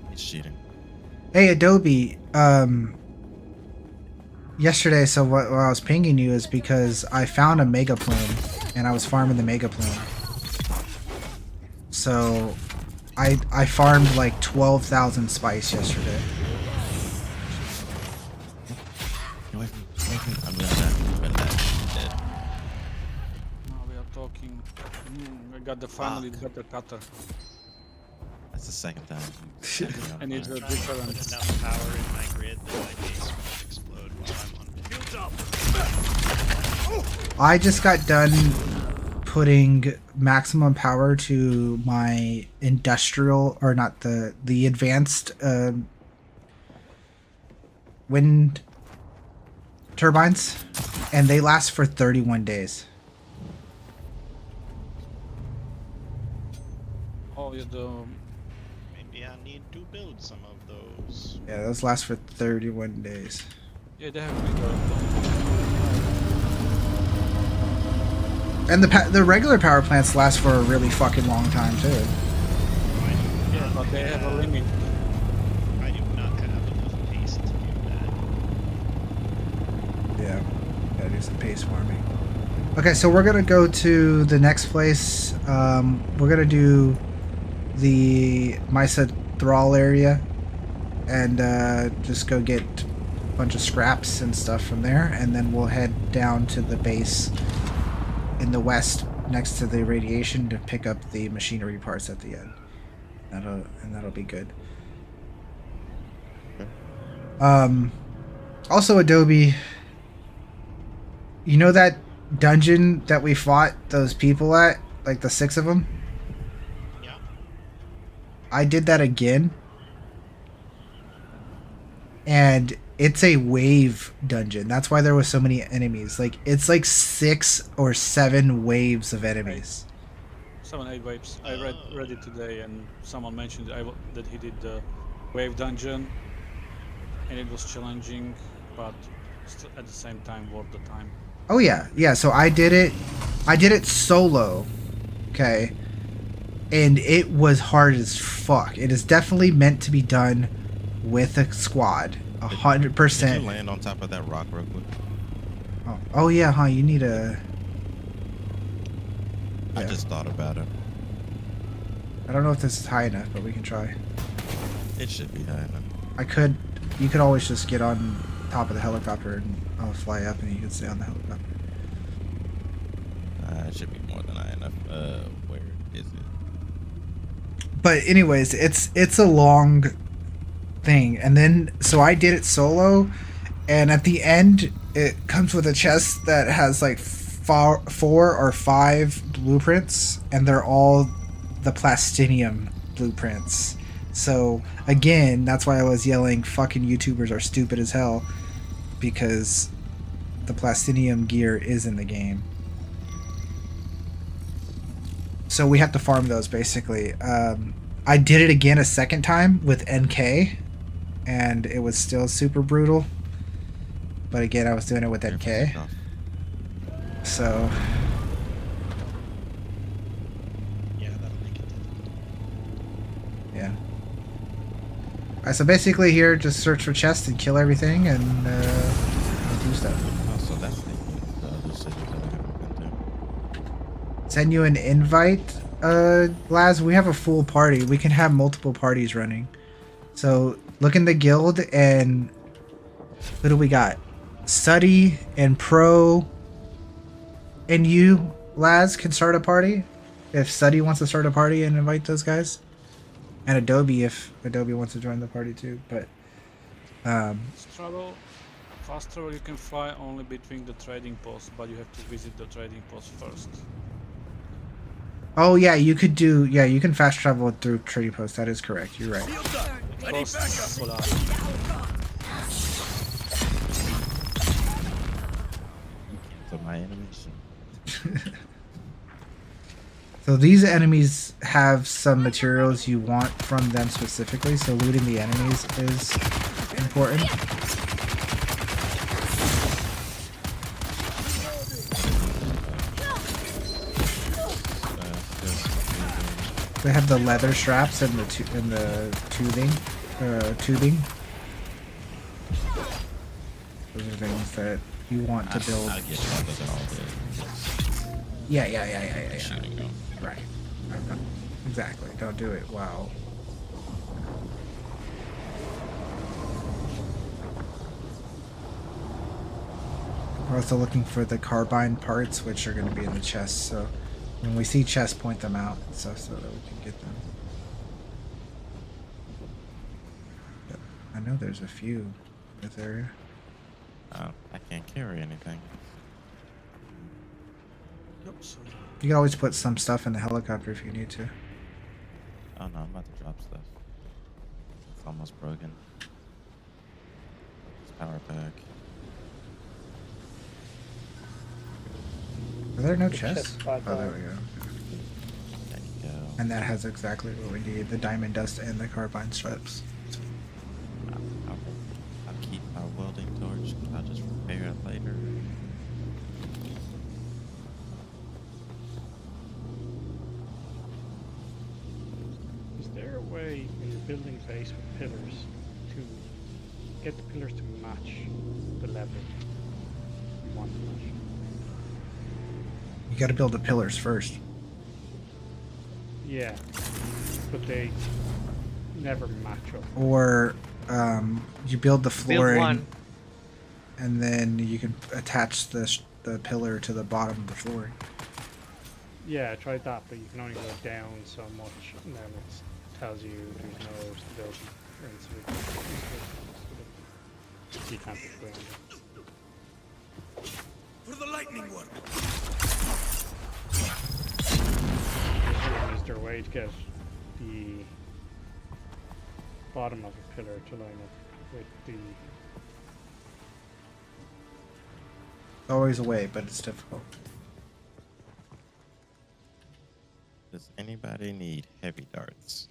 He's cheating. Hey Adobe, yesterday, so what I was pinging you is because I found a mega plume and I was farming the mega plume. So I farmed like 12,000 spice yesterday. I'm gonna die. Dead. Now we are talking. I got the finally better cutter. That's the second time. And it's a Trying to put different. enough power in my grid that my base won't explode while I'm on. I just got done putting maximum power to my industrial, or not the advanced wind turbines, and they last for 31 days. Oh Oh, yeah, Maybe I need to build some of those. Yeah, those last for 31 days. yeah, they have been And the regular power plants last for a really fucking long time too. Yeah, but they have a limit. I do not have enough paste to do that. Yeah, gotta do some paste farming. Okay, so we're gonna go to the next place. We're gonna do the Mesa Thrall area and just go get a bunch of scraps and stuff from there, and then we'll head down to the base in the west next to the radiation to pick up the machinery parts at the end. That'll be good. Also, Adobe, you know that dungeon that we fought those people at, like the 6 of them? Yeah. I did that again, and it's a wave dungeon. That's why there was so many enemies. Like, it's like 6 or 7 waves of enemies. 7, 8 waves. I read it today, and someone mentioned that he did the wave dungeon, and it was challenging, but at the same time worth the time. Oh yeah, yeah. So I did it solo, okay, and it was hard as fuck. It is definitely meant to be done with a squad, 100%. Did you land on top of that rock real quick? Oh yeah, huh? You need a. I just thought about it. I don't know if this is high enough, but we can try. It should be high enough. You could always just get on top of the helicopter and I'll fly up and you can stay on the helicopter. It should be more than high enough. Where is it? But anyways, it's a long thing, and then so I did it solo, and at the end it comes with a chest that has like 4 or 5 blueprints, and they're all the plastinium blueprints. So again, that's why I was yelling fucking YouTubers are stupid as hell, because the plastinium gear is in the game. So we have to farm those basically. I did it again a second time with NK, and it was still super brutal. But again, I was doing it with NK. So yeah, that'll make it difficult. Yeah. Alright, so basically here, just search for chests and kill everything and do stuff. Oh, so that's the other city that I haven't been to. Send you an invite, Laz. We have a full party. We can have multiple parties running. So look in the guild, and who do we got? Suddy and Pro and you, Laz, can start a party if Suddy wants to start a party and invite those guys. And Adobe if Adobe wants to join the party too, but Fast travel you can fly only between the trading posts, but you have to visit the trading post first. oh yeah, you could do, yeah, you can fast travel through trading posts. That is correct. You're right. So my animation. So these enemies have some materials you want from them specifically, so looting the enemies is important. They have the leather straps and the tubing. Those are things that you want to build. I'll get all the Yeah. Right. Exactly. Don't do it. Wow. We're also looking for the carbine parts, which are going to be in the chest. So when we see chests, point them out and stuff so that we can get them. But I know there's a few in this area. I can't carry anything. You can always put some stuff in the helicopter if you need to. Oh no, I'm about to drop stuff. It's almost broken. It's power pack. Are there no chests? Chest, Oh, there we go. There you go. And that has exactly what we need, the diamond dust and the carbine strips. I'll keep my welding torch. I'll just repair it later. Is there a way when you're building base with pillars to get the pillars to match the level you want to match? You gotta build the pillars first. Yeah, but they never match up. Or you build the flooring, one. and then you can attach the pillar to the bottom of the flooring. Yeah, I tried that, but you can only go down so much, and then it tells you there's no stability or instability. You can't put ground. For the lightning work. Is there a way to get the bottom of a pillar to line up with the... Always a way, but it's difficult. Does anybody need heavy darts?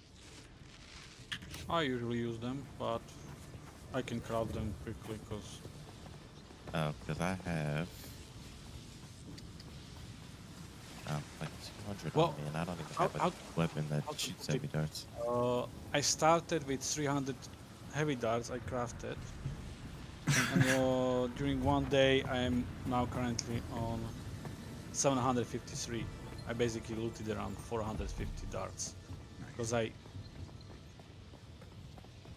I usually use them, but I can craft them quickly because... Because I have... like 200 on me, and I don't even have a weapon that shoots heavy darts. I started with 300 heavy darts I crafted. And during one day, I am now currently on 753. I basically looted around 450 darts. Because I...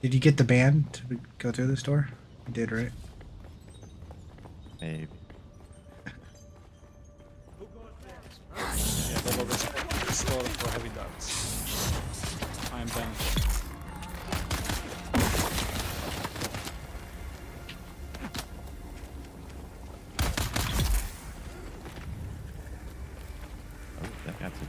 Did you get the band to go through this door? You did, right? Maybe. Yeah, double respect to the store for heavy darts. I am done. Oh, that got to.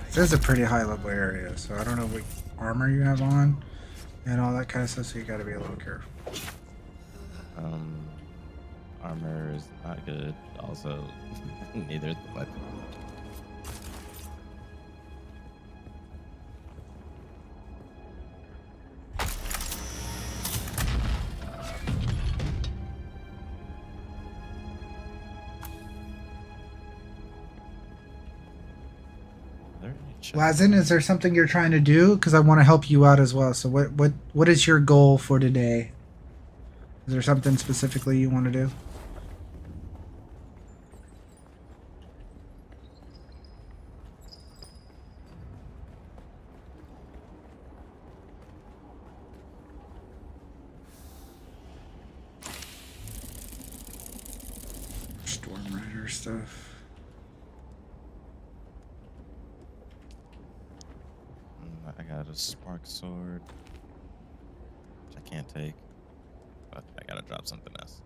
This is a pretty high level area, so I don't know what armor you have on and all that kind of stuff, so you gotta be a little careful. Armor is not good. Also, neither is the weapon. Lazen, is there something you're trying to do? Because I want to help you out as well. So what is your goal for today? Is there something specifically you want to do? Storm Rider stuff. I got a spark sword, which I can't take, but I gotta drop something else.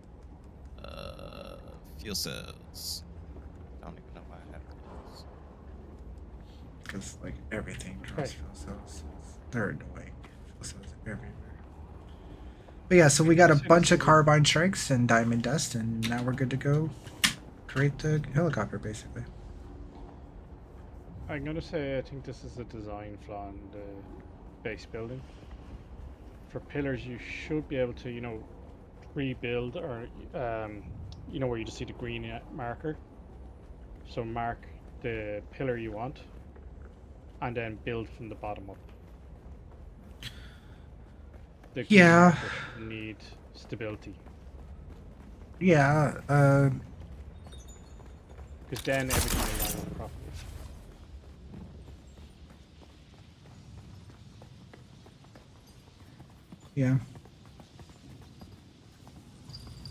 Fuel cells. I don't even know why I have those. Because like everything drops fuel cells. They're annoying. Fuel cells everywhere. But yeah, so we got a bunch of carbine strikes and diamond dust, and now we're good to go create the helicopter, basically. I'm gonna say I think this is a design flaw in the base building. For pillars, you should be able to, you know, rebuild or, you know, where you just see the green marker. So mark the pillar you want, and then build from the bottom up. The green Yeah. marker need stability. Yeah. Because then everything will line up properly. Yeah.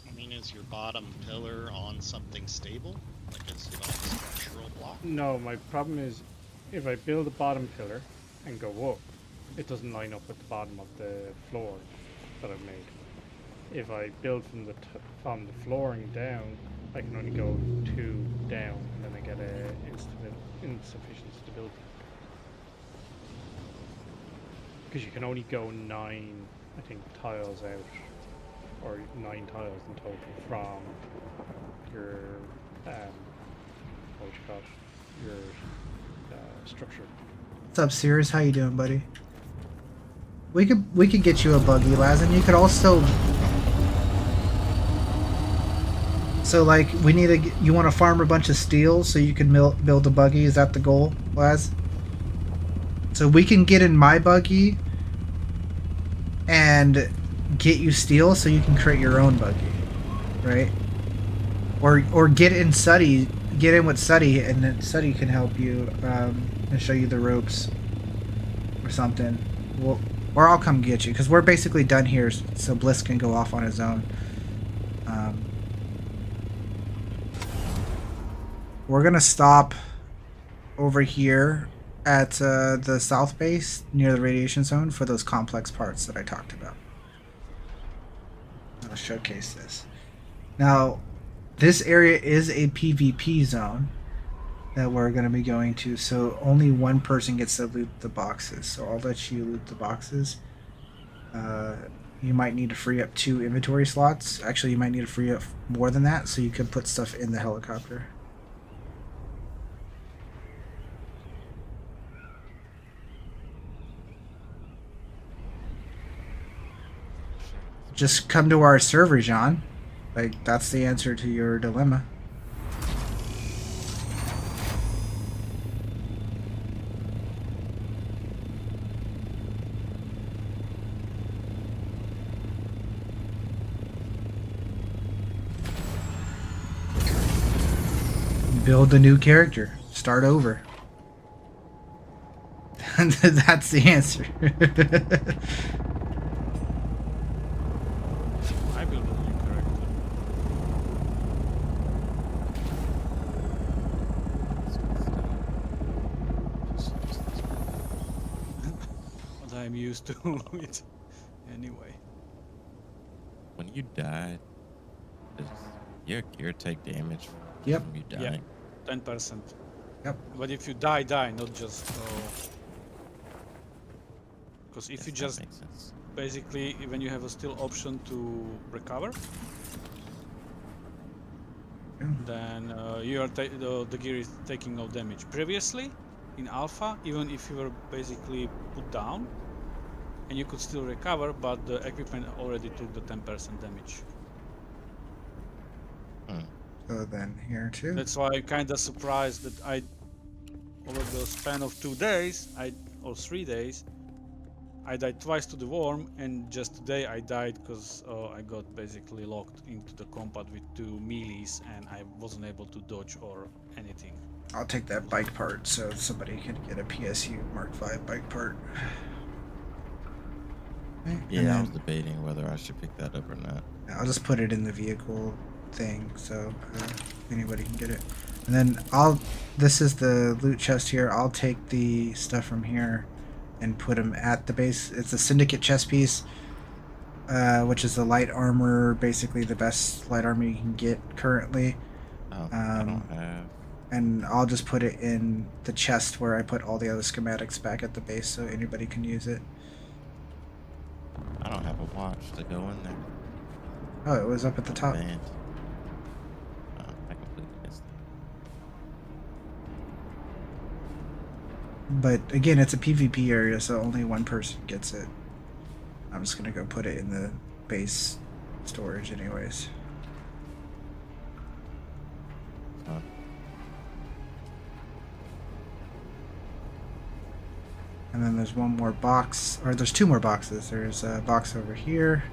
I mean, is your bottom pillar on something stable? Like, is it on a structural block? No, my problem is if I build a bottom pillar and go up, it doesn't line up with the bottom of the floor that I've made. If I build from the flooring down, I can only go 2 down, and then I get insufficient stability. Because you can only go 9, I think, tiles out, or 9 tiles in total from your what you call it, your structure. What's up, Sears? How you doing, buddy? We could get you a buggy, Laz, and you could also. So like we need to. You want to farm a bunch of steel so you can build a buggy? Is that the goal, Laz? So we can get in my buggy and get you steel so you can create your own buggy, right? Or get in Suddy, get in with Suddy, and then Suddy can help you and show you the ropes or something. Or I'll come get you because we're basically done here, so Bliss can go off on his own. We're gonna stop over here at the south base near the radiation zone for those complex parts that I talked about. I'll showcase this. Now, this area is a PvP zone that we're going to be going to, so only one person gets to loot the boxes. So I'll let you loot the boxes. You might need to free up 2 inventory slots. Actually, you might need to free up more than that so you can put stuff in the helicopter. Just come to our server, John. Like, that's the answer to your dilemma. Build a new character. Start over. That's the answer. I build a new character. What I'm used to it anyway. When you die, does your gear take damage? Yep. From you dying? Yeah, 10%. Yep. But if you die, not just. Because if you just basically, when you have a still option to recover, then you are the gear is taking no damage. Previously, in alpha, even if you were basically put down, and you could still recover, but the equipment already took the 10% damage. So then here too. That's why I'm kind of surprised that over the span of 2 days, or 3 days, I died twice to the worm, and just today I died because I got basically locked into the combat with 2 melees, and I wasn't able to dodge or anything. I'll take that bike part so somebody can get a PSU Mark V bike part. Okay, yeah, I was debating whether I should pick that up or not. I'll just put it in the vehicle thing so anybody can get it. And then this is the loot chest here. I'll take the stuff from here and put them at the base. It's a Syndicate chest piece, which is the light armor, basically the best light armor you can get currently. I don't have. And I'll just put it in the chest where I put all the other schematics back at the base so anybody can use it. I don't have a watch to go in there. Oh, it was up at the top. Man. I completely missed it. But again, it's a PvP area, so only one person gets it. I'm just gonna go put it in the base storage anyways. And then there's one more box, or there's 2 more boxes. There's a box over here.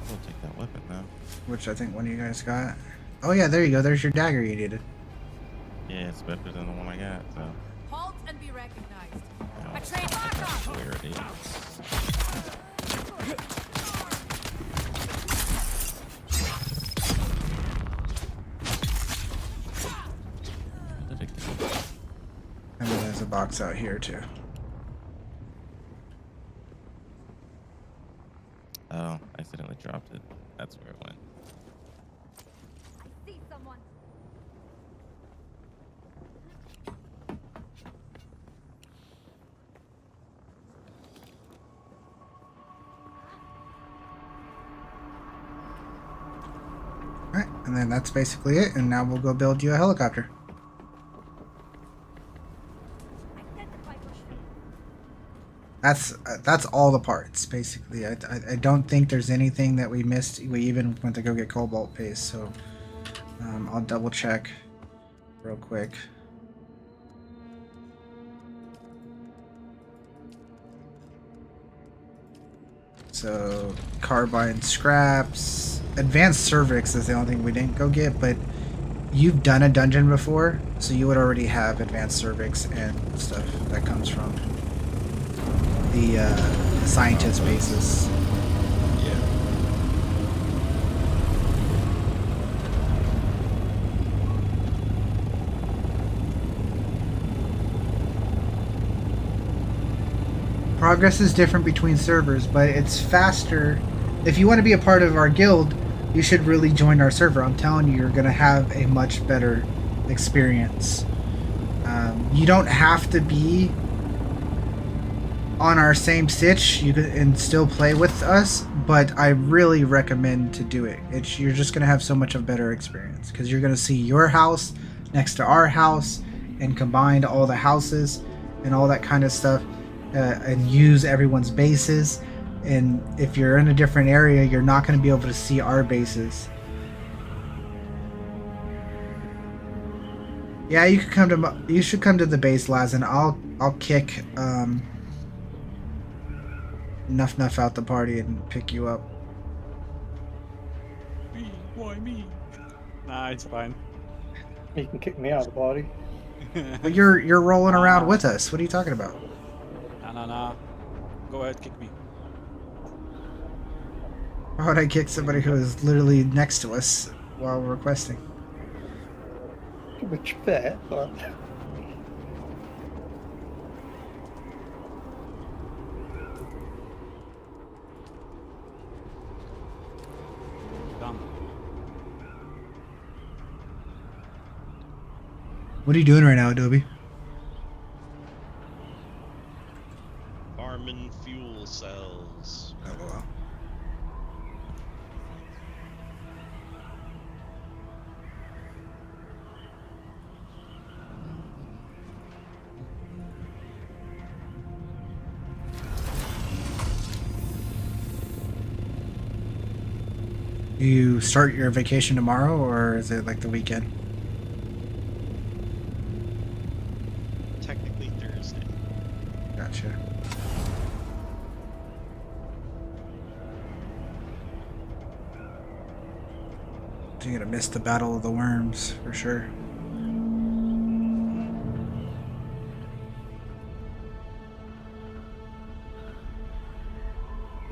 I'll take that weapon now. Which I think one of you guys got. Oh yeah, there you go. There's your dagger you needed. Yeah, it's better than the one I got, so. Halt and be recognized. No, A train back off. where it is. And then there's a box out here too. Oh, I accidentally dropped it. That's where it went. See someone. Alright, and then that's basically it, and now we'll go build you a helicopter. That's all the parts basically. I don't think there's anything that we missed. We even went to go get cobalt paste, so I'll double check real quick. So carbine scraps, advanced cervix is the only thing we didn't go get, but you've done a dungeon before, so you would already have advanced cervix and stuff that comes from the scientist basis. Yeah. Progress is different between servers, but it's faster. If you want to be a part of our guild, you should really join our server. I'm telling you, you're going to have a much better experience. You don't have to be on our same stitch. You can still play with us, but I really recommend to do it. You're just going to have so much of a better experience because you're going to see your house next to our house and combine all the houses and all that kind of stuff, and use everyone's bases. And if you're in a different area, you're not going to be able to see our bases. Yeah, you should come to the base, Laz, and I'll kick Nuff out the party and pick you up. Me? Why me? Nah, it's fine. You can kick me out of the party. But you're rolling around with us. What are you talking about? Nah. Go ahead, kick me. Why would I kick somebody who is literally next to us while we're requesting? Which fair, but What are you doing right now, Adobe? Farming fuel cells. Oh, wow. Do you start your vacation tomorrow, or is it like the weekend? Technically Thursday. Gotcha. So you're gonna miss the Battle of the Worms, for sure.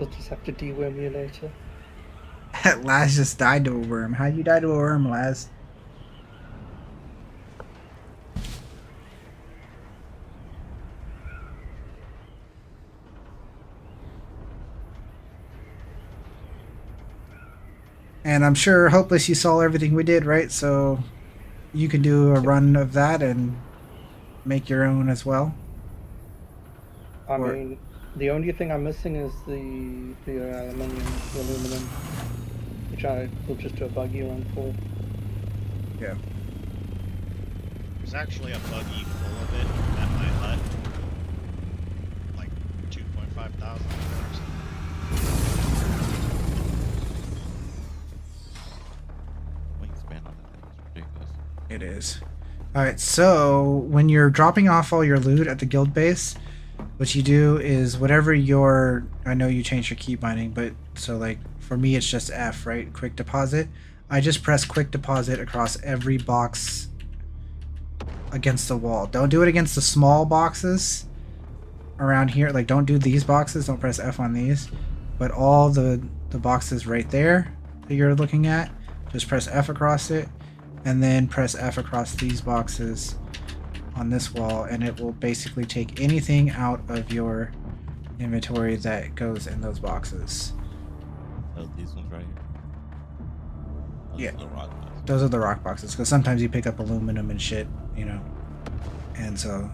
we'll just have to deworm you later. Laz just died to a worm. How'd you die to a worm, Laz? And I'm sure, Hopeless, you saw everything we did, right? So you can do a run of that and make your own as well. I mean, the only thing I'm missing is the aluminum, which I will just do a buggy run for. Yeah. There's actually a buggy full of it at my hut. Like 2,500. Wingspan on that thing is ridiculous. It is. Alright, so when you're dropping off all your loot at the guild base, what you do is whatever your... I know you changed your key binding, but so like for me it's just F, right? Quick deposit. I just press quick deposit across every box against the wall. Don't do it against the small boxes around here. Like, don't do these boxes. Don't press F on these. But all the boxes right there that you're looking at, just press F across it, and then press F across these boxes on this wall, and it will basically take anything out of your inventory that goes in those boxes. Oh, these ones right here? Those are the rock boxes. Those are the rock boxes, because sometimes you pick up aluminum and shit, you know. And so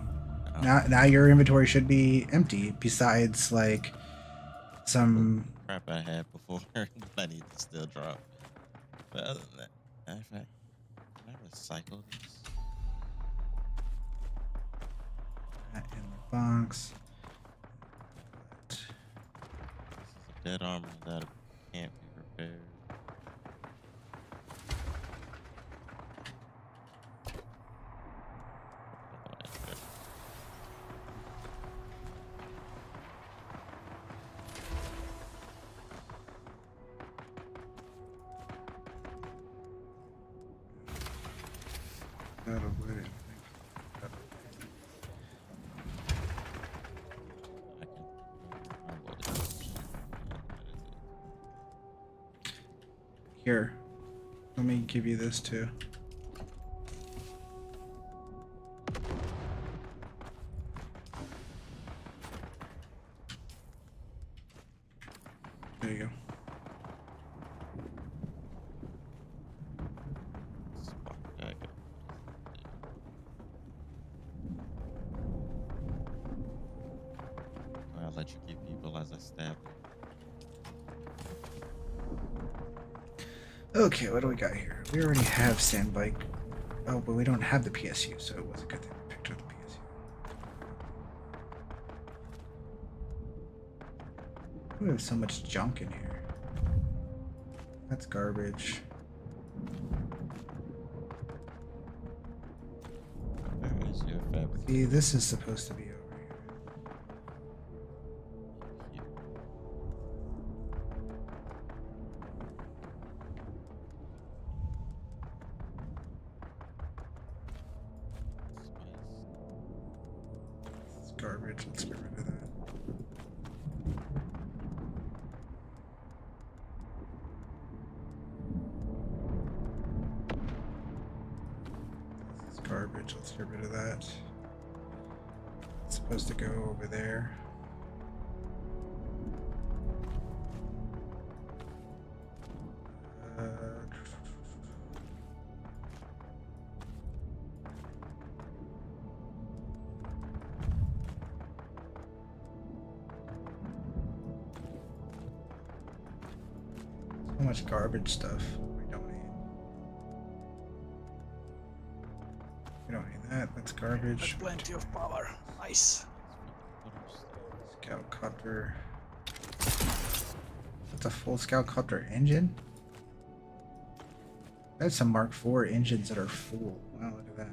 now your inventory should be empty, besides like some crap I had before that I need to still drop. But other than that, matter of fact, can I recycle this? That in the box. dead armor that can't be repaired. That'll let it. Here, let me give you this too. There you go. I'll let you keep people as I stab. Okay, what do we got here? We already have Sandbike. Oh, but we don't have the PSU, so it was a good thing we picked up the PSU. We have so much junk in here. That's garbage. Where is your fabric? See, this is supposed to be over here. It's garbage. Let's get rid of that. This is garbage. Let's get rid of that. It's supposed to go over there. So much garbage stuff we don't need. We don't need that. That's garbage. Plenty of power. Nice. Scout Copter. That's a full Scout Copter engine? That's some Mark IV engines that are full. Wow, look at that.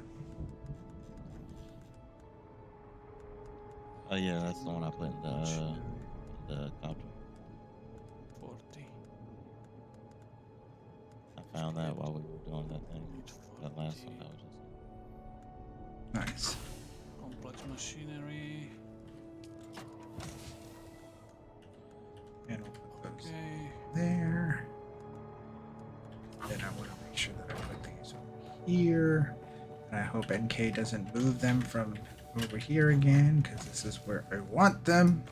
Oh yeah, that's the one I put in the copter. 40. I found that while we were doing that thing. That last one, that was just Nice. Complex machinery. And we'll put those Okay. there. Then I want to make sure that I put these over here. And I hope NK doesn't move them from over here again, because this is where I want them.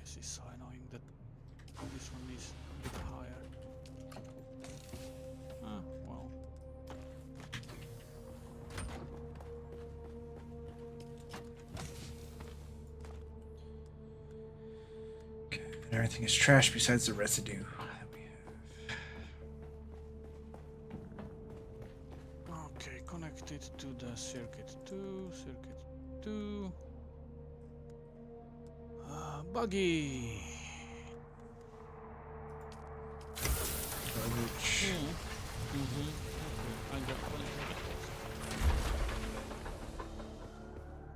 This is so annoying that this one is a bit higher. Ah, well. Okay, and everything is trash besides the residue that we have. Okay, connected to the circuit 2, circuit 2. Buggy. Garbage. Okay, I got one.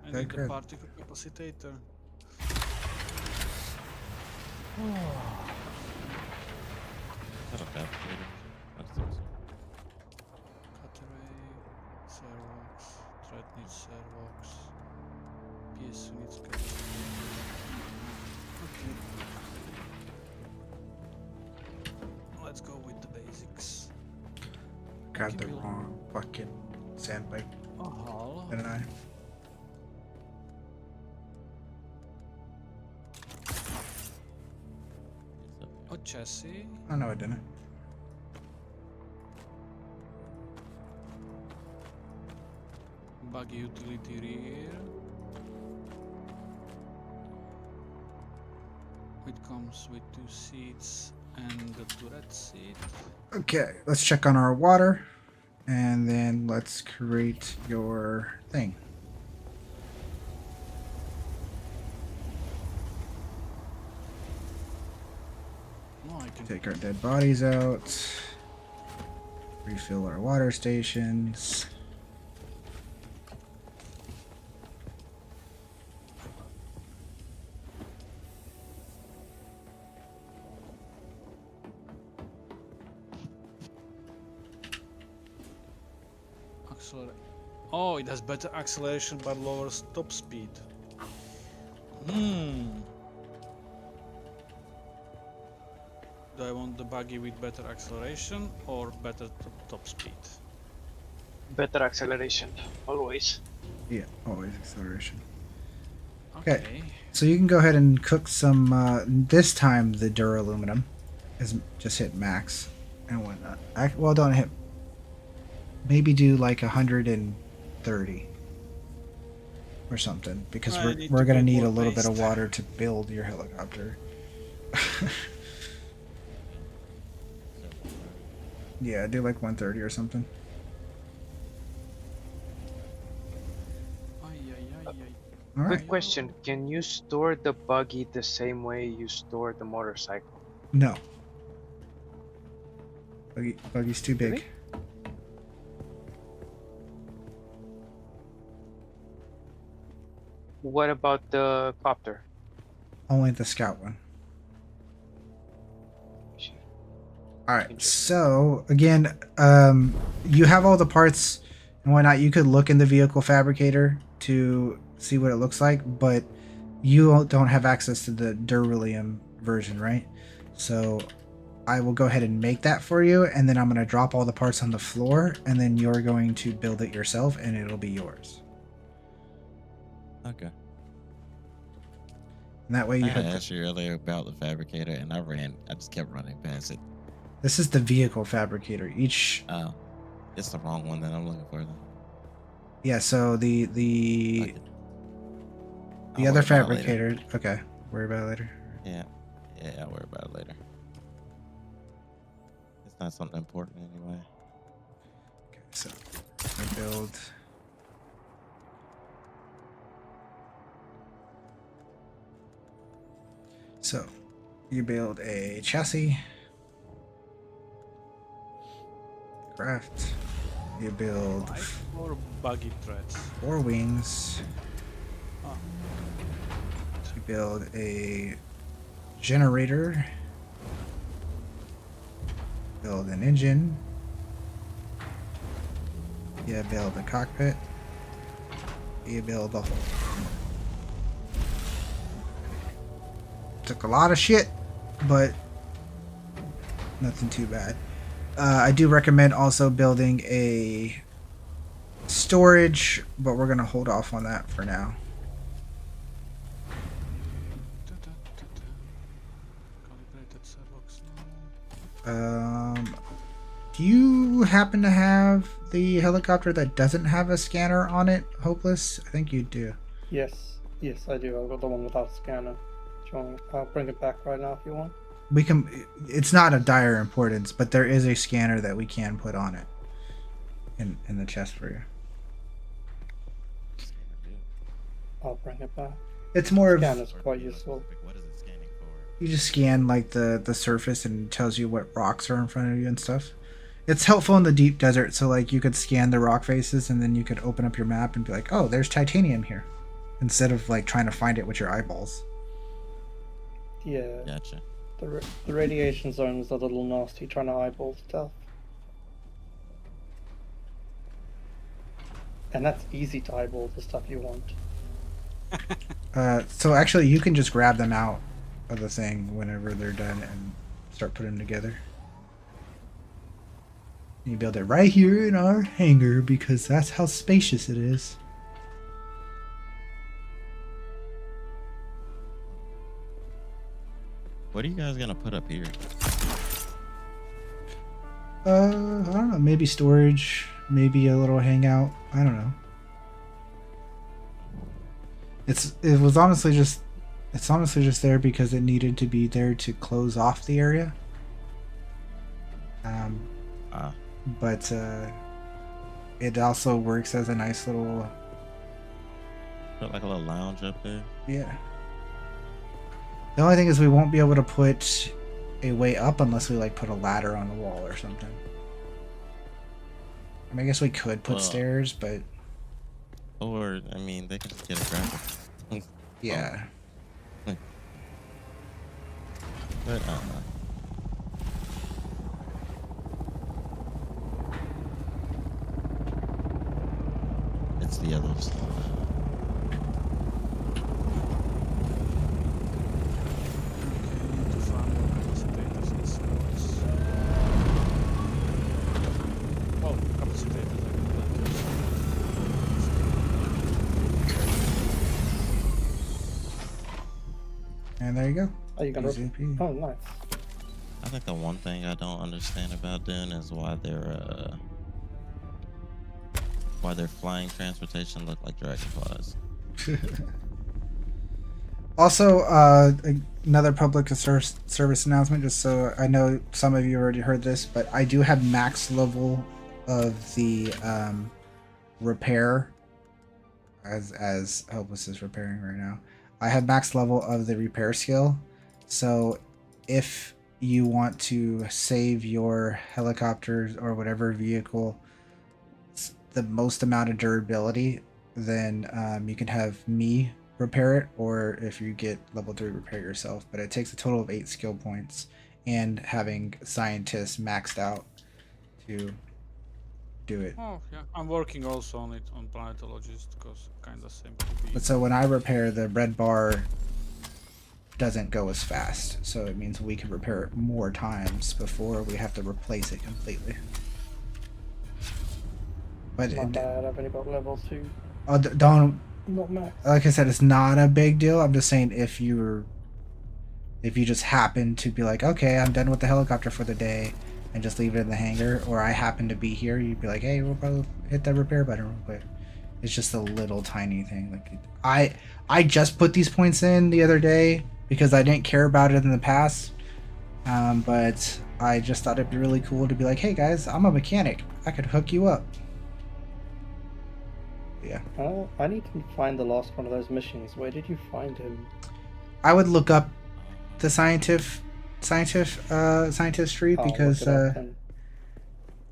I Okay, need the good. particle capacitator. Is that a fabricator? I think so. Cut array, servox, thread needs servox, PSU needs capacitator. Okay. Let's go with the basics. Got the wrong fucking Sandbike, Oh, didn't I? a chassis. Oh no, I didn't. Buggy utility rear. It comes with 2 seats and the turret seat. Okay, let's check on our water. And then let's create your thing. No, I can Take our dead bodies out. Refill our water stations. Oh, it has better acceleration but lower top speed. Hmm. Do I want the buggy with better acceleration or better top speed? Better acceleration, always. Yeah, always acceleration. Okay, so you can go ahead and cook some. This time the duraluminum is just hit max and whatnot. Well, don't hit. Maybe do like 130 or something because we're gonna need a little bit of water to build your helicopter. Yeah, do like 130 or something. Quick question, can you store the buggy the same way you store the motorcycle? No. Buggy's too big. Really? What about the copter? Only the scout one. Alright, so again, you have all the parts and whatnot. You could look in the vehicle fabricator to see what it looks like, but you don't have access to the Duralium version, right? So I will go ahead and make that for you, and then I'm going to drop all the parts on the floor, and then you're going to build it yourself, and it'll be yours. Okay. And that way you I asked you earlier about the fabricator, and I just kept running past it. This is the vehicle fabricator. Each. Oh, it's the wrong one that I'm looking for. Then. Yeah. So the other fabricator. Okay. Worry about it later. Yeah. Yeah. I'll worry about it later. It's not something important anyway. Okay. So I build. So you build a chassis. Craft. You build 4 buggy threads. 4 wings. Oh. You build a generator. Build an engine. You build a cockpit. You build the whole. Took a lot of shit, but nothing too bad. I do recommend also building a storage, but we're gonna hold off on that for now. Do you happen to have the helicopter that doesn't have a scanner on it, Hopeless? I think you do. Yes, I do. I've got the one without scanner. I'll bring it back right now if you want. We can. It's not a dire importance, but there is a scanner that we can put on it in the chest for you. I'll bring it back. It's more of. Scanner's quite useful. What is it scanning for? You just scan like the surface and it tells you what rocks are in front of you and stuff. It's helpful in the deep desert, so like you could scan the rock faces and then you could open up your map and be like, oh, there's titanium here, instead of like trying to find it with your eyeballs. Yeah. Gotcha. The radiation zone was a little nasty trying to eyeball stuff. And that's easy to eyeball the stuff you want. So actually you can just grab them out of the thing whenever they're done and start putting them together. You build it right here in our hangar because that's how spacious it is. What are you guys gonna put up here? I don't know, maybe storage, maybe a little hangout. I don't know. It was honestly just there because it needed to be there to close off the area. But it also works as a nice little. Put like a little lounge up there. Yeah. The only thing is we won't be able to put a way up unless we like put a ladder on the wall or something. I mean, I guess we could put stairs, but. Or I mean, they can just get a graphic. Yeah. But it's the others. And there you go. Oh, you got it. Oh, nice. I think the one thing I don't understand about them is why their flying transportation look like dragonflies. Also, another public service announcement, just so I know some of you already heard this, but I do have max level of the repair, as Hopeless is repairing right now. I have max level of the repair skill, so if you want to save your helicopters or whatever vehicle the most amount of durability, then you can have me repair it, or if you get level 3, repair it yourself. But it takes a total of 8 skill points and having scientists maxed out to do it. Oh yeah, I'm working also on it on planetologist because kind of same to be. But so when I repair, the red bar doesn't go as fast, so it means we can repair it more times before we have to replace it completely. But Not bad. I've only got level 2. Oh, don't. Not max. Like I said, it's not a big deal. I'm just saying if you just happen to be like, okay, I'm done with the helicopter for the day, and just leave it in the hangar, or I happen to be here, you'd be like, hey, we'll probably hit that repair button real quick. It's just a little tiny thing. Like I just put these points in the other day because I didn't care about it in the past, but I just thought it'd be really cool to be like, hey guys, I'm a mechanic. I could hook you up. Yeah. I need to find the last one of those missions. Where did you find him? I would look up the scientist tree because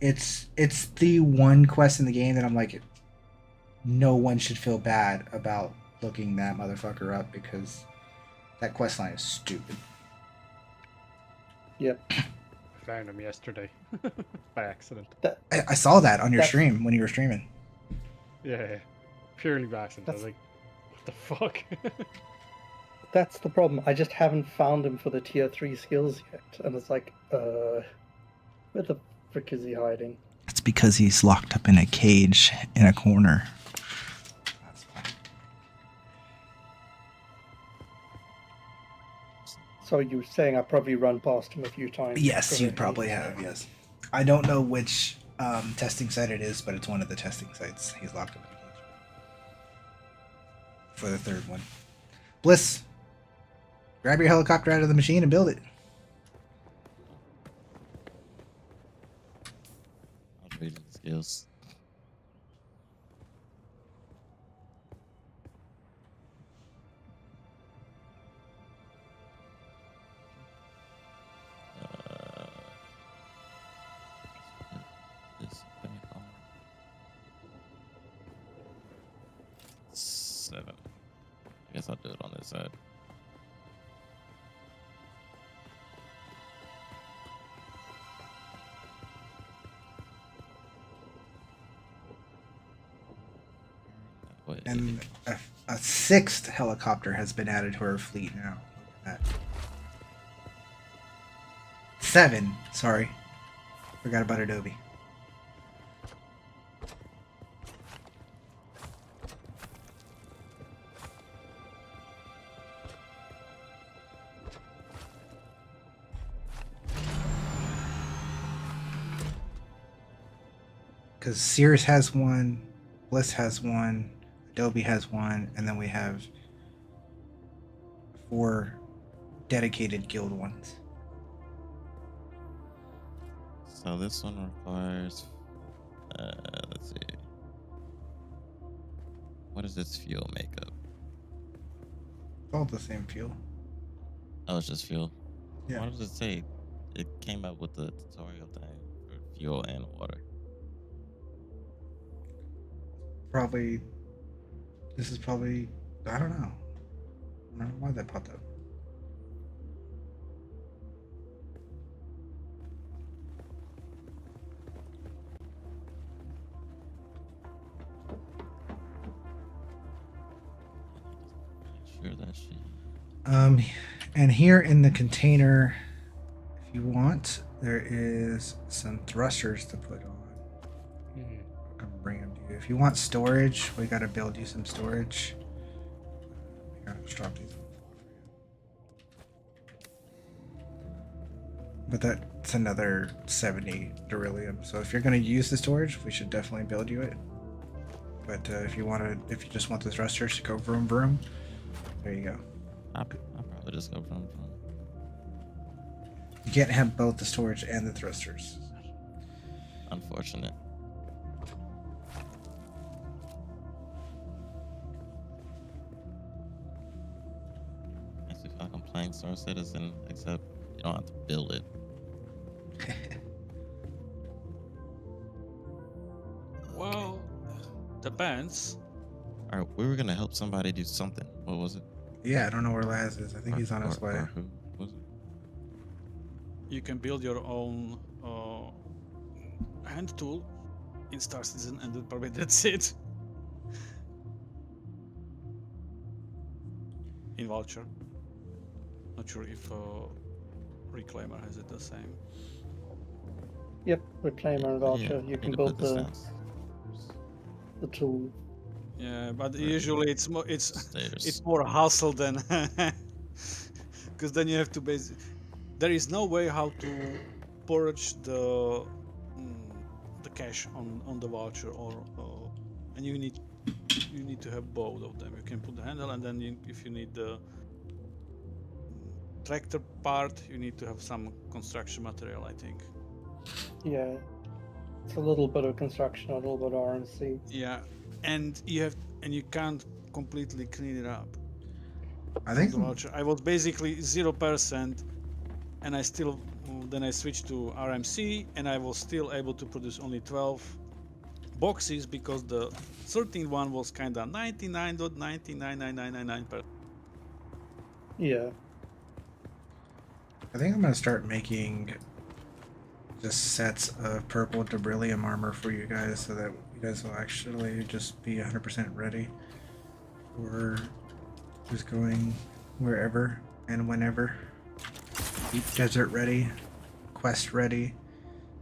it's the one quest in the game that I'm like, no one should feel bad about looking that motherfucker up because that quest line is stupid. Yep. I found him yesterday by accident. I saw that on your stream when you were streaming. Yeah, purely by accident. I was like, what the fuck? That's the problem. I just haven't found him for the tier 3 skills yet. And it's like, where the frick is he hiding? It's because he's locked up in a cage in a corner. That's fine. So you were saying I probably run past him a few times? Yes, you probably have, yes. I don't know which testing site it is, but it's one of the testing sites. He's locked up in a cage. For the third one. Bliss, grab your helicopter out of the machine and build it. I'm reading the skills. I guess I'll do it on this side. And a sixth helicopter has been added to our fleet now. Look at that. 7, sorry. Forgot about Adobe. Because Sears has 1, Bliss has 1, Adobe has 1, and then we have 4 dedicated guild ones. So this one requires, let's see. What does this fuel make up? It's all the same fuel. Oh, it's just fuel. Yeah. What does it say? It came up with the tutorial thing for fuel and water. Probably. This is probably. I don't know. I don't know why that popped up. Sure that she. And here in the container, if you want, there is some thrusters to put on. I'm gonna bring them to you. If you want storage, we gotta build you some storage. Here, I'll just drop these on the floor for you. But that's another 70 beryllium. So if you're gonna use the storage, we should definitely build you it. But if you just want the thrusters to go vroom vroom, there you go. I'll probably just go from. You can't have both the storage and the thrusters. Unfortunate. Makes me feel like I'm playing Star Citizen, except you don't have to build it. Well, depends. Alright, we were gonna help somebody do something. What was it? Yeah, I don't know where Laz is. I think he's on his way. Who was it? You can build your own hand tool in Star Citizen, and then probably that's it. In Vulture. Not sure if Reclaimer has it the same. Yep, Reclaimer and Vulture. Yeah, you can build the tool. Yeah, but usually it's more hassle than because then you have to there is no way how to purge the cache on the voucher and you need to have both of them. You can put the handle, and then if you need the tractor part, you need to have some construction material, I think. Yeah, it's a little bit of construction, a little bit of RNC. Yeah, and you can't completely clean it up. I think I was basically 0%, and I switched to RMC, and I was still able to produce only 12 boxes because the 13th one was kinda 99.99999%. Yeah. I think I'm gonna start making just sets of purple beryllium armor for you guys, so that you guys will actually just be 100% ready for just going wherever and whenever. Deep desert ready, quest ready.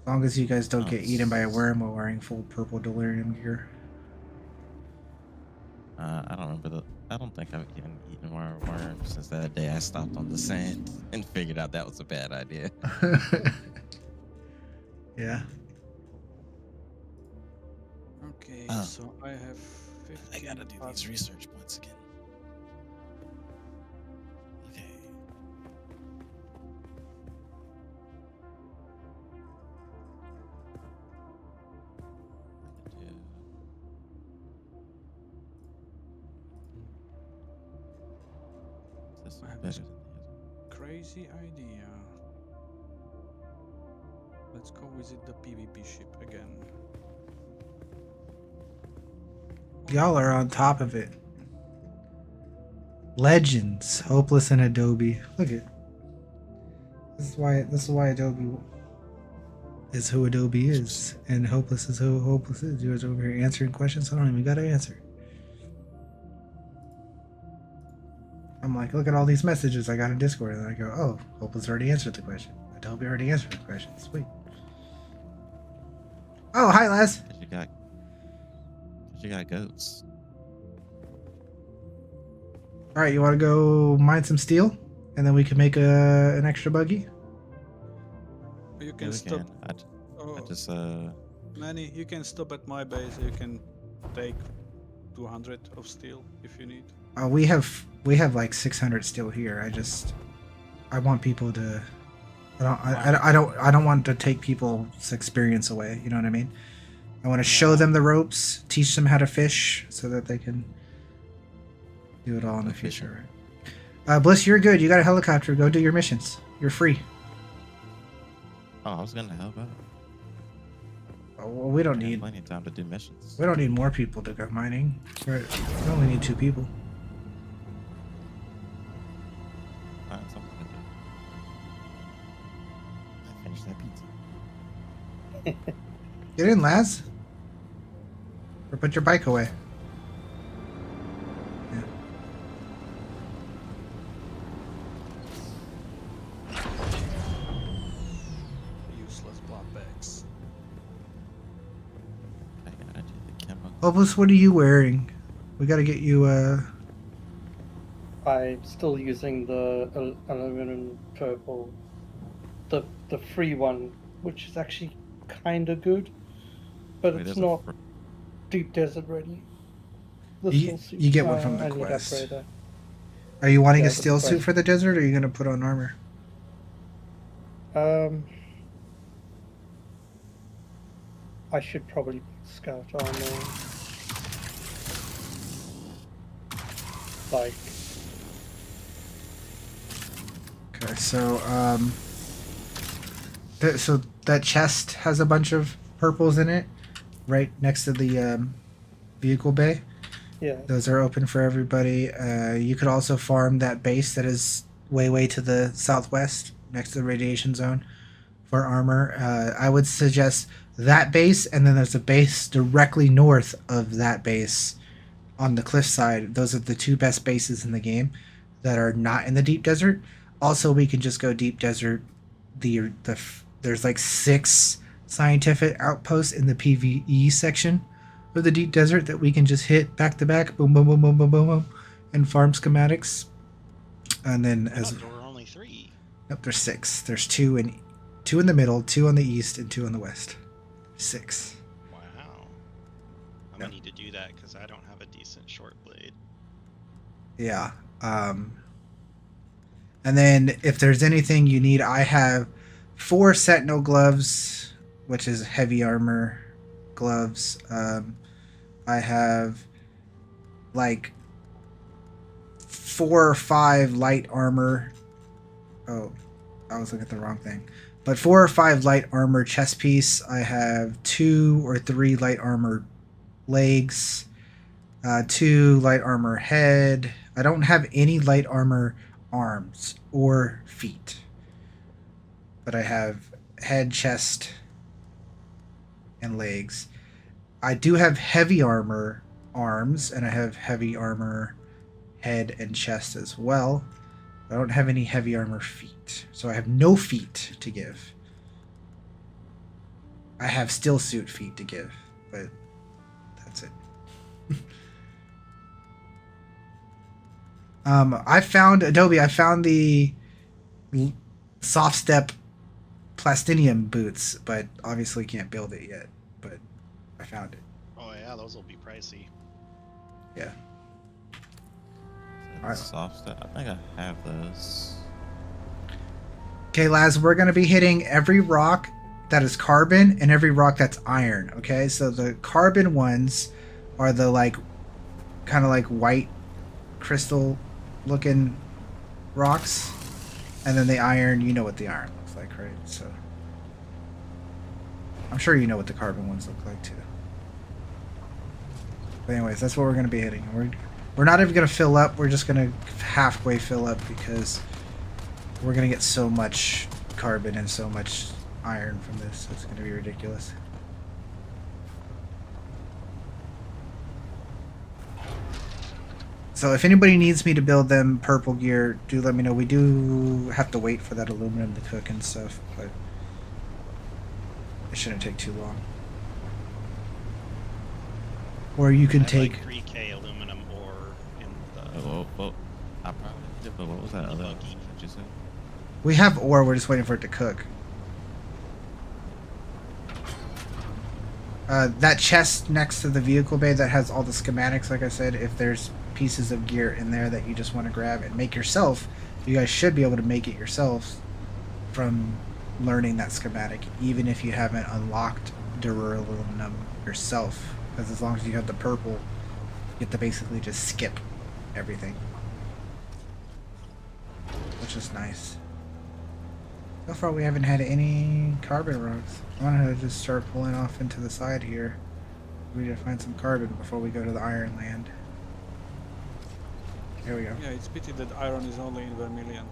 As long as you guys don't get eaten by a worm while wearing full purple delirium gear. I don't remember I don't think I've even eaten more worms since that day I stopped on the sand and figured out that was a bad idea. Yeah. Okay, so I have 15. I gotta do these research points again. Okay. I have this crazy idea. Let's go visit the PvP ship again. Y'all are on top of it. Legends, Hopeless and Adobe. Look at this is why Adobe is who Adobe is, and Hopeless is who Hopeless is. You guys over here answering questions I don't even gotta answer. I'm like, look at all these messages I got in Discord, and I go, oh, Hopeless already answered the question. Adobe already answered the question. Sweet. Oh, hi, Les. You got goats. All right, you want to go mine some steel, and then we can make an extra buggy. You can stop. I just Manny, you can stop at my base. You can take 200 of steel if you need. We have like 600 steel here. I want people to. I don't want to take people's experience away. You know what I mean? I want to show them the ropes, teach them how to fish, so that they can Do it all in the future. Bliss, you're good. You got a helicopter. Go do your missions. You're free. Oh, I was gonna help out. Oh, well, we don't need plenty of time to do missions. We don't need more people to go mining. We only need 2 people. Alright, something to do. I finished that pizza. Get in, Laz. Or put your bike away. Yeah. Useless Blobbex. I gotta do the chemo. Opus, what are you wearing? We gotta get you, I'm still using the aluminum purple, the free one, which is actually kind of good, but Wait, it's there's a not deep desert ready. The You- steel suit, you get one from the I need quest. upgrader. Are you wanting Yeah, a steel the suit quest. for the desert, or are you gonna put on armor? I should probably scout armor. Like, Okay, so so that chest has a bunch of purples in it, right next to the vehicle bay. yeah. Those are open for everybody. You could also farm that base that is way to the southwest, next to the radiation zone, for armor. I would suggest that base, and then there's a base directly north of that base on the cliffside. Those are the 2 best bases in the game that are not in the deep desert. Also, we can just go deep desert. There's like 6 scientific outposts in the PvE section of the deep desert that we can just hit back to back, boom, boom, boom, boom, boom, boom, boom, and farm schematics. And then I thought there were only 3. Nope, there's 6. There's 2 in the middle, 2 on the east, and 2 on the west. 6. Wow. I'm gonna need to do that because I don't have a decent short blade. Yeah. And then if there's anything you need, I have 4 Sentinel gloves, which is heavy armor gloves. I have like 4 or 5 light armor. Oh, I was looking at the wrong thing. But 4 or 5 light armor chest piece. I have 2 or 3 light armor legs. 2 light armor head. I don't have any light armor arms or feet, but I have head, chest, and legs. I do have heavy armor arms, and I have heavy armor head and chest as well. I don't have any heavy armor feet, so I have no feet to give. I have steel suit feet to give, but that's it. I found the soft step plastinium boots, but obviously can't build it yet. But I found it. Oh yeah, those will be pricey. Yeah. Alright. Soft stuff. I think I have those. Okay, Laz, we're gonna be hitting every rock that is carbon and every rock that's iron. Okay, so the carbon ones are the kind of like white crystal looking rocks, and then the iron, you know what the iron looks like, right? So I'm sure you know what the carbon ones look like too. But anyways, that's what we're going to be hitting. We're not even going to fill up, we're just going to halfway fill up, because we're going to get so much carbon and so much iron from this. It's going to be ridiculous. So if anybody needs me to build them purple gear, do let me know. We do have to wait for that aluminum to cook and stuff, but it shouldn't take too long. Or you can take like 3K aluminum ore in the. Well, I probably did, but what was that other option that you said? We have ore, we're just waiting for it to cook. That chest next to the vehicle bay that has all the schematics, like I said, if there's pieces of gear in there that you just want to grab and make yourself, you guys should be able to make it yourselves from learning that schematic, even if you haven't unlocked duraluminum yourself, because as long as you have the purple, you get to basically just skip everything, which is nice. So far we haven't had any carbon rocks. I wanted to just start pulling off into the side here. We need to find some carbon before we go to the iron land. Here we go. Yeah, it's pity that iron is only in Vermilion.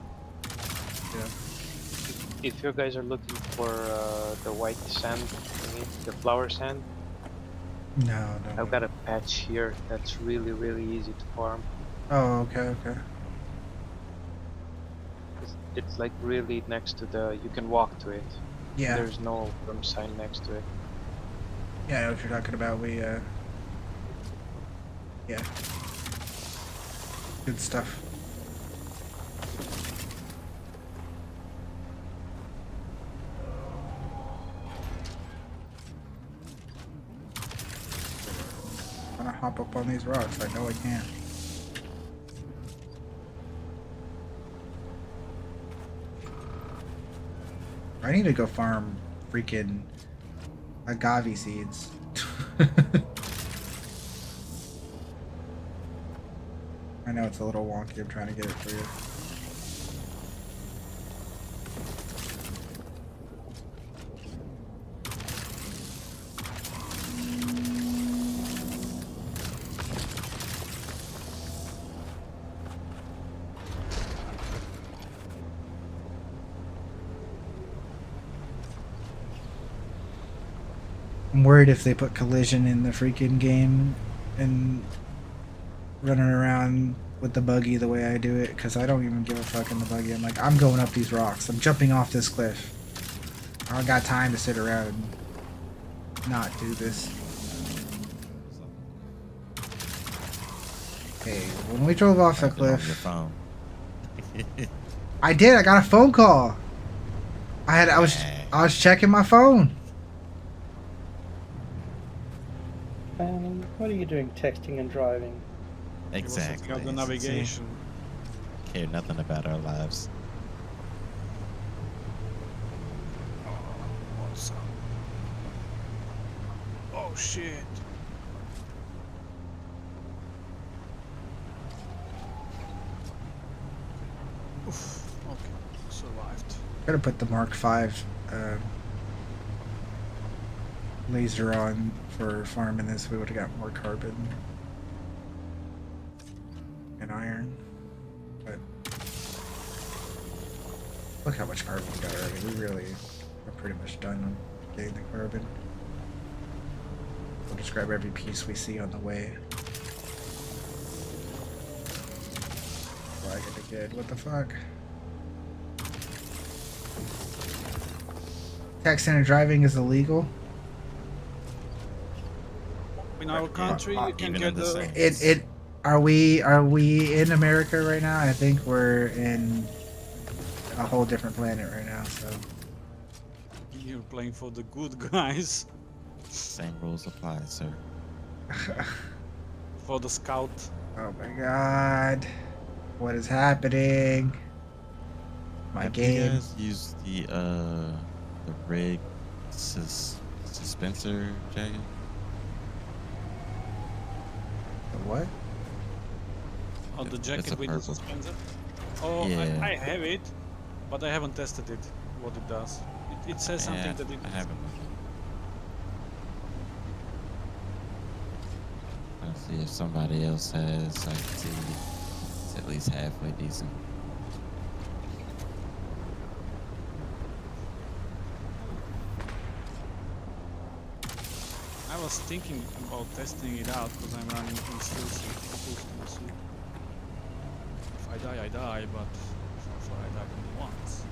Yeah. If you guys are looking for the white sand, the flower sand, No. I've got a patch here that's really easy to farm. Oh, okay. It's like really next to the, you can walk to it. Yeah. There's no room sign next to it. Yeah, I know what you're talking about. Yeah. Good stuff. I'm gonna hop up on these rocks. I know I can. I need to go farm freaking agave seeds. I know it's a little wonky. I'm trying to get it for you. I'm worried if they put collision in the freaking game and running around with the buggy the way I do it, because I don't even give a fuck in the buggy. I'm like, I'm going up these rocks. I'm jumping off this cliff. I don't got time to sit around and not do this. Hey, when we drove off the cliff, I did. I got a phone call. I was checking my phone. What are you doing texting and driving? Exactly. Got the navigation. Care nothing about our lives. What's up? Oh shit. Oof. Okay. Survived. Gotta put the Mark V laser on for farming this. We would have got more carbon and iron, but look how much carbon we got already. We really are pretty much done on getting the carbon. We'll just grab every piece we see on the way. Flag it again. What the fuck? Texting and driving is illegal. In our country, you can get the. Are we in America right now? I think we're in a whole different planet right now. So You're playing for the good guys. Same rules apply, sir. For the scout. Oh my god, what is happening? My Have game. you guys used the rig suspensor jacket? The what? Oh, the It's jacket a with the purple. suspensor? Oh, Yeah. I have it, but I haven't tested it, what it does. It says something Yeah, that it... I haven't. Let's see if somebody else has, so I can see it's at least halfway decent. I was thinking about testing it out because I'm running in still sleep. If I die, I die, but so far I died only once.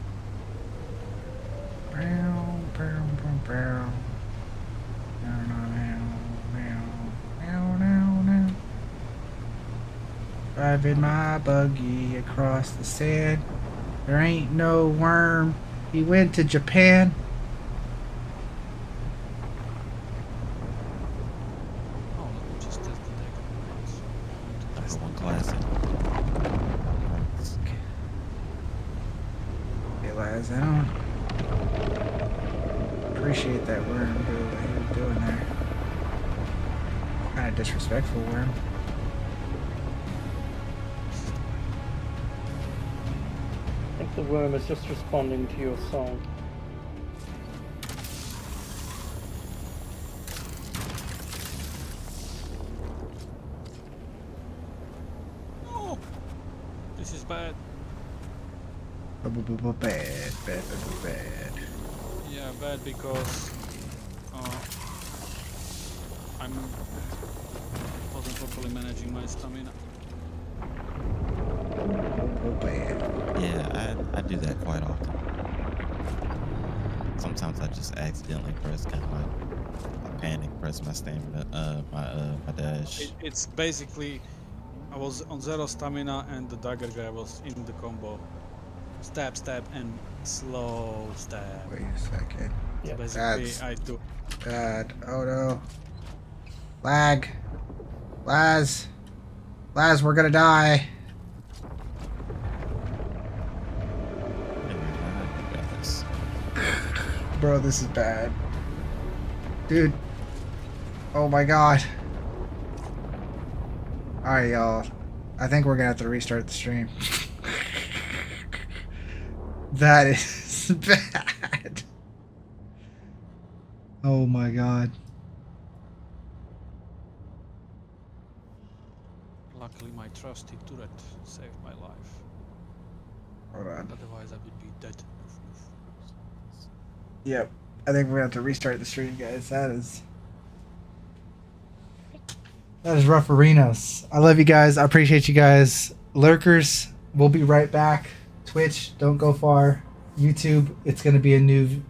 Driving my buggy across the sand. There ain't no worm. He went to Japan. Oh, let me just test the deck. Number one classic. Hey, lies down. Appreciate that worm doing what he was doing there. Kind of disrespectful worm. The worm is just responding to your song. Oh, this is bad. Bad. Yeah, bad because I wasn't properly managing my stamina. Yeah, I do that quite often. Sometimes I just accidentally press kind of like I panic press my stamina, my dash. It's basically I was on 0 stamina and the dagger guy was in the combo. Stab, stab, and slow stab. Wait a second. So basically, That's I do. bad. Oh no. Lag. Laz, we're gonna die. Bro, this is bad. Dude. Oh my god. Alright, y'all. I think we're gonna have to restart the stream. That is bad. Oh my god. Luckily, my trusty turret saved my life. Hold on. Otherwise, I would be dead. Yep. I think we're gonna have to restart the stream, guys. That is rough arenas. I love you guys. I appreciate you guys. Lurkers, we'll be right back. Twitch, don't go far. YouTube, it's gonna be a new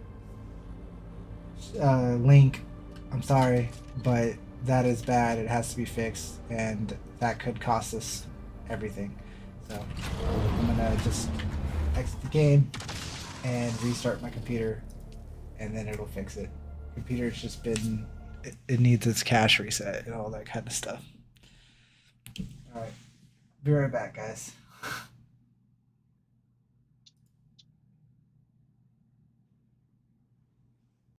link. I'm sorry, but that is bad. It has to be fixed, and that could cost us everything. So I'm gonna just exit the game and restart my computer, and then it'll fix it. Computer's just been, it needs its cache reset and all that kind of stuff. All right, be right back, guys.